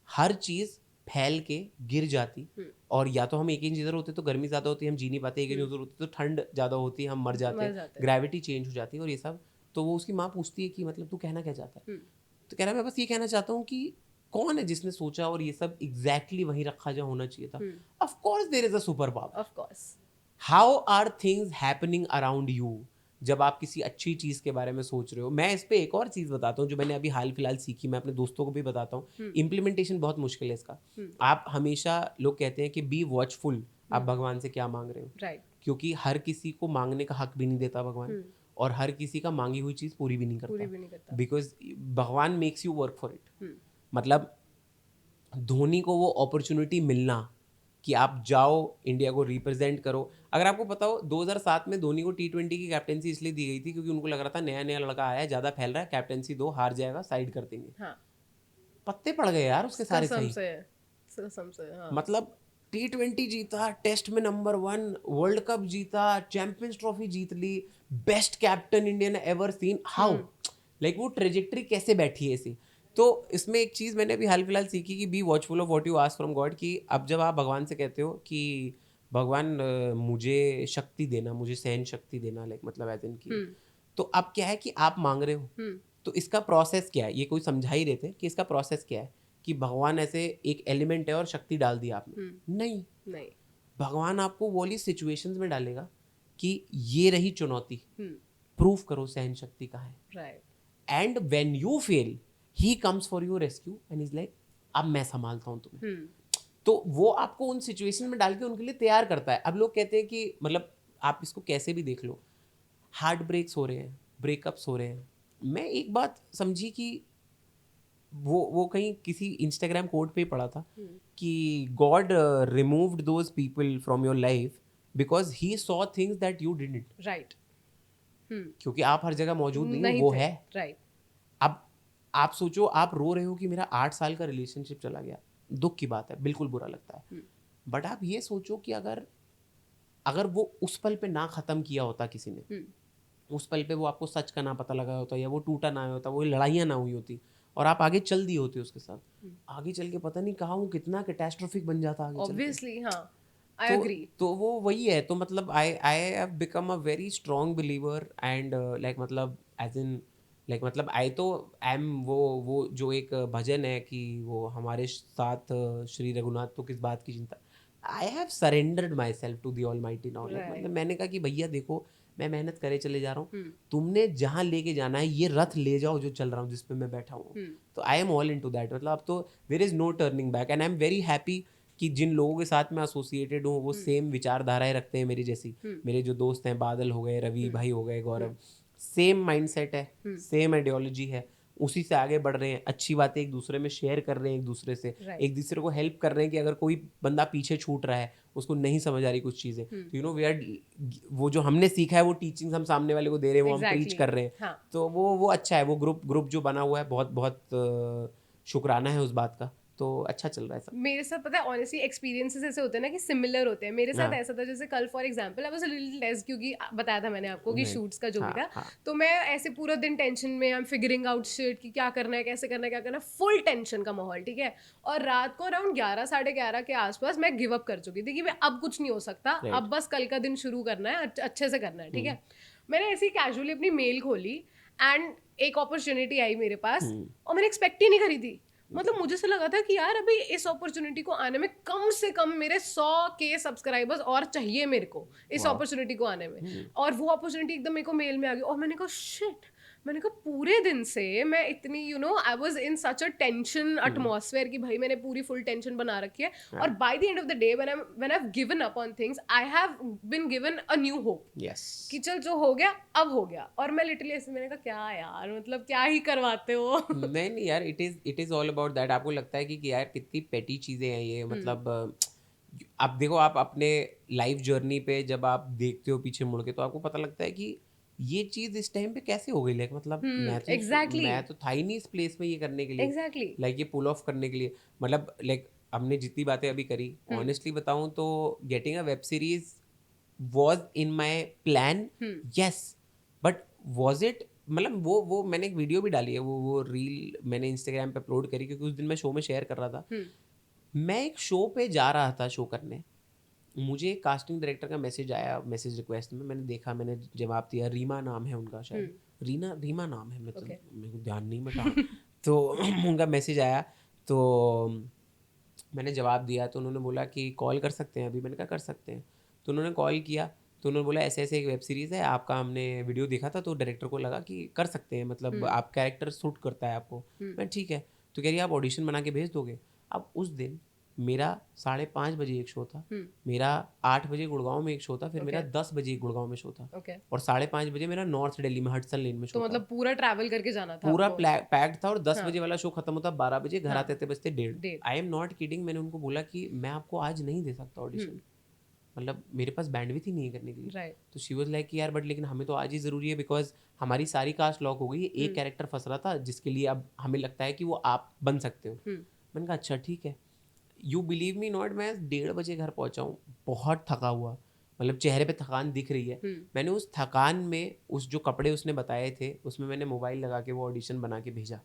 C: हर चीज़ फैल के गिर जाती। और या तो हम 1 इंच इधर होते तो गर्मी ज़्यादा होती, हम जी नहीं पाते, 1 इंच उधर होती तो ठंड ज़्यादा होती, हम मर जाते, ग्रेविटी चेंज हो जाती और ये सब। तो वो उसकी माँ पूछती है कि मतलब तू कहना क्या चाहता है? तो कह रहा है मैं बस ये कहना चाहता हूँ कि कौन है जिसने सोचा और ये सब एग्जैक्टली वहीं रखा जा होना चाहिए था। Of course there is a super power.
A: Of course.
C: How are things happening around you जब आप किसी अच्छी चीज़ के बारे में सोच रहे हो। मैं इस पे एक और चीज़ बताता हूँ जो मैंने अभी हाल फिलहाल सीखी, मैं अपने दोस्तों को भी बताता हूँ। इम्प्लीमेंटेशन बहुत मुश्किल है इसका। आप हमेशा, लोग कहते हैं कि बी वॉचफुल, आप भगवान से क्या मांग रहे हो,
A: राइट,
C: क्योंकि हर किसी को मांगने का हक भी नहीं देता भगवान, और हर किसी का मांगी हुई चीज़ पूरी भी नहीं करता, बिकॉज भगवान makes you work for it. मतलब धोनी को वो अपॉर्चुनिटी मिलना कि आप जाओ इंडिया को रिप्रेजेंट करो। अगर आपको पता हो 2007 में धोनी को T20 की कैप्टेंसी इसलिए दी गई थी क्योंकि उनको लग रहा था नया नया लड़का आया है, ज़्यादा फैल रहा है, कैप्टेंसी दो, हार जाएगा, साइड कर देंगे।
A: हाँ,
C: पत्ते पड़ गए यार उसके सारे सही।
A: कसम से, हाँ।
C: मतलब T20 जीता, टेस्ट में नंबर 1, वर्ल्ड कप जीता, चैंपियंस ट्रॉफी जीत ली, best captain Indian ever seen, how, like वो ट्रेजेक्टरी कैसे बैठी है ऐसी। तो इसमें एक चीज़ मैंने अभी हाल फिलहाल सीखी कि be watchful of what you ask from God, कि अब जब आप भगवान से कहते हो कि भगवान मुझे शक्ति देना, मुझे सहन शक्ति देना, लाइक मतलब एज इन की, तो अब क्या है कि आप मांग रहे हो, तो इसका प्रोसेस क्या है, ये कोई समझा ही रहे थे कि इसका प्रोसेस क्या है, कि भगवान ऐसे एक एलिमेंट है और शक्ति डाल दी आपने, नहीं, भगवान आपको वो वाली सिचुएशंस में डालेगा कि ये रही चुनौती, प्रूफ करो सहन शक्ति कहाँ है,
A: right,
C: and when you fail he comes for your rescue and is like अब मैं संभालता हूँ तुम्हें। तो वो आपको उन सिचुएशन में डाल के उनके लिए तैयार करता है। अब लोग कहते हैं कि मतलब आप इसको कैसे भी देख लो, हार्ट ब्रेक्स हो रहे हैं, ब्रेकअप्स हो रहे हैं, मैं एक बात समझी कि वो कहीं किसी इंस्टाग्राम कोड पे ही पढ़ा था कि God removed those people from your life because he saw things that you didn't,
A: right,
C: क्योंकि आप हर जगह मौजूद नहीं वो है,
A: राइट।
C: अब आप सोचो, आप रो रहे हो कि मेरा 8 साल का रिलेशनशिप चला गया, दुख की बात है, बिल्कुल बुरा लगता है, बट आप ये सोचो कि अगर वो उस पल पे ना खत्म किया होता किसी ने, उस पल पे वो आपको सच का ना पता लगा होता, या वो टूटा ना होता, वो लड़ाइयाँ ना हुई होती, और आप आगे चल दिए होते उसके साथ, आगे चल के पता नहीं कहाँ वो कितना कैटास्ट्रोफिक बन जाता आगे
A: ऑब्वियसली, हाँ, आई
C: तो,
A: एग्री।
C: तो वो वही है। तो मतलब I have become a very strong believer and like मतलब एज इन लाइक मतलब आई एम वो जो एक भजन है कि वो हमारे साथ श्री रघुनाथ तो किस बात की चिंता, I have surrendered myself to the almighty now, like मतलब मैंने कहा कि भैया देखो मैं मेहनत करे चले जा रहा हूँ, तुमने जहाँ लेके जाना है ये रथ ले जाओ जो चल रहा हूँ जिस पे मैं बैठा हूँ, तो I am all into that, मतलब अब तो there is no turning back and I am very happy कि जिन लोगों के साथ मैं एसोसिएटेड हूँ वो सेम विचारधाराएं रखते हैं मेरी जैसी, मेरे जो दोस्त हैं, बादल हो गए, रवि भाई हो गए, गौरव, सेम माइंडसेट है, सेम आइडियोलॉजी है, उसी से आगे बढ़ रहे हैं, अच्छी बातें एक दूसरे में शेयर कर रहे हैं, एक दूसरे से एक दूसरे को हेल्प कर रहे हैं कि अगर कोई बंदा पीछे छूट रहा है, उसको नहीं समझ आ रही कुछ चीजें, तो यू नो वी आर, वो जो हमने सीखा है वो टीचिंग्स हम सामने वाले को दे रहे हैं, वो हम प्रीच कर रहे हैं, तो वो अच्छा है, वो ग्रुप जो बना हुआ है, बहुत बहुत शुक्राना है उस बात का, तो अच्छा चल रहा है सब।
A: मेरे साथ पता है ऑनेस्टली एक्सपीरियंसेस ऐसे होते हैं ना कि सिमिलर होते हैं। मेरे साथ ऐसा था जैसे कल for example I was a little test, क्योंकि बताया था मैंने आपको कि शूट्स का जो भी था, तो मैं ऐसे पूरा दिन टेंशन में, I am figuring out shit कि क्या करना है, कैसे करना है, क्या करना है, फुल टेंशन का माहौल, ठीक है। और रात को अराउंड 11 साढ़े 11 के आसपास मैं गिव अप कर चुकी थी कि मैं अब कुछ नहीं हो सकता, अब बस कल का दिन शुरू करना है, अच्छे से करना है, ठीक है। मैंने ऐसे ही कैजुअली अपनी मेल खोली एंड एक अपॉर्चुनिटी आई मेरे पास, और मैंने एक्सपेक्ट ही नहीं करी थी। मतलब मुझे से लगा था कि यार अभी इस अपॉर्चुनिटी को आने में कम से कम मेरे 100K सब्सक्राइबर्स और चाहिए मेरे को इस अपॉर्चुनिटी को आने में, और वो अपॉर्चुनिटी एकदम मेरे को मेल में आ गई, और मैंने कहा शिट, मैंने कहा पूरे दिन से मैं इतनी I was in such a tension atmosphere कि भाई मैंने पूरी फुल टेंशन बना रखी है, और by the end of the day when I have given up on things, I have been given a new hope, कि चल जो हो गया अब हो गया। और मैं लिटरली ऐसे, मैंने कहा क्या यार, मतलब क्या ही करवाते हो।
C: नहीं यार, it is all about that. आपको लगता है कि यार कितनी पेटी चीजें हैं ये, मतलब अब देखो, आप अपने लाइफ जर्नी पे जब आप देखते हो पीछे मुड़ के, तो आपको पता लगता है कि ये चीज इस टाइम पे कैसे हो गई, लाइक मतलब मैं तो था ही नहीं इस प्लेस में ये करने के लिए, लाइक ये पुल ऑफ करने के लिए, मतलब लाइक हमने जितनी बातें अभी करी, ऑनेस्टली बताऊं तो getting a web series was in my plan, yes, but was it, मतलब वो मैंने एक वीडियो भी डाली है, वो रील मैंने इंस्टाग्राम पे अपलोड करी, क्योंकि उस दिन मैं शो में शेयर कर रहा था, मैं एक शो पे जा रहा था शो करने, मुझे कास्टिंग डायरेक्टर का मैसेज आया, मैसेज रिक्वेस्ट में, मैंने देखा, मैंने जवाब दिया, रीमा नाम है उनका, शायद रीमा नाम है, मेरे को ध्यान नहीं बता तो उनका मैसेज आया, तो मैंने जवाब दिया, तो उन्होंने बोला कि कॉल कर सकते हैं अभी, मैंने कहा कर सकते हैं, तो उन्होंने कॉल किया, तो उन्होंने बोला ऐसे ऐसे एक वेब सीरीज़ है आपका, हमने वीडियो देखा था, तो डायरेक्टर को लगा कि कर सकते हैं, मतलब आप कैरेक्टर सूट करता है आपको, मैं ठीक है, तो कह रही आप ऑडिशन बना के भेज दोगे। अब उस दिन मेरा 5:30 बजे एक शो था, मेरा 8 बजे गुड़गांव में एक शो था, फिर मेरा 10 बजे गुड़गांव में शो था, और 5:30 बजे मेरा नॉर्थ दिल्ली में हडसन लेन में शो था,
A: मतलब पूरा ट्रैवल करके जाना था,
C: पूरा पैक्ड था, और 10 बजे वाला शो खत्म होता 12 बजे, घर आते थे बजते 1:30। आई एम नॉट किडिंग, मैंने उनको बोला कि मैं आपको आज नहीं दे सकता ऑडिशन, मतलब मेरे पास बैंडविड्थ ही नहीं है करने के लिए, तो शी वाज लाइक कि यार बट लेकिन हमें तो आज ही ज़रूरी है, बिकॉज हमारी सारी कास्ट लॉक हो गई है, एक कैरेक्टर फंस रहा था जिसके लिए अब हमें लगता है कि वो आप बन सकते हो। मैंने कहा अच्छा ठीक है, यू बिलीव मी नॉट, मैं 1:30 बजे घर पहुंचा हूँ, बहुत थका हुआ, मतलब चेहरे पे थकान दिख रही है। मैंने उस थकान में उस जो कपड़े उसने बताए थे उसमें मैंने मोबाइल लगा के वो ऑडिशन बना के भेजा।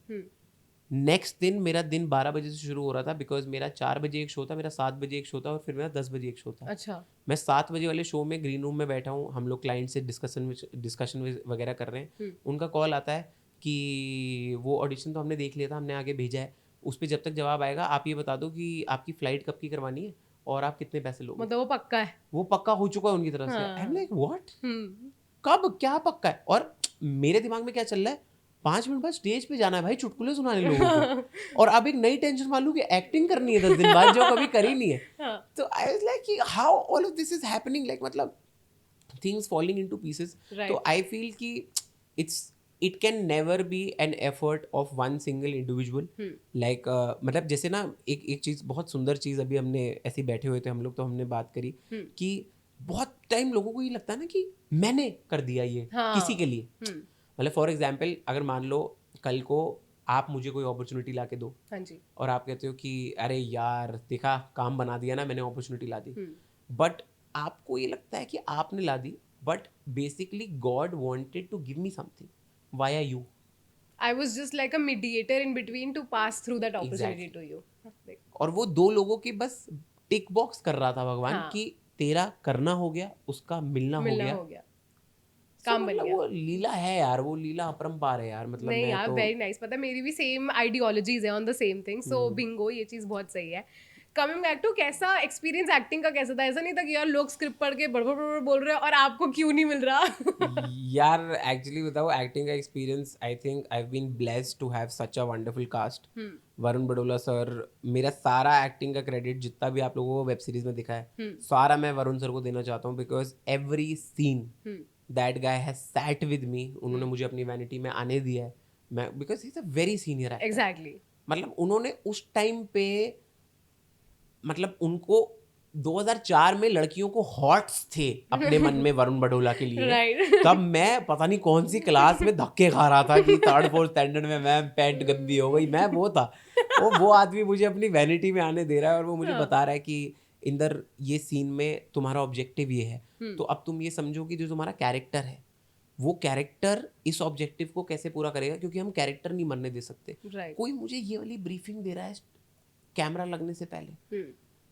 C: नेक्स्ट दिन मेरा दिन 12 बजे से शुरू हो रहा था, बिकॉज मेरा 4 बजे एक शो था, मेरा 7 बजे एक शो था और फिर मेरा 10 बजे एक शो था।
A: अच्छा।
C: मैं 7 बजे वाले शो में ग्रीन रूम में बैठा हूँ, हम लोग क्लाइंट से डिस्कशन वगैरह कर रहे हैं। उनका कॉल आता है कि वो ऑडिशन तो हमने देख लिया था, हमने आगे भेजा है, उस पर जब तक जवाब आएगा आप ये बता दो कि आपकी फ्लाइट कब की करवानी है और आप कितने पैसे लोगे।
A: मतलब वो पक्का है,
C: वो पक्का हो चुका है उनकी तरफ से। आई एम लाइक व्हाट,
A: हम्म,
C: कब, क्या पक्का है? और मेरे दिमाग में क्या चल रहा है, 5 मिनट बाद स्टेज पे जाना है भाई, चुटकुले सुनाने लोगों को। और अब एक नई टेंशन मान लूं कि एक्टिंग करनी है 10 दिन बाद, जो कभी करी नहीं है। तो आई वाज लाइक कि how all of this is happening, like मतलब थिंग्स फॉलिंग इनटू पीसेस। तो आई फील कि it can never be an effort of one single individual. Like मतलब जैसे ना एक चीज, बहुत सुंदर चीज, अभी हमने ऐसे बैठे हुए थे हम लोग तो हमने बात करी कि बहुत टाइम लोगों को ये लगता है ना कि मैंने कर दिया ये किसी के लिए। मतलब फॉर एग्जाम्पल, अगर मान लो कल को आप मुझे कोई अपॉर्चुनिटी ला के दो,
A: हाँ जी,
C: और आप कहते हो कि अरे यार देखा काम बना दिया ना मैंने, अपॉर्चुनिटी ला दी, बट आपको ये लगता है कि आपने ला दी, but basically God wanted to give me something via you.
A: I was just like a mediator in between to pass through that opportunity
C: Exactly.
A: to you.
C: और वो 2 लोगों के बस टिक बॉक्स कर रहा था भगवान,
A: हाँ।
C: कि तेरा करना हो गया, उसका मिलना हो गया,
A: काम बन
C: मतलब
A: गया।
C: वो लीला है यार, वो लीला अपरंपार है यार। मतलब
A: नहीं
C: मैं
A: यार,
C: तो
A: वेरी नाइस। पता है मेरी भी सेम आइडियोलॉजीज है on the same thing, so Bingo, ये चीज बहुत सही है। कमिंग बैक टू, कैसा एक्सपीरियंस एक्टिंग का कैसा था? ऐसा नहीं था कि यार लोग स्क्रिप्ट पढ़ के बड़बड़ बड़बड़ बोल रहे हैं और आपको क्यों नहीं मिल रहा?
C: यार एक्चुअली बताओ, एक्टिंग का experience, I think I have been blessed to have such a wonderful cast. Varun Badola sir, मेरा सारा एक्टिंग का क्रेडिट जितना भी आप लोगों को वेब सीरीज में दिखा है सारा मैं वरुण सर को देना चाहता हूँ, because every seen that guy has sat with me. उन्होंने मुझे अपनी वैनिटी में आने दिया है, मैं because he is a very senior actor.
A: Exactly.
C: मतलब उन्होंने उस टाइम पे, मतलब उनको 2004 में लड़कियों को हॉट्स थे अपने मन में वरुण बड़ोला के लिए।
A: Right.
C: तब मैं पता नहीं कौन सी क्लास में धक्के खा रहा था कि 3rd 4th स्टैंडर्ड में मैम पैंट गंदी हो गई, मैं वो था। वो आदमी मुझे अपनी वैनिटी में आने दे रहा है और वो मुझे बता रहा है कि इंदर ये सीन में तुम्हारा ऑब्जेक्टिव ये है, तो अब तुम ये समझो कि जो तुम्हारा कैरेक्टर है वो कैरेक्टर इस ऑब्जेक्टिव को कैसे पूरा करेगा, क्योंकि हम कैरेक्टर नहीं मरने दे सकते। कोई मुझे ये वाली ब्रीफिंग दे रहा है कैमरा लगने से पहले।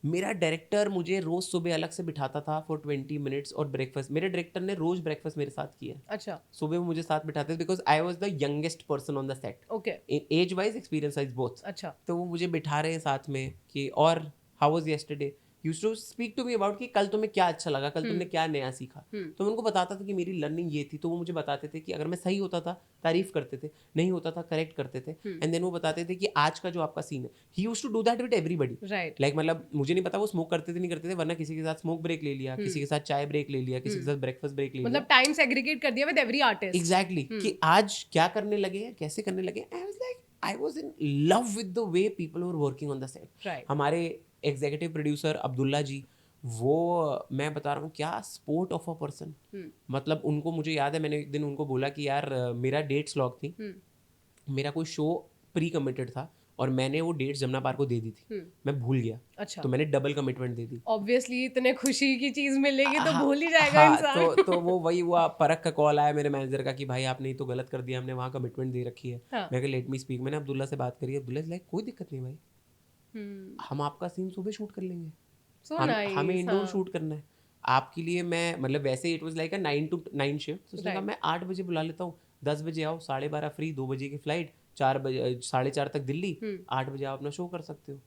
C: मेरा डायरेक्टर मुझे रोज सुबह अलग से बिठाता था फॉर 20 मिनट्स और ब्रेकफास्ट, मेरे डायरेक्टर ने रोज ब्रेकफास्ट मेरे साथ किया।
A: अच्छा।
C: सुबह वो मुझे साथ बिठाते थे because I was the youngest person on the set,
A: okay,
C: age wise experience wise both.
A: अच्छा।
C: तो वो मुझे बिठा रहे हैं साथ में कि और how was yesterday, used to speak to me about कि कल तुम्हें क्या अच्छा लगा, कल तुमने क्या नया सीखा। तो मैं उनको बताता था कि मेरी लर्निंग ये थी, तो वो मुझे बताते थे कि अगर मैं सही होता था तारीफ करते थे, नहीं होता था करेक्ट करते थे। एंड देन वो बताते थे कि आज का जो आपका सीन है, he used to do that with everybody.
A: Right.
C: Like मतलब मुझे नहीं पता वो स्मोक करते थे नहीं करते थे, वरना किसी के साथ स्मोक ब्रेक ले लिया, किसी के साथ चाय ब्रेक ले लिया, किसी के साथ ब्रेकफास्ट ब्रेक ले लिया।
A: मतलब टाइम सेग्रीगेट कर दिया विद एवरी आर्टिस्ट।
C: एग्जैक्टली, कि आज क्या करने लगे हैं, कैसे करने लगे। आई was like, I was in love with the way people were working on the set.
A: Right.
C: हमारे एग्जीक्यूटिव प्रोड्यूसर अब्दुल्ला जी, वो मैं बता रहा हूँ क्या स्पोर्ट ऑफ अ पर्सन। मतलब उनको मुझे याद है, मैंने एक दिन उनको बोला कि यार मेरा डेट्स लॉक थी, मेरा कोई शो प्री कमिटेड था और मैंने वो डेट्स जमुना पार्क को दे दी थी, मैं भूल गया।
A: अच्छा।
C: तो मैंने डबल कमिटमेंट दे दी।
A: ऑब्वियसली इतने खुशी की चीज मिलेगी तो भूल ही जाएगा
C: हाँ,
A: इंसान।
C: तो वो वही हुआ, परख का कॉल आया मेरे मैनेजर का कि भाई आपने तो गलत कर दिया, हमने वहाँ कमिटमेंट दे रखी है।
A: हाँ।
C: मैं लेट मी स्पीक, मैंने अब्दुल्ला से बात करी, अब्दुल्ला लाइक कोई दिक्कत नहीं भाई, हम आपका सीन सुबह शूट कर लेंगे, हमें इंडोर शूट करना है आपके लिए। मैं मतलब वैसे it was like a 9 to 9 shift, तो उसने कहा मैं 8 बजे बुला लेता हूँ, 10 बजे आओ, 12:30 फ्री, 2 बजे की फ्लाइट, 4 बजे 4:30 तक दिल्ली, 8 बजे आप अपना शो कर सकते हो।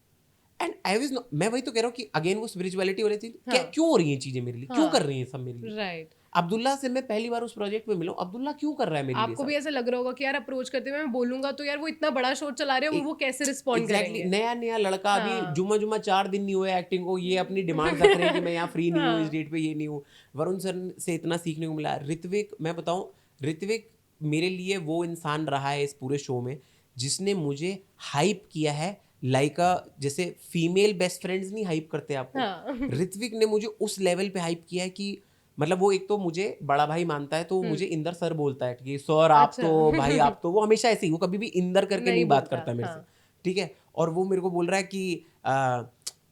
C: एंड आई वाज, मैं वही तो कह रहा हूँ कि अगेन वो स्पिरिचुअलिटी वाली थी, क्यों हो रही है चीजें मेरे लिए, क्यों कर रही हैं सब मेरे लिए।
A: राइट।
C: अब्दुल्ला से मैं पहली बार उस प्रोजेक्ट में मिला हूँ, अब्दुल्ला क्यों कर रहा है मेरे लिए।
A: आपको भी ऐसा लग रहा होगा कि यार अप्रोच करते हुए मैं बोलूंगा तो यार वो इतना बड़ा शो चला रहे हो, वो कैसे रिस्पॉन्ड करेंगे।
C: नया नया लड़का, अभी जुम्मा 4 दिन नहीं हुए एक्टिंग को, ये अपनी डिमांड रख रहे हैं कि मैं यहाँ फ्री नहीं हूँ, इस डेट पे ये नहीं हूँ। वरुण सर से इतना सीखने को मिला। ऋत्विक, मैं बताऊँ, ऋत्विक मेरे लिए वो इंसान रहा है इस पूरे शो में जिसने मुझे हाइप किया है, लाइक जैसे फीमेल बेस्ट फ्रेंड्स नहीं हाइप करते आपको, ऋत्विक ने मुझे उस लेवल पे हाइप किया है कि मतलब वो एक तो मुझे बड़ा भाई मानता है, तो मुझे इंदर सर बोलता है कि सर आप तो भाई आप तो, वो हमेशा ऐसे ही, वो कभी भी इंदर करके नहीं बात करता मेरे से, ठीक है। और वो मेरे को बोल रहा है कि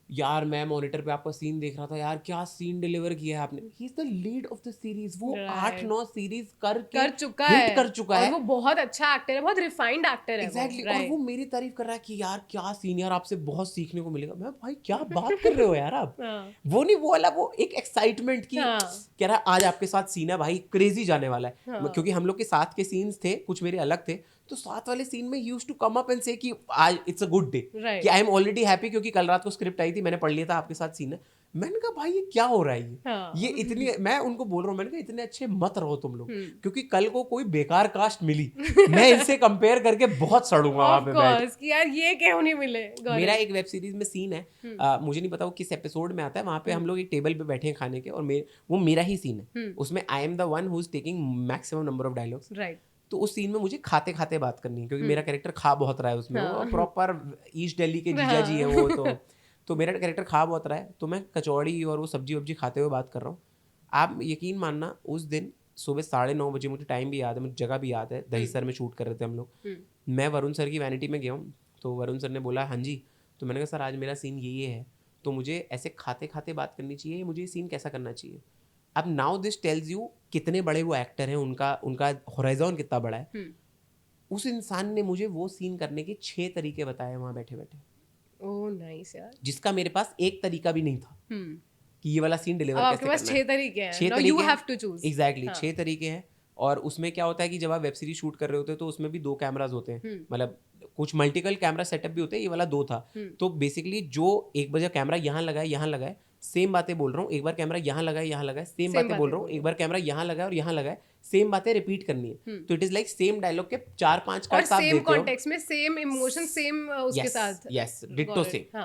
C: यार मैं मॉनिटर पे आपका सीन देख रहा था, यार क्या सीन डिलीवर किया है आपने। ही is the lead of the series, वो 8-9 सीरीज
A: कर चुका
C: हिट
A: है,
C: कर चुका है,
A: और वो बहुत अच्छा एक्टर है, बहुत रिफाइंड एक्टर है।
C: एग्जैक्टली और वो मेरी तारीफ कर रहा है कि यार क्या सीन, यार आपसे बहुत सीखने को मिलेगा। मैं भाई क्या बात कर रहे हो यार आप। वो नहीं, वो वाला वो एक एक्साइटमेंट की कह रहा है आज आपके साथ सीन है भाई, क्रेजी जाने वाला है। क्योंकि हम लोग के साथ के सीन्स थे, कुछ मेरे अलग थे, तो साथ वाले सीन में used to come up and say कि आज इट्स अ गुड डे, कि आई एम ऑलरेडी हैप्पी क्योंकि कल रात को स्क्रिप्ट आई थी, मैंने पढ़ लिया था, आपके साथ सीन है। मैंने कहा भाई ये क्या हो रहा है, ये इतनी, मैं उनको बोल रहा हूँ, मैंने कहा इतने अच्छे मत रहो तुम लोग, क्योंकि कल को कोई बेकार कास्ट मिली मैं इनसे कंपेयर करके बहुत सड़ूंगा वहां पे बैठ
A: कि यार ये क्यों नहीं मिले।
C: मेरा एक वेब सीरीज में सीन है, मुझे नहीं पता वो किस एपिसोड में आता है, वहां पे हम लोग एक टेबल पे बैठे हैं खाने के, और वो मेरा ही सीन है, उसमें I am the one who is taking maximum number of dialogues, right. तो उस सीन में मुझे खाते खाते बात करनी है, क्योंकि मेरा कैरेक्टर खा बहुत रहा है उसमें, वो प्रॉपर ईस्ट दिल्ली के जीजा जी है वो, तो मेरा कैरेक्टर खा बहुत रहा है, तो मैं कचौड़ी और वो सब्जी वब्जी खाते हुए बात कर रहा हूँ। आप यकीन मानना उस दिन सुबह 9:30 बजे, मुझे टाइम भी याद है, मुझे जगह भी याद है, दहीसर में शूट कर रहे थे हम लोग। मैं वरुण सर की वैनिटी में गया हूँ, तो वरुण सर ने बोला हाँ जी, तो मैंने कहा सर आज मेरा सीन ये है, तो मुझे ऐसे खाते खाते बात करनी चाहिए, मुझे ये सीन कैसा करना चाहिए। अब नाउ दिस टेल्स यू कितने बड़े वो एक्टर हैं, उनका होराइजन कितना बड़ा है। उस इंसान ने मुझे वो सीन करने के 6 तरीके बताए वहां बैठे बैठे।
A: ओह नाइस यार,
C: जिसका मेरे पास एक तरीका भी नहीं था कि ये वाला सीन डिलीवर कैसे करना है।
A: 6 तरीके हैं,
C: 6 तरीके,
A: you have to choose.
C: Exactly 6 तरीके हैं। और उसमें क्या होता है कि जब आप वेब सीरीज शूट कर रहे होते हैं तो उसमें भी 2 कैमराज होते हैं, मतलब कुछ मल्टीपल कैमरा सेटअप भी होते हैं, ये वाला 2 था। तो बेसिकली जो एक बार कैमरा यहाँ लगाए, सेम बातें बोल रहा हूँ, एक बार कैमरा यहाँ लगाए, सेम बातें बोल रहा हूँ, एक बार कैमरा यहाँ लगाए और यहाँ लगाए, सेम बातें रिपीट करनी है। तो it is like same dialogue के 4-5 कट्स आप देते हो,
A: सेम कॉन्टेक्स्ट में, सेम इमोशन, सेम उसके साथ,
C: यस डिट्टो सेम।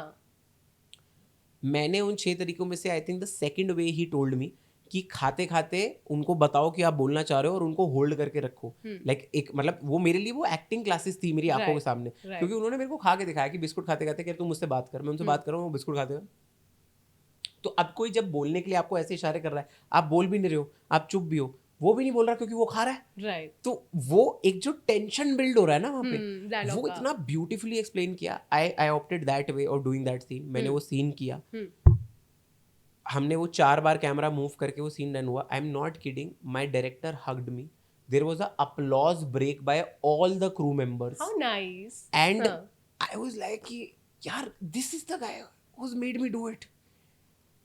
C: मैंने उन 6 तरीकों में से I think the second way he told me कि खाते खाते उनको बताओ कि आप बोलना चाह रहे हो और उनको होल्ड करके रखो। लाइक एक मतलब वो मेरे लिए वो एक्टिंग क्लासेस थी मेरी आंखों के सामने, क्योंकि उन्होंने मेरे को खा के दिखाया कि बिस्कुट खाते खाते कि तुम मुझसे बात कर, मैं उनसे बात कर रहा हूँ, वो बिस्कुट खाते हुए। तो अब कोई जब बोलने के लिए आपको ऐसे इशारे कर रहा है, आप बोल भी नहीं रहे हो, आप चुप भी हो, वो भी नहीं बोल रहा क्योंकि वो खा रहा है, राइट। तो वो एक जो टेंशन बिल्ड हो रहा है ना वहाँ पे, वो इतना ब्यूटीफुली एक्सप्लेन किया। आई ऑप्टेड दैट वे और डूइंग दैट सीन। मैंने वो सीन किया, हमने वो 4 बार कैमरा मूव करके वो सीन डन हुआ। I am not kidding, my director hugged me, there was a applause break by all the crew members. How nice. And I was like कि यार this is the guy who has made me do it.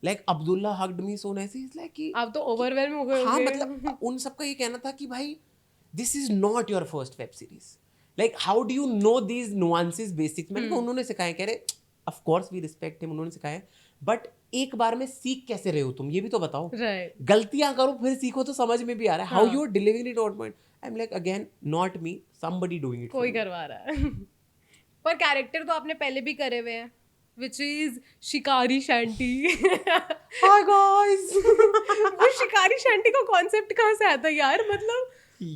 C: Like Abdullah hugged me so nice, is like कि आप तो overwhelm हो गए। हाँ मतलब उन सबका ये कहना था कि भाई this is not your first web series, like how do you know these nuances basics. मैंने कहा उन्होंने सिखाए, कह रहे of course we respect him, उन्होंने सिखाए, बट एक बार में सीख कैसे रहे हो तुम, ये भी तो बताओ। गलतियां करो फिर सीखो तो समझ में भी आ रहा है। How you are delivering it on point. I am like again not me, somebody doing it, कोई करवा रहा है। पर कैरेक्टर तो आपने पहले भी करे हुए हैं, which is शिकारी शैंटी। Hi guys। वो शिकारी शैंटी का कॉन्सेप्ट कहाँ से आता है यार, मतलब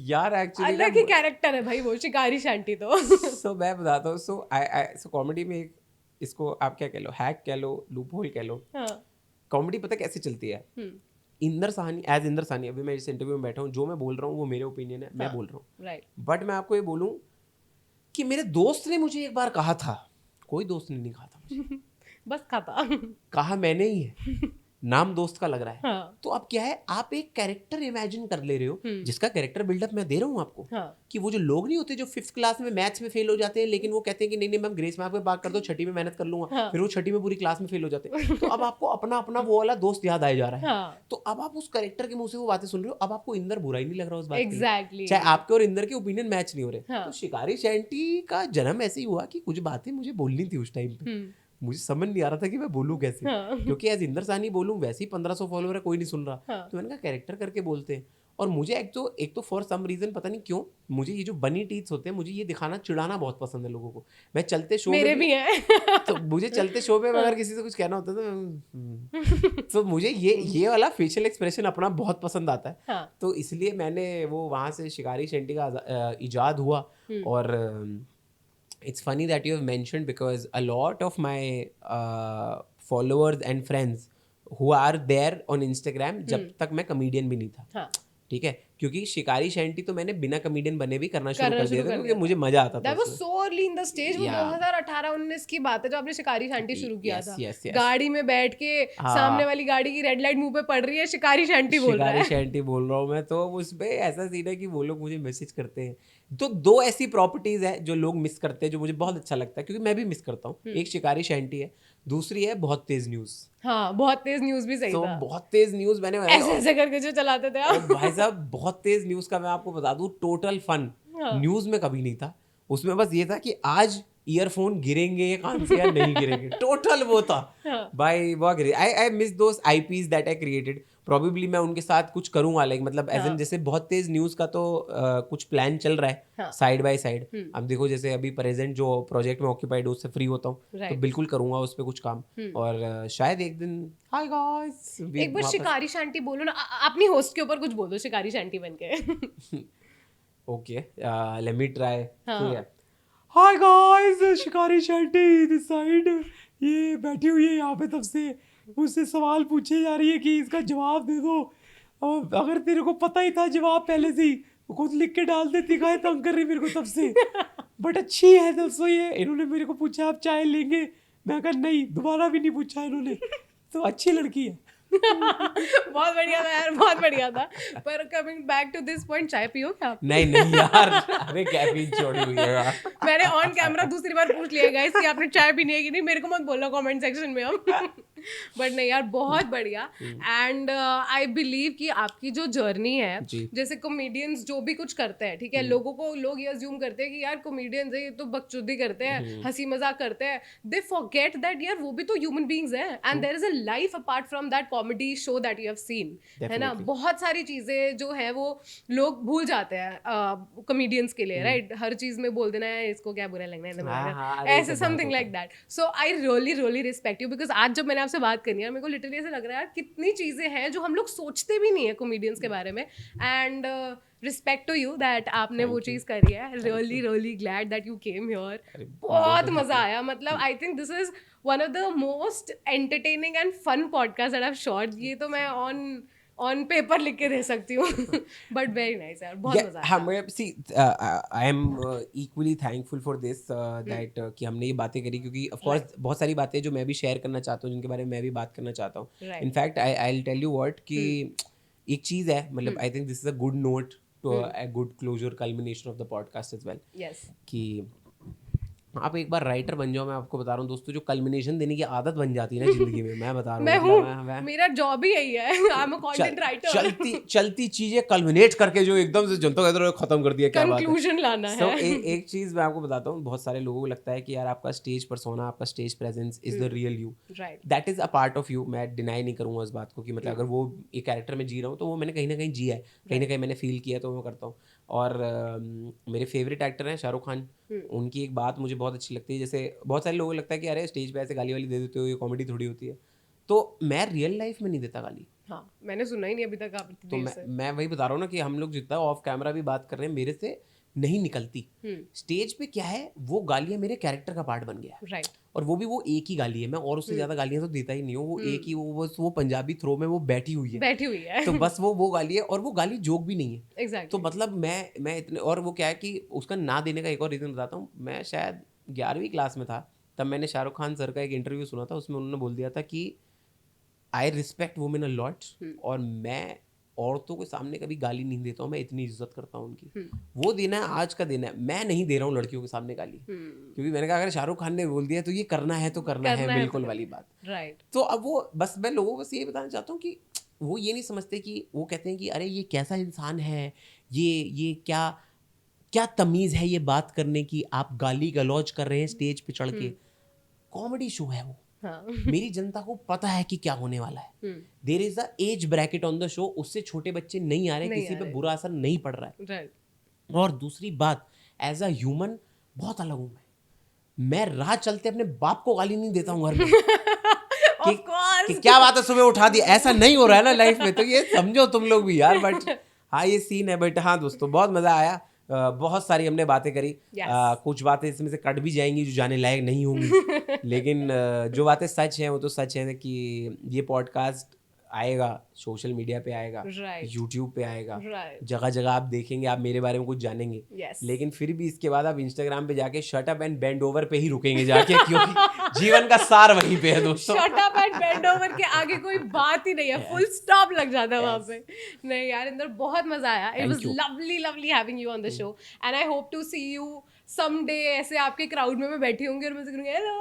C: यार एक्चुअली अलग ही कैरेक्टर है भाई वो शिकारी शैंटी तो। सो मैं बताता हूँ, सो कॉमेडी में एक, इसको आप क्या कह लो, हैक कह लो, लूप होल कह लो। कॉमेडी पता कैसे चलती है, इंदर साहनी एज इंदर साहनी, अभी मैं इस इंटरव्यू में बैठा हूँ, जो मैं बोल रहा हूँ वो मेरे ओपिनियन है, मैं बोल रहा हूँ, राइट। बट मैं आपको ये बोलूँ कि मेरे दोस्त ने मुझे एक बार कहा था, कोई दोस्त ने नहीं कहा था मुझे, बस कहा मैंने ही है, नाम दोस्त का लग रहा है। हाँ। तो अब क्या है, आप एक कैरेक्टर इमेजिन कर ले रहे हो, जिसका कैरेक्टर बिल्डअप मैं दे रहा हूँ आपको। हाँ। कि वो जो लोग नहीं होते जो 5th क्लास में मैथ्स में फेल हो जाते हैं, लेकिन वो कहते हैं कि नहीं मैम ग्रेस मार्क पे पास कर दो, 6ठी में मेहनत कर लूंगा। हाँ। फिर वो 6ठी में पूरी क्लास में फेल हो जाते हैं। तो अब आपको अपना अपना वो वाला दोस्त याद आ जा रहा है। हाँ। तो अब आप उस कैरेक्टर के मुंह से वो बातें सुन रहे हो, अब आपको इंदर बुरा ही नहीं लग रहा उस बात के, चाहे आपके और इंदर के ओपिनियन मैच नहीं हो रहे। तो शिकारी शैंटी का जन्म ऐसे ही हुआ कि कुछ बातें मुझे बोलनी थी उस टाइम पे, मुझे समझ नहीं आ रहा था कि मैं बोलूं कैसे। हाँ। क्योंकि एज इंदर साहनी बोलूं, वैसे ही 1500 फॉलोअर है, कोई नहीं सुन रहा। हाँ। तो मैंने कहा कैरेक्टर करके बोलते हैं। और मुझे एक तो फॉर सम रीजन पता नहीं क्यों, मुझे ये जो बनी टीथ्स होते हैं, मुझे ये दिखाना चिढ़ाना बहुत पसंद है लोगों को। मैं चलते शो मेरे भी है। तो मुझे चलते शो में अगर किसी से कुछ कहना होता है तो मुझे ये वाला फेशियल एक्सप्रेशन अपना बहुत पसंद आता है। हाँ। तो इसलिए मैंने वो वहाँ से शिकारी शैंटी का इजाद हुआ। और it's funny that you have mentioned, because a lot of my followers and friends who are there on Instagram, जब तक मैं comedian भी नहीं था, ठीक है, क्योंकि शिकारी शैंटी तो मैंने बिना कॉमेडियन बने भी करना शुरू कर दिया था क्योंकि
A: दिया
C: मुझे मजा आता था
A: That was
C: उसमें।
A: so early in the stage. वो
C: Yeah.
A: 2018-19 की बात है जो आपने शिकारी शैंटी शुरू किया
C: Yes,
A: था।
C: yes, yes.
A: गाड़ी में बैठ के
C: हाँ।
A: सामने वाली गाड़ी की रेड लाइट मुंह पे पड़ रही है, शिकारी शैंटी बोल रहा
C: शिकारी
A: है।
C: शैंटी बोल रहा हूँ मैं, तो उसपे ऐसा सीन है कि वो लोग मुझे मैसेज करते हैं। तो दो ऐसी प्रॉपर्टीज है जो लोग मिस करते हैं, जो मुझे बहुत अच्छा लगता है क्योंकि मैं भी मिस करता हूँ। एक शिकारी शैंटी है, दूसरी है बहुत तेज न्यूज।
A: हाँ, बहुत तेज न्यूज भी सही
C: तो
A: था।
C: बहुत तेज न्यूज मैंने
A: ऐसे ऐसे करके जो चलाते थे
C: और
A: आप।
C: भाई साहब बहुत तेज न्यूज का मैं आपको बता दूं, टोटल फन
A: हाँ।
C: न्यूज में कभी नहीं था। उसमें बस ये था कि आज ईयरफोन गिरेंगे कान से या नहीं गिरेंगे, टोटल वो था।
A: हाँ।
C: भाई बहुत I miss those IPs that I created. Probably मैं उनके साथ कुछ करूंगा, लाइक मतलब एज एन जैसे बहुत तेज न्यूज का तो कुछ प्लान चल रहा है साइड बाय साइड। अब देखो जैसे अभी प्रेजेंट जो प्रोजेक्ट में ऑक्यूपाइड हूँ उससे फ्री होता हूँ तो बिल्कुल करूंगा उस पर कुछ काम। और शायद एक दिन हाय गाइस
A: एक बार शिकारी शैंटी बोलो ना, अपनी होस्ट के ऊपर कुछ बोल दो शिकारी शैंटी बन के।
C: Okay let me try.
A: हाँ।
C: हाय गाइस, शिकारी शैंटी दिस साइड, ये बैठी हुई है यहाँ पे तब से, मुझसे सवाल पूछे जा रही है कि इसका जवाब दे दो। और अगर तेरे को पता ही था जवाब पहले से ही तो खुद लिख के डाल देती, काहे तंग कर रही मेरे को तब से। बट अच्छी है दोस्तों ये। इन्होंने मेरे को पूछा आप चाय लेंगे, मैं कहा नहीं, दोबारा भी नहीं पूछा इन्होंने, तो अच्छी लड़की है।
A: बहुत बढ़िया था यार, बहुत बढ़िया था। पर coming back to this point, चाय पियो क्या?
C: नहीं यार, अरे कैफीन छोड़ी हुई है यार।
A: मैंने ऑन कैमरा दूसरी बार पूछ लिया गाइस कि आपने चाय पीनी है कि नहीं, मेरे को मत बोलना कमेंट सेक्शन में अब। बट नहीं यार, बहुत बढ़िया। एंड आई बिलीव कि आपकी जो जर्नी है, जैसे कॉमेडियंस जो भी कुछ करते हैं, ठीक है, लोग ये अज्यूम करते हैं कि यार कॉमेडियंस है ये तो बकचोदी करते हैं, हंसी मजाक करते हैं। दे फॉरगेट दैट यार वो भी तो ह्यूमन बीइंग्स हैं and there is a life apart from that comedy show that you have seen, है ना। बहुत सारी चीजें जो है वो लोग भूल जाते हैं कॉमेडियंस के लिए, राइट। हर चीज में बोल देना है इसको क्या बुरा लगना है, ऐसे something like that. So I really really respect you, because आज जब मैंने आपसे बात करनी है मेरे को लिटरली ऐसा लग रहा है यार कितनी चीजें हैं जो हम लोग सोचते भी नहीं है कॉमेडियंस के बारे में। And respect to you that आपने वो चीज करी है। Really really glad that you came here. बहुत मजा आया, मतलब I think this is one of the most entertaining and fun podcast that I have shot. ये तो मैं ऑन पेपर लिख के दे सकती हूँ। बट वेरी नाइस यार, बहुत मजा आया।
C: हमें see I am equally thankful for this that कि हमने ये बातें करी, क्योंकि ऑफ कोर्स बहुत सारी बातें जो मैं भी शेयर करना चाहता हूँ, जिनके बारे में मैं भी बात करना चाहता हूँ। In fact I will tell you what कि एक चीज़ है, मतलब I think this is a good note to a good closure culmination of the podcast as well, कि आप एक बार राइटर बन जाओ। मैं आपको बता रहा हूँ दोस्तों, जो कल्मिनेशन देने की आदत बन जाती है ना जिंदगी में, मैं बता रहा हूँ
A: मेरा जॉब ही यही है। I am a content writer.
C: चलती चीजें कल्मिनेट करके जो एकदम से जनता कहते खत्म कर दिया, क्या बात है,
A: कंक्लूजन लाना है।
C: एक चीज मैं आपको बताता हूँ, बहुत सारे लोगों को लगता है कि यार आपका स्टेज पर्सोना, आपका stage presence is the real you, that is a part of you. मैं डिनाई नहीं करूंगा इस बात को कि मतलब अगर वो एक कैरेक्टर में जी रहा हूँ तो वो मैंने कहीं ना कहीं जिया है, कहीं ना कहीं मैंने फील किया, तो मैं करता हूँ। और मेरे फेवरेट एक्टर हैं शाहरुख खान। उनकी एक बात मुझे बहुत अच्छी लगती है, जैसे बहुत सारे लोगों को लगता है कि अरे स्टेज पे ऐसे गाली वाली दे देते हो, ये कॉमेडी थोड़ी होती है, तो मैं रियल लाइफ में नहीं देता गाली।
A: हाँ, मैंने सुना ही नहीं अभी तक आप।
C: तो मैं वही बता रहा हूँ ना कि हम लोग जितना ऑफ कैमरा भी बात कर रहे हैं, मेरे से नहीं निकलती। स्टेज पे क्या है, वो गालियाँ मेरे कैरेक्टर का पार्ट बन गया है,
A: राइट।
C: और वो भी वो एक ही गाली है, मैं और उससे ज्यादा गालियाँ तो देता ही नहीं हूँ। वो एक ही, वो पंजाबी थ्रो में वो बैठी हुई है तो बस वो गाली है, और वो गाली जोक भी नहीं है।
A: Exactly.
C: तो मतलब मैं इतने, और वो क्या है कि उसका ना देने का एक और रीजन बताता हूँ। मैं शायद 11वीं क्लास में था, तब मैंने शाहरुख खान सर का एक इंटरव्यू सुना था, उसमें उन्होंने बोल दिया था कि I respect women a lot, और मैं औरतों के सामने कभी गाली नहीं देता हूँ, मैं इतनी इज्जत करता हूँ उनकी। वो दिन है, आज का दिन है, मैं नहीं दे रहा हूँ लड़कियों के सामने गाली, क्योंकि मैंने कहा अगर शाहरुख खान ने बोल दिया तो ये करना है तो करना है, बिल्कुल वाली बात।
A: राइट।
C: तो अब वो बस मैं लोगों को बस ये बताना चाहता हूँ कि वो ये नहीं समझते, कि वो कहते हैं कि अरे ये कैसा इंसान है, ये क्या तमीज़ है ये बात करने की, आप गाली गलौज कर रहे हैं स्टेज पे चढ़ के। कॉमेडी शो है वो। हाँ। मेरी जनता को पता है कि क्या होने वाला है। There is a age bracket on the show, उससे छोटे बच्चे नहीं आ रहे, किसी पे बुरा असर नहीं पड़ रहा है।
A: राइट।
C: और दूसरी बात, एज अ ह्यूमन बहुत अलग हूँ मैं राह चलते अपने बाप को गाली नहीं देता हूँ घर में। कि क्या बात है सुबह उठा दी, ऐसा नहीं हो रहा है ना लाइफ में, तो ये समझो तुम लोग भी यार। बट हाँ ये सीन है। बट हाँ दोस्तों, बहुत मजा आया, बहुत सारी हमने बातें करी। कुछ बातें इसमें से कट भी जाएंगी जो जाने लायक नहीं होंगी, लेकिन जो बातें सच हैं वो तो सच है कि ये पॉडकास्ट आएगा, सोशल मीडिया पे आएगा,
A: राइट
C: यूट्यूब पे आएगा,
A: राइट
C: जगह जगह आप देखेंगे, आप मेरे बारे में कुछ जानेंगे,
A: यस
C: लेकिन फिर भी इसके बाद आप इंस्टाग्राम पे जाके shut up and bend over पे ही रुकेंगे जाके, क्योंकि जीवन का सार वहीं पे है दोस्तों।
A: Shut up and bend over के आगे कोई बात ही नहीं है, फुल स्टॉप लग जाता है वहां पे। नहीं यार इंदर, बहुत मजा आया, it
C: Thank
A: was
C: you.
A: Lovely having you on the show and I hope to see you someday. ऐसे आपके क्राउड में मैं बैठी होंगी और मैं करूंगी हेलो,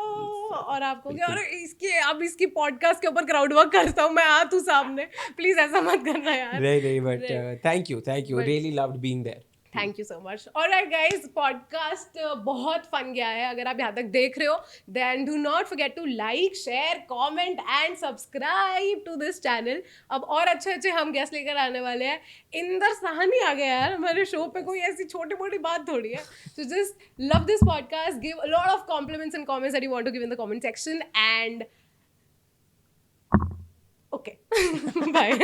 A: और आप कहोगे
C: बिल्कुल।
A: अरे इसकी पॉडकास्ट के ऊपर क्राउड वर्क करता हूँ मैं, आ तू सामने, प्लीज ऐसा मत करना यार।
C: नहीं, but
A: Right.
C: Thank you,
A: But-
C: really loved being there.
A: Thank you so much. Alright guys, podcast बहुत फन गया है। अगर आप यहाँ तक देख रहे हो then do not forget to like, share, comment and subscribe to this channel. अब और अच्छे हम गेस्ट लेकर आने वाले हैं। इंदर साहनी आ गया यार हमारे शो पे, कोई ऐसी छोटी मोटी बात थोड़ी है। So just love this podcast, give a lot of compliments and comments that you want to give in the comment section and okay bye.